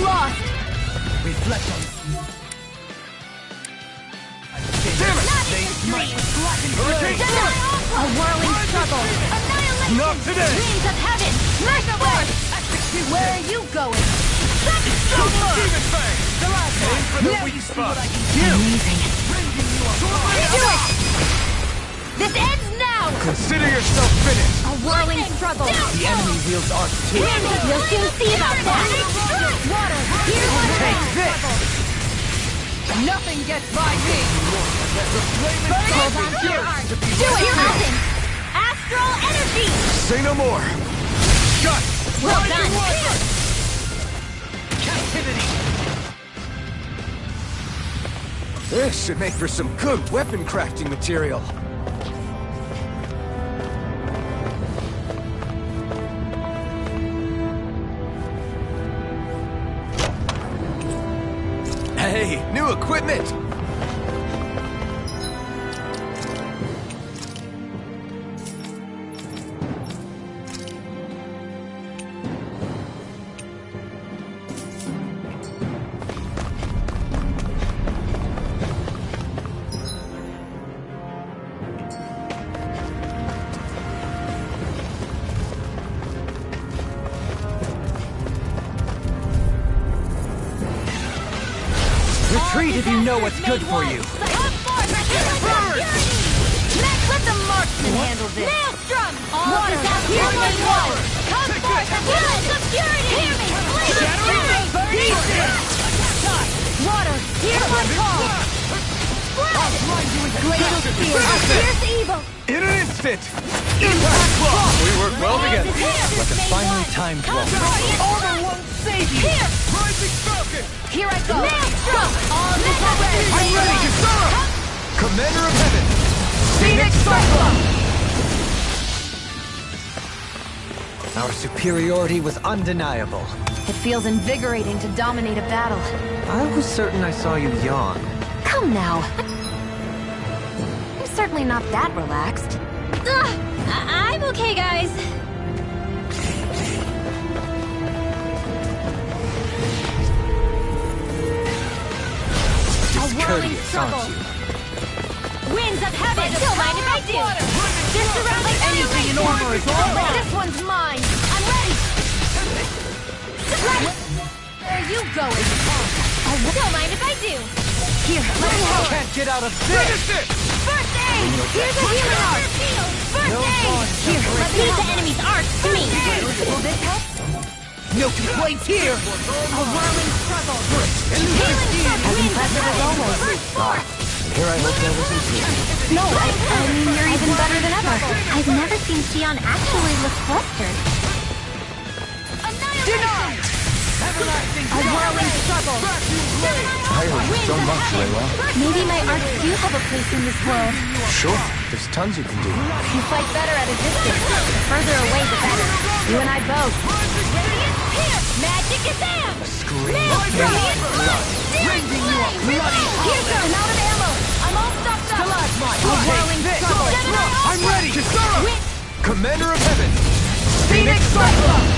Lost! Reflect on Damn it! Not in your dreams! Hurricane Force! A whirling struggle! Annihilation! Not today! Wings of heaven! Merciful! Where are you going? Demon Fang! Aim for the weak spot! Do it! This ends now! power! Consider yourself finished! A whirling struggle! The enemy wields arc too. You'll soon see about that! Water! Here's what Take this! Nothing gets by me! Hold on to your art! Do it, Captain! Astral energy! Say no more! Shut! Well done! Captivity! This should make for some good weapon crafting material. Hey, new equipment! Retreat if you know what's good for you. Let the marksman handle this. Maelstrom! Water! Here's my water! Come forth! Healing obscurity! Hear me! Water! Here's my call! Glacial spear! Here's the evil! In an instant! Impact Claw! We work well together. Like a finely timed blow. Armor won't save you! Here! Rising Falcon! Here I go! Maelstrom! All this already! I'm ready, Kisara! Commander of Heaven! Phoenix Cyclone! Our superiority was undeniable. It feels invigorating to dominate a battle. I was certain I saw you yawn. Come now. I'm certainly not that relaxed. I'm okay, guys. Discourteous, aren't you? Winds of heaven! Don't mind if I do! This surrounding Anything in armor is all right! This one's mine! I'm ready! Where are you going? Don't mind if I do! Here, let me help! Can't get out of this! First aid! Here's a healing art! First aid! Here, let me the enemy's art to me! Will this help? No complaints here! A whirling struggle! Healing struggle! As impressive as always. Here I hope there wasn't true. No, I mean, you're even better than ever. I've never seen Xion actually look flustered. Denied! A whirling struggle! I heard so much, Layla. Maybe my arts do have a place in this world. Sure, there's tons you can do. You fight better at a distance. The further away, the better. You and I both. Radiant pierce! Magic is am! Radiant blood! Rending you a bloody Here's our amount of ammo! I'm all stocked up! A whirling struggle! I'm ready! Kisara! Commander of Heaven! Phoenix Cyclone!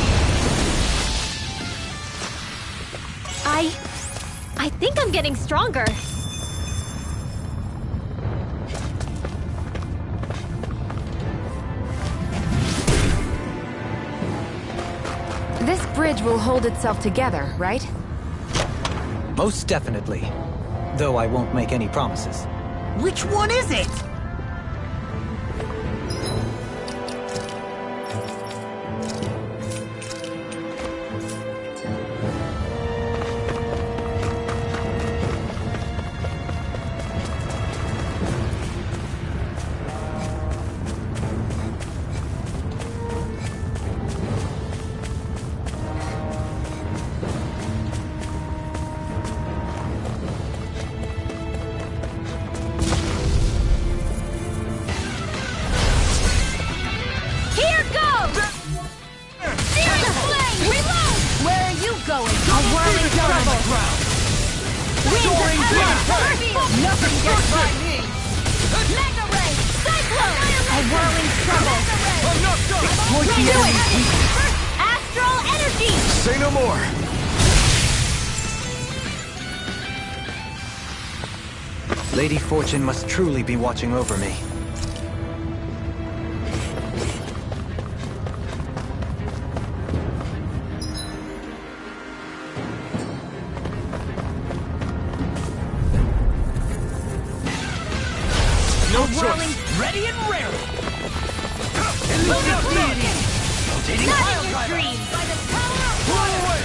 I think I'm getting stronger. This bridge will hold itself together, right? Most definitely. Though I won't make any promises. Which one is it? Nothing gets by me! Mega Ray! Cyclone! A whirling struggle! Exploit the enemy's weakness. Astral energy! Say no more! Lady Fortune must truly be watching over me. No choice. Ready and raring. Rotating pile driver. By the power of water.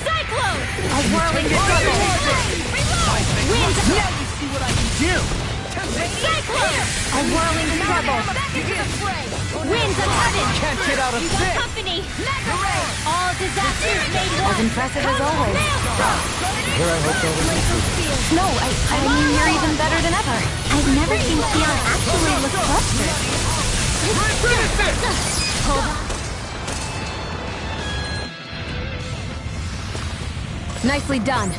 Cyclone! A whirling struggle. Wind. Now you see what I can do! Cyclone! A whirling struggle. Winds of heaven. Can't get out of You got this! company. All disasters made one. As impressive as always. Here I hope they'll improve. No, I mean, you're even better than ever. I've never seen Theon actually look flustered. Hold on. Nicely done.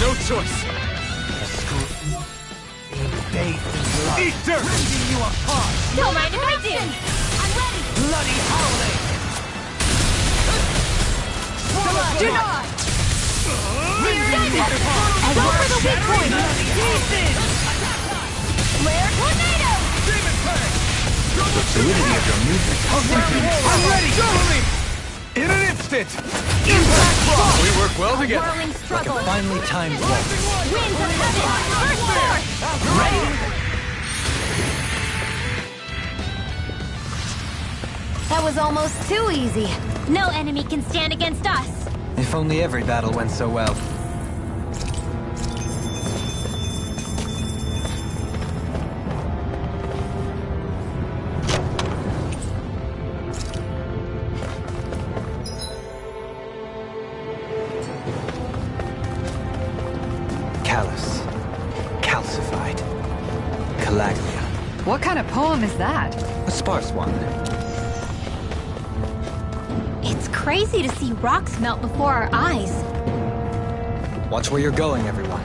No choice. Eat dirt! Rending you apart! Don't mind if I do. I'm ready. Bloody howling! Do not. Go for the weak point. Flare tornado. The fluidity of your movement. I'm ready! In an instant! Impact block! We work well together. Whirling struggle. Finely timed waltz. Winds of heaven. First force. Ready? That was almost too easy. No enemy can stand against us. If only every battle went so well. Callous. Calcified. Calaglia. What kind of poem is that? A sparse one. It's crazy to see rocks melt before our eyes. Watch where you're going, everyone.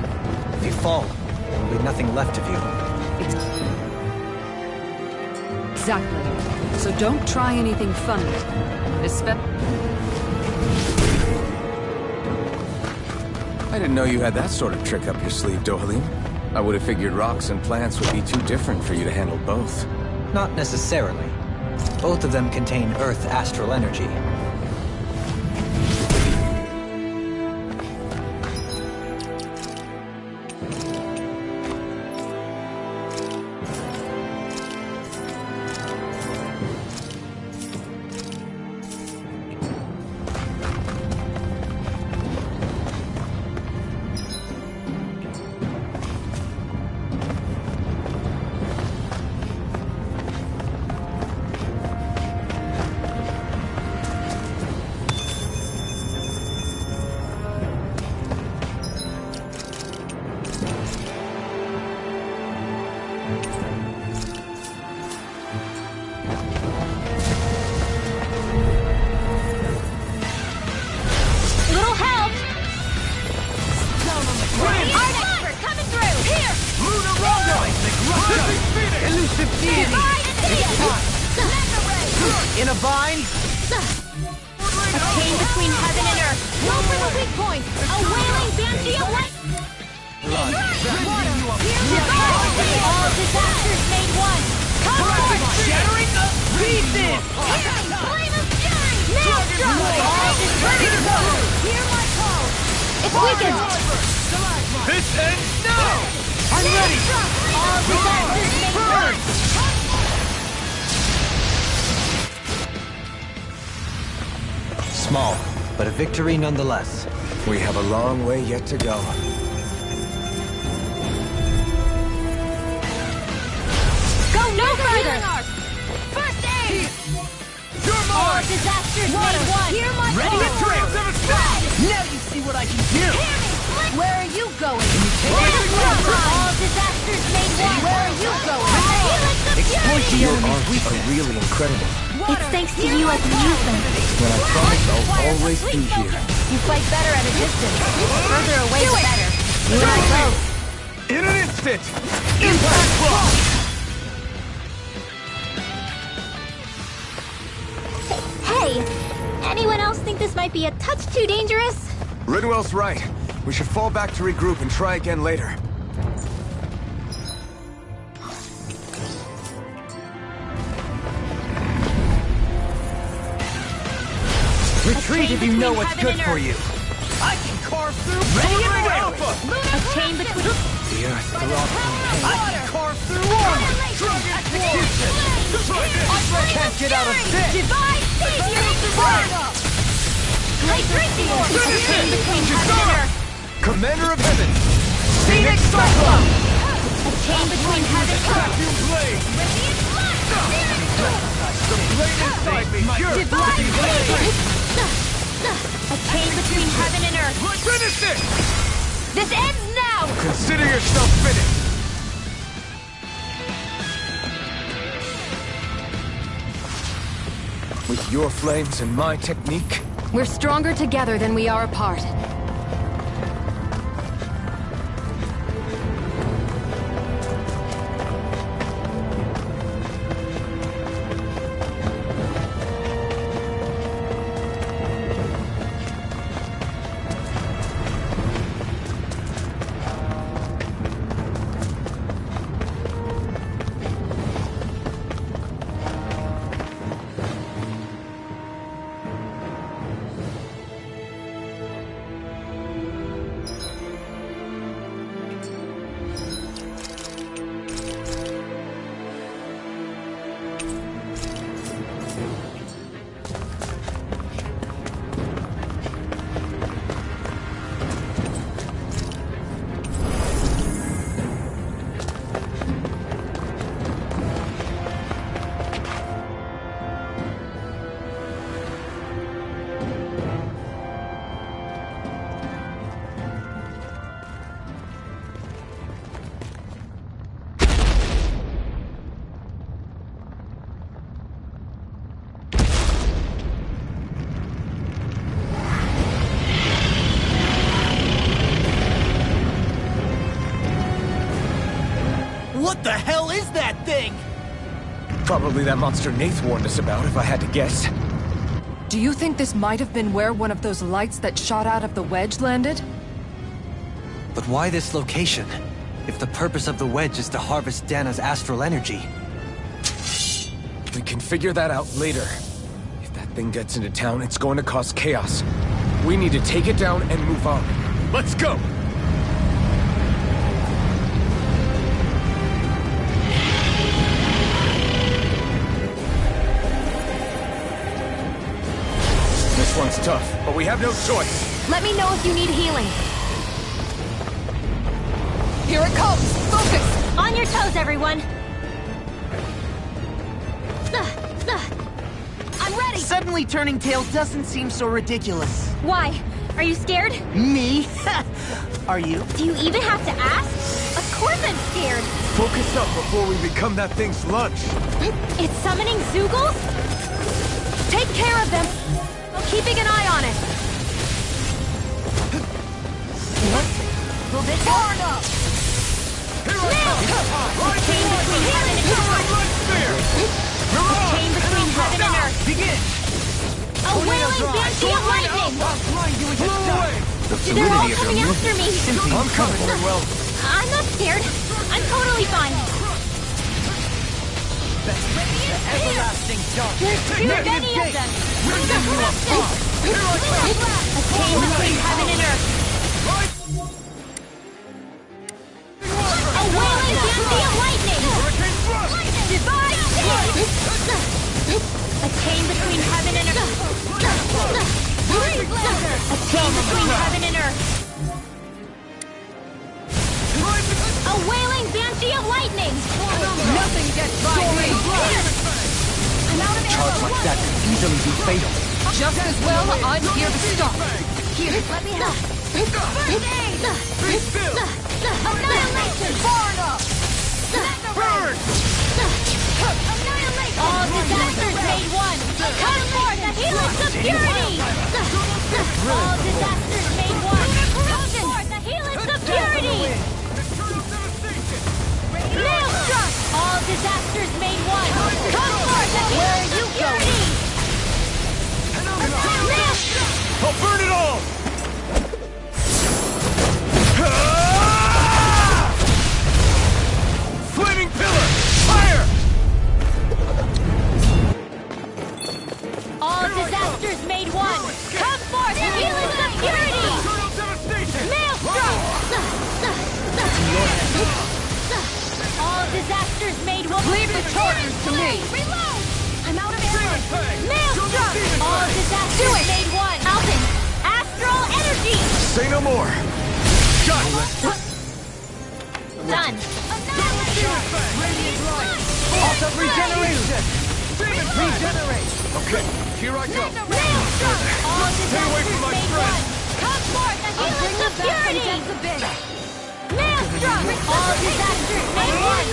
If you fall, there will be nothing left of you. Exactly. So don't try anything funny. I didn't know you had that sort of trick up your sleeve, Dohalim. I would have figured rocks and plants would be too different for you to handle both. Not necessarily. Both of them contain Earth astral energy. Little help. Our expert coming through. Here. Elusive deity! In a bind? A chain between heaven and earth. Go for the weak point. A wailing banshee of light. All disasters made one. Come forth. Shattering the pieces! Flame of fury. Maelstrom. All disasters. Hear my call. It's weakened. This ends now! I'm ready! All disasters made one. Small, but a victory nonetheless. We have a long way yet to go. Go no further. First aid. All disasters made one. Hear my Ready call. to trip! Now you see what I can do! Where are you going? All disasters made one. Where are you going? Exploit the Your enemy's arts are weakness. really incredible. It's thanks to you I can use them. And I promise I'll always be here. You fight better at a distance. The further away, the better. You and I both. In an instant! Impact block! Hey, anyone else think this might be a touch too dangerous? Ridwell's right. We should fall back to regroup and try again later. Retreat if you know what's good for you. I can carve through Alpha! A chain between... The earth throbs from pain. I can carve through armor! Execution! I can't get out of this! Divine Savior! Burn up! Hydration! A chain between heaven and earth! Commander of Heaven! Phoenix Cyclone! A chain between heaven and earth! Blade! Radiant blood! The blade inside me! Divine Savior! A chain between heaven and earth! Finish it! This ends now! Consider yourself finished! With your flames and my technique, We're stronger together than we are apart. What the hell is that thing? probably that monster Nath warned us about, if I had to guess. Do you think this might have been where one of those lights that shot out of the wedge landed? But why this location? If the purpose of the wedge is to harvest Dana's astral energy. We can figure that out later. If that thing gets into town, it's going to cause chaos. We need to take it down and move on. Let's go! This one's tough, but we have no choice. Let me know if you need healing. Here it comes! Focus! On your toes, everyone! I'm ready! Suddenly turning tail doesn't seem so ridiculous. Why? Are you scared? Me? Are you? Do you even have to ask? Of course I'm scared! Focus up before we become that thing's lunch. It's summoning Zoogles? Take care of them! I'm keeping an eye on it! What? Will this far enough? Chain between heaven and earth! Chain between heaven and earth! Begin! A wailing banshee of lightning! The They're all fluidity of coming your after me! I'm coming, well. I'm not scared. I'm totally fine. Everlasting dark. There's too many of them. A chain between heaven and earth. A wailing banshee of lightning. Divine shield. A chain between heaven and earth. A chain between heaven and earth. A wailing banshee of lightning! Nothing gets by me! I'm out of charge like that could easily be fatal. Just as well, I'm here to stop. Here, let me help. First aid! Annihilation! Far enough! Burn! Annihilation! All disasters made one! Come forth, the helix of purity! All disasters made one! Come forth, the helix of purity! Nail struck! All disasters made one! Come forth, the helix of purity! Nail struck! I'll burn it all! Leave the charges to me! Reload! I'm out of ammo! Maelstrom! All disasters made one! Alvin! Astral energy! Say no more! Shut! Done! Auto regeneration! Regenerate! Okay, here I go. Maelstrom! All Stay away from my disasters made friend. one! Come forth and I'll heal bring us you of back from purity! death's abyss! Maelstrom! All disasters made one!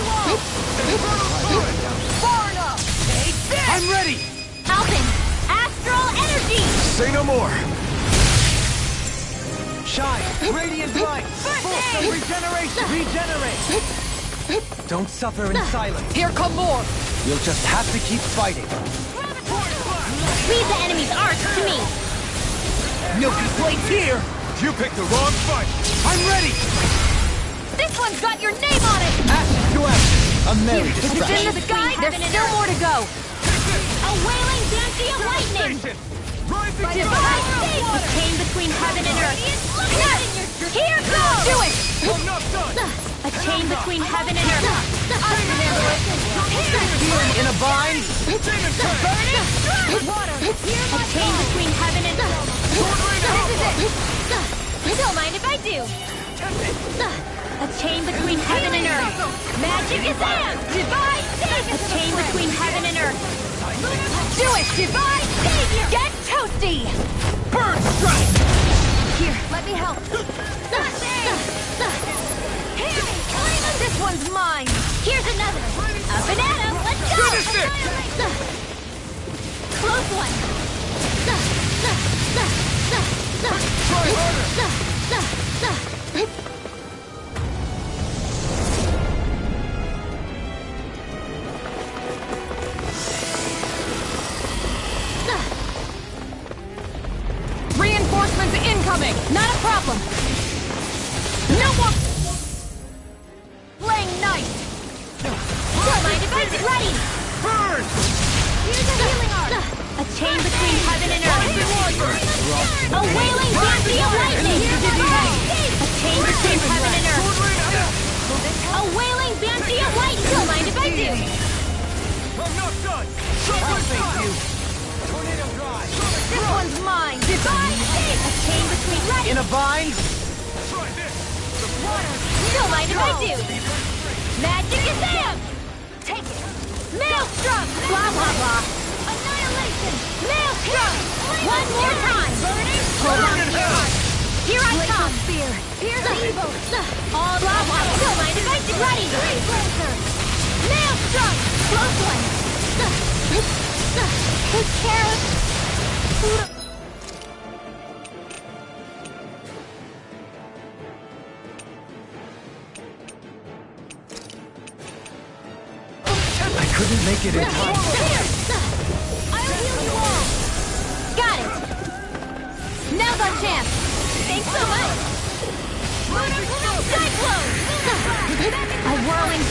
Far enough! Take this! I'm ready! Alvin! Astral energy! Say no more! Shine! Radiant light! Force of regeneration! Regenerate! Don't suffer in silence. Here come more! You'll just have to keep fighting. Leave the enemy's arch to me! No complaints here! You picked the wrong fight! I'm ready! This one's got your name on it! Action to action! A merry If it's in distraction. the sky, there's still more to go! A wailing dancy of lightning! Divine faith! A chain between heaven and earth! Here goes! Do it! I'm not done! A chain between heaven and earth! In a bind? Burning strike! A chain between heaven and earth! This is it! Don't mind if I do! A chain between heaven and earth! Magic is am! Divine savior! A chain between heaven and earth! Do it! Divine savior! Get toasty! Burn strike! Here, let me help! This one's mine! Here's another! A banana! Let's go! Finish it! Close one! Try harder! Reinforcements incoming! Not a problem! No more! Playing nice! Don't mind if I do. Ready! Burn! Here's a healing arc! A chain between heaven and earth! A wailing dancy of lightning! A chain between heaven and earth! A wailing dancy of lightning! Don't mind if I do! I'm not done! Thank you. Tornado drive. This one's mine! Divine faith! A chain between lightning! In a bind? Try this! Don't mind if I do! Magic is am! Take it! Maelstrom! Blah, blah, blah! Annihilation! Maelstrom! One more time! Hold on to your heart! Here I come! Spear! Here's evil! All blah, blah! Don't mind if I do! Ready! Maelstrom! Close one! Take care of... I couldn't make it in time. I'll heal you all! Got it! Now's our chance! Thanks so much! Cyclone! A whirling...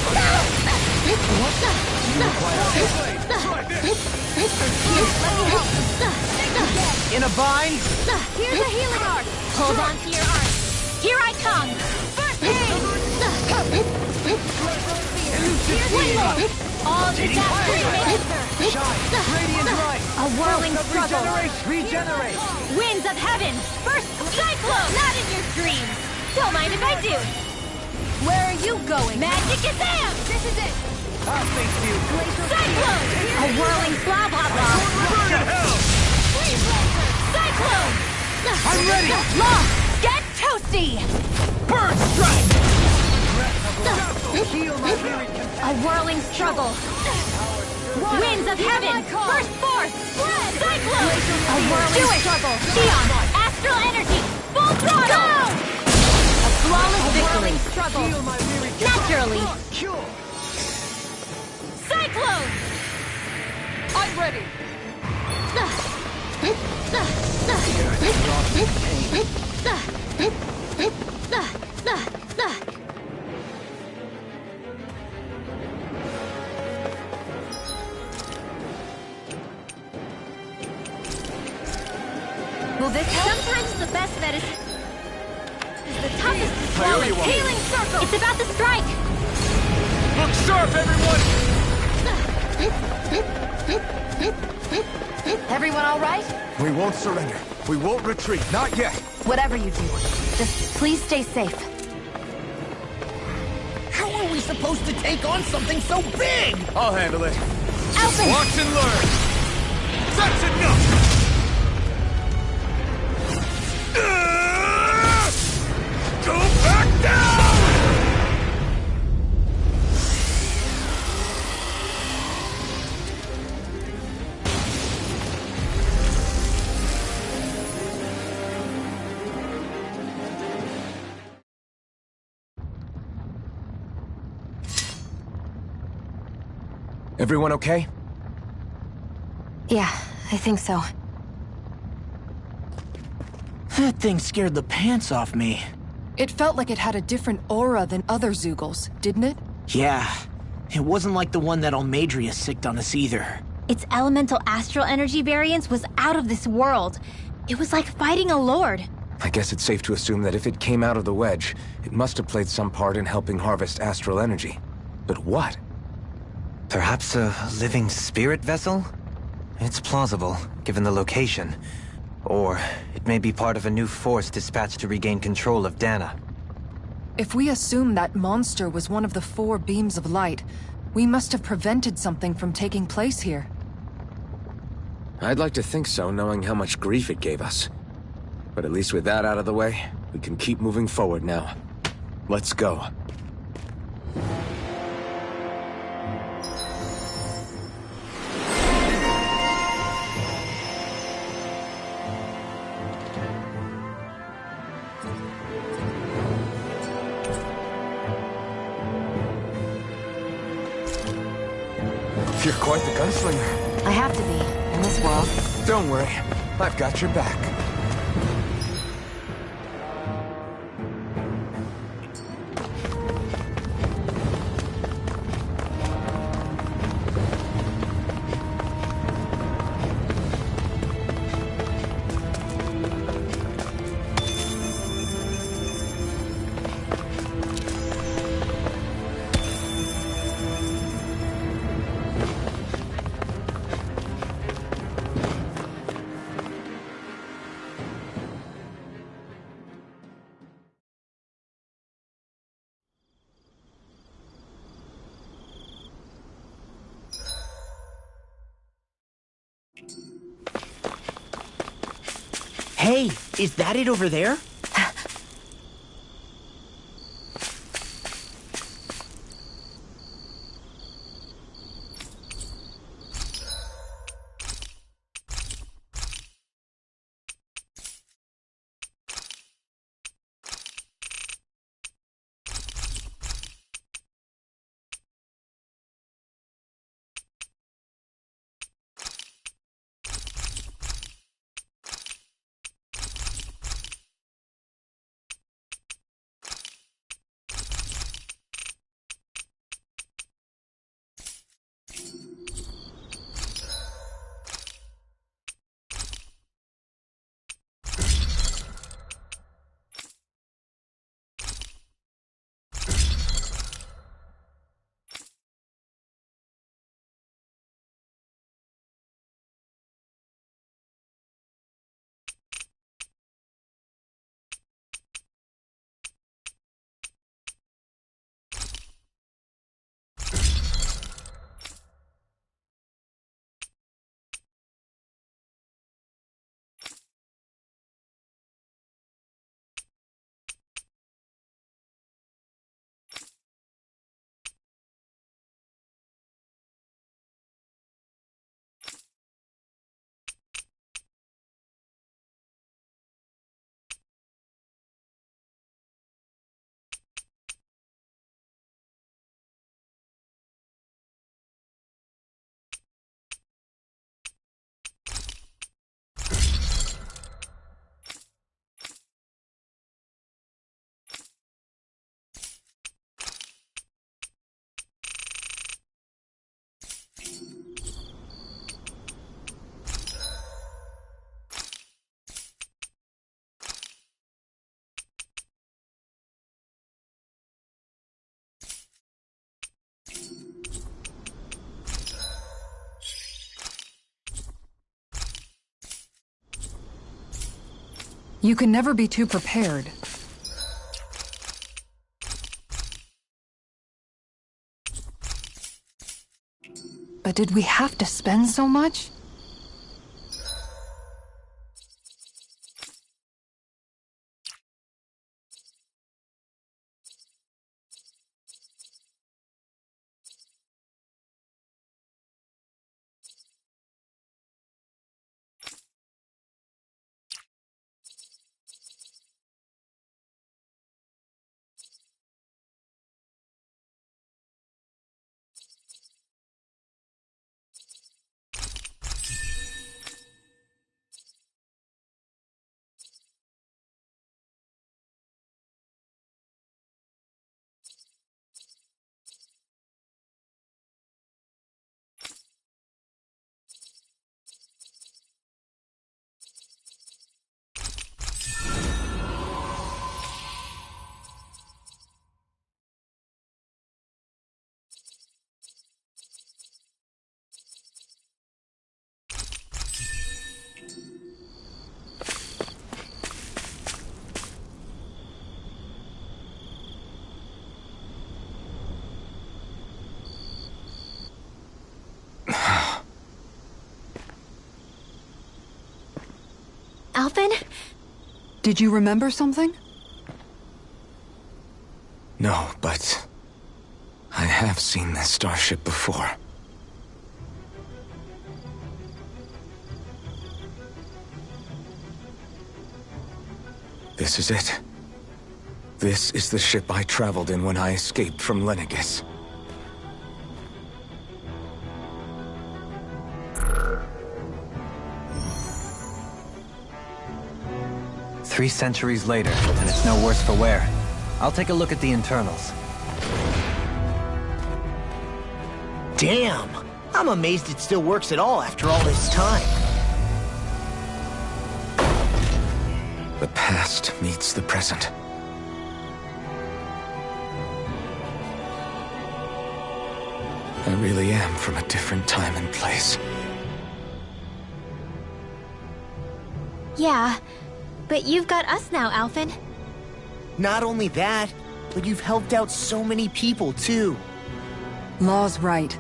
In a bind? Here's a healing arc! Hold on to your arc! Here I come! First aid! Here's one more! All disasters may occur! Shine! Radiant light! A whirling struggle! Regenerate! Winds of heaven! First cyclone! Not in your dreams! Don't mind if I do! Where are you going? Magic is am! This is it! Ah, thank you. Cyclone! A whirling blah blah blah! Burn in hell! Cyclone! I'm ready! Lost! Get toasty! Burn strike! Heal my weary A whirling struggle! Winds of heaven! Burst forth! Cyclone! A whirling struggle! Xeon! Astral energy! Full throttle! Go! A flawless victory! Struggle! Heal my weary Naturally! Cure! Cyclone! I'm ready! Will this help? Sometimes the best medicine is the toughest to swallow. Priority one. Healing circle! It's about to strike! Look sharp, everyone! Everyone all right? We won't surrender. We won't retreat. Not yet. Whatever you do, just please stay safe. How are we supposed to take on something so big? I'll handle it. Alphen! Watch and learn. That's enough! Go back down! Everyone okay? Yeah, I think so. That thing scared the pants off me. It felt like it had a different aura than other Zeugles, didn't it? Yeah, it wasn't like the one that Almadria sicked on us either. Its elemental astral energy variance was out of this world. It was like fighting a lord. I guess it's safe to assume that if it came out of the wedge, it must have played some part in helping harvest astral energy. But what? Perhaps a living spirit vessel? It's plausible, given the location. Or it may be part of a new force dispatched to regain control of Dana. If we assume that monster was one of the 4 beams of light, we must have prevented something from taking place here. I'd like to think so, knowing how much grief it gave us. But at least with that out of the way, we can keep moving forward now. Let's go. You're quite the gunslinger. I have to be, in this world. Don't worry, I've got your back. Hey, is that it over there? You can never be too prepared. But did we have to spend so much? Alphen? Did you remember something? No, but I have seen this starship before. This is it. This is the ship I traveled in when I escaped from Lenegis. Three centuries later, and it's no worse for wear. I'll take a look at the internals. Damn! I'm amazed it still works at all after all this time. The past meets the present. I really am from a different time and place. Yeah, but you've got us now, Alphen. Not only that, but you've helped out so many people, too. Law's right.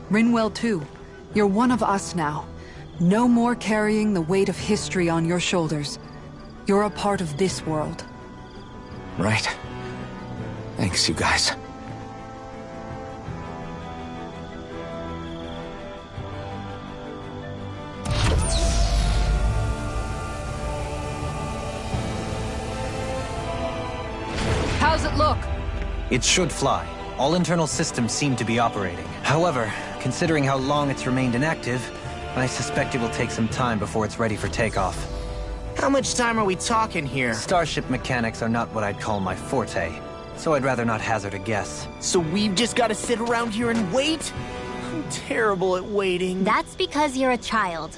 Rinwell too. You're one of us now. No more carrying the weight of history on your shoulders. You're a part of this world. Right. Thanks, you guys. How's it look? It should fly. All internal systems seem to be operating. However, considering how long it's remained inactive, I suspect it will take some time before it's ready for takeoff. How much time are we talking here? Starship mechanics are not what I'd call my forte, so I'd rather not hazard a guess. So we've just got to sit around here and wait? I'm terrible at waiting. That's because you're a child.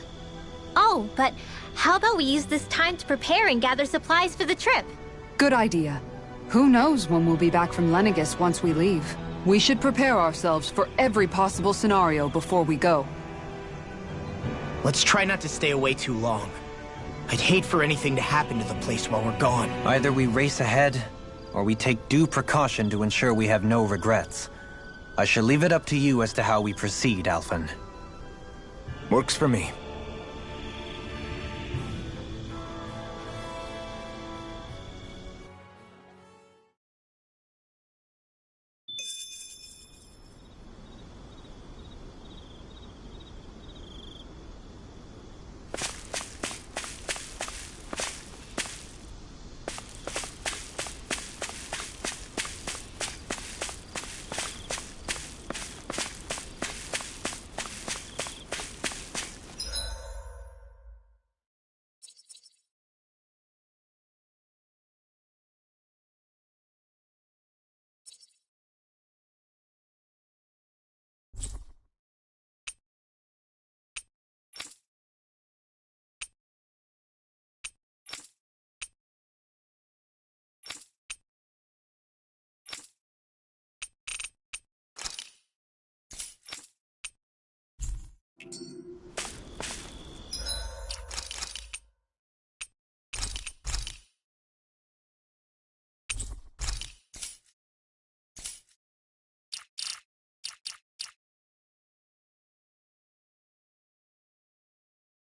Oh, but how about we use this time to prepare and gather supplies for the trip? Good idea. Who knows when we'll be back from Lenegis once we leave? We should prepare ourselves for every possible scenario before we go. Let's try not to stay away too long. I'd hate for anything to happen to the place while we're gone. Either we race ahead, or we take due precaution to ensure we have no regrets. I shall leave it up to you as to how we proceed, Alphen. Works for me.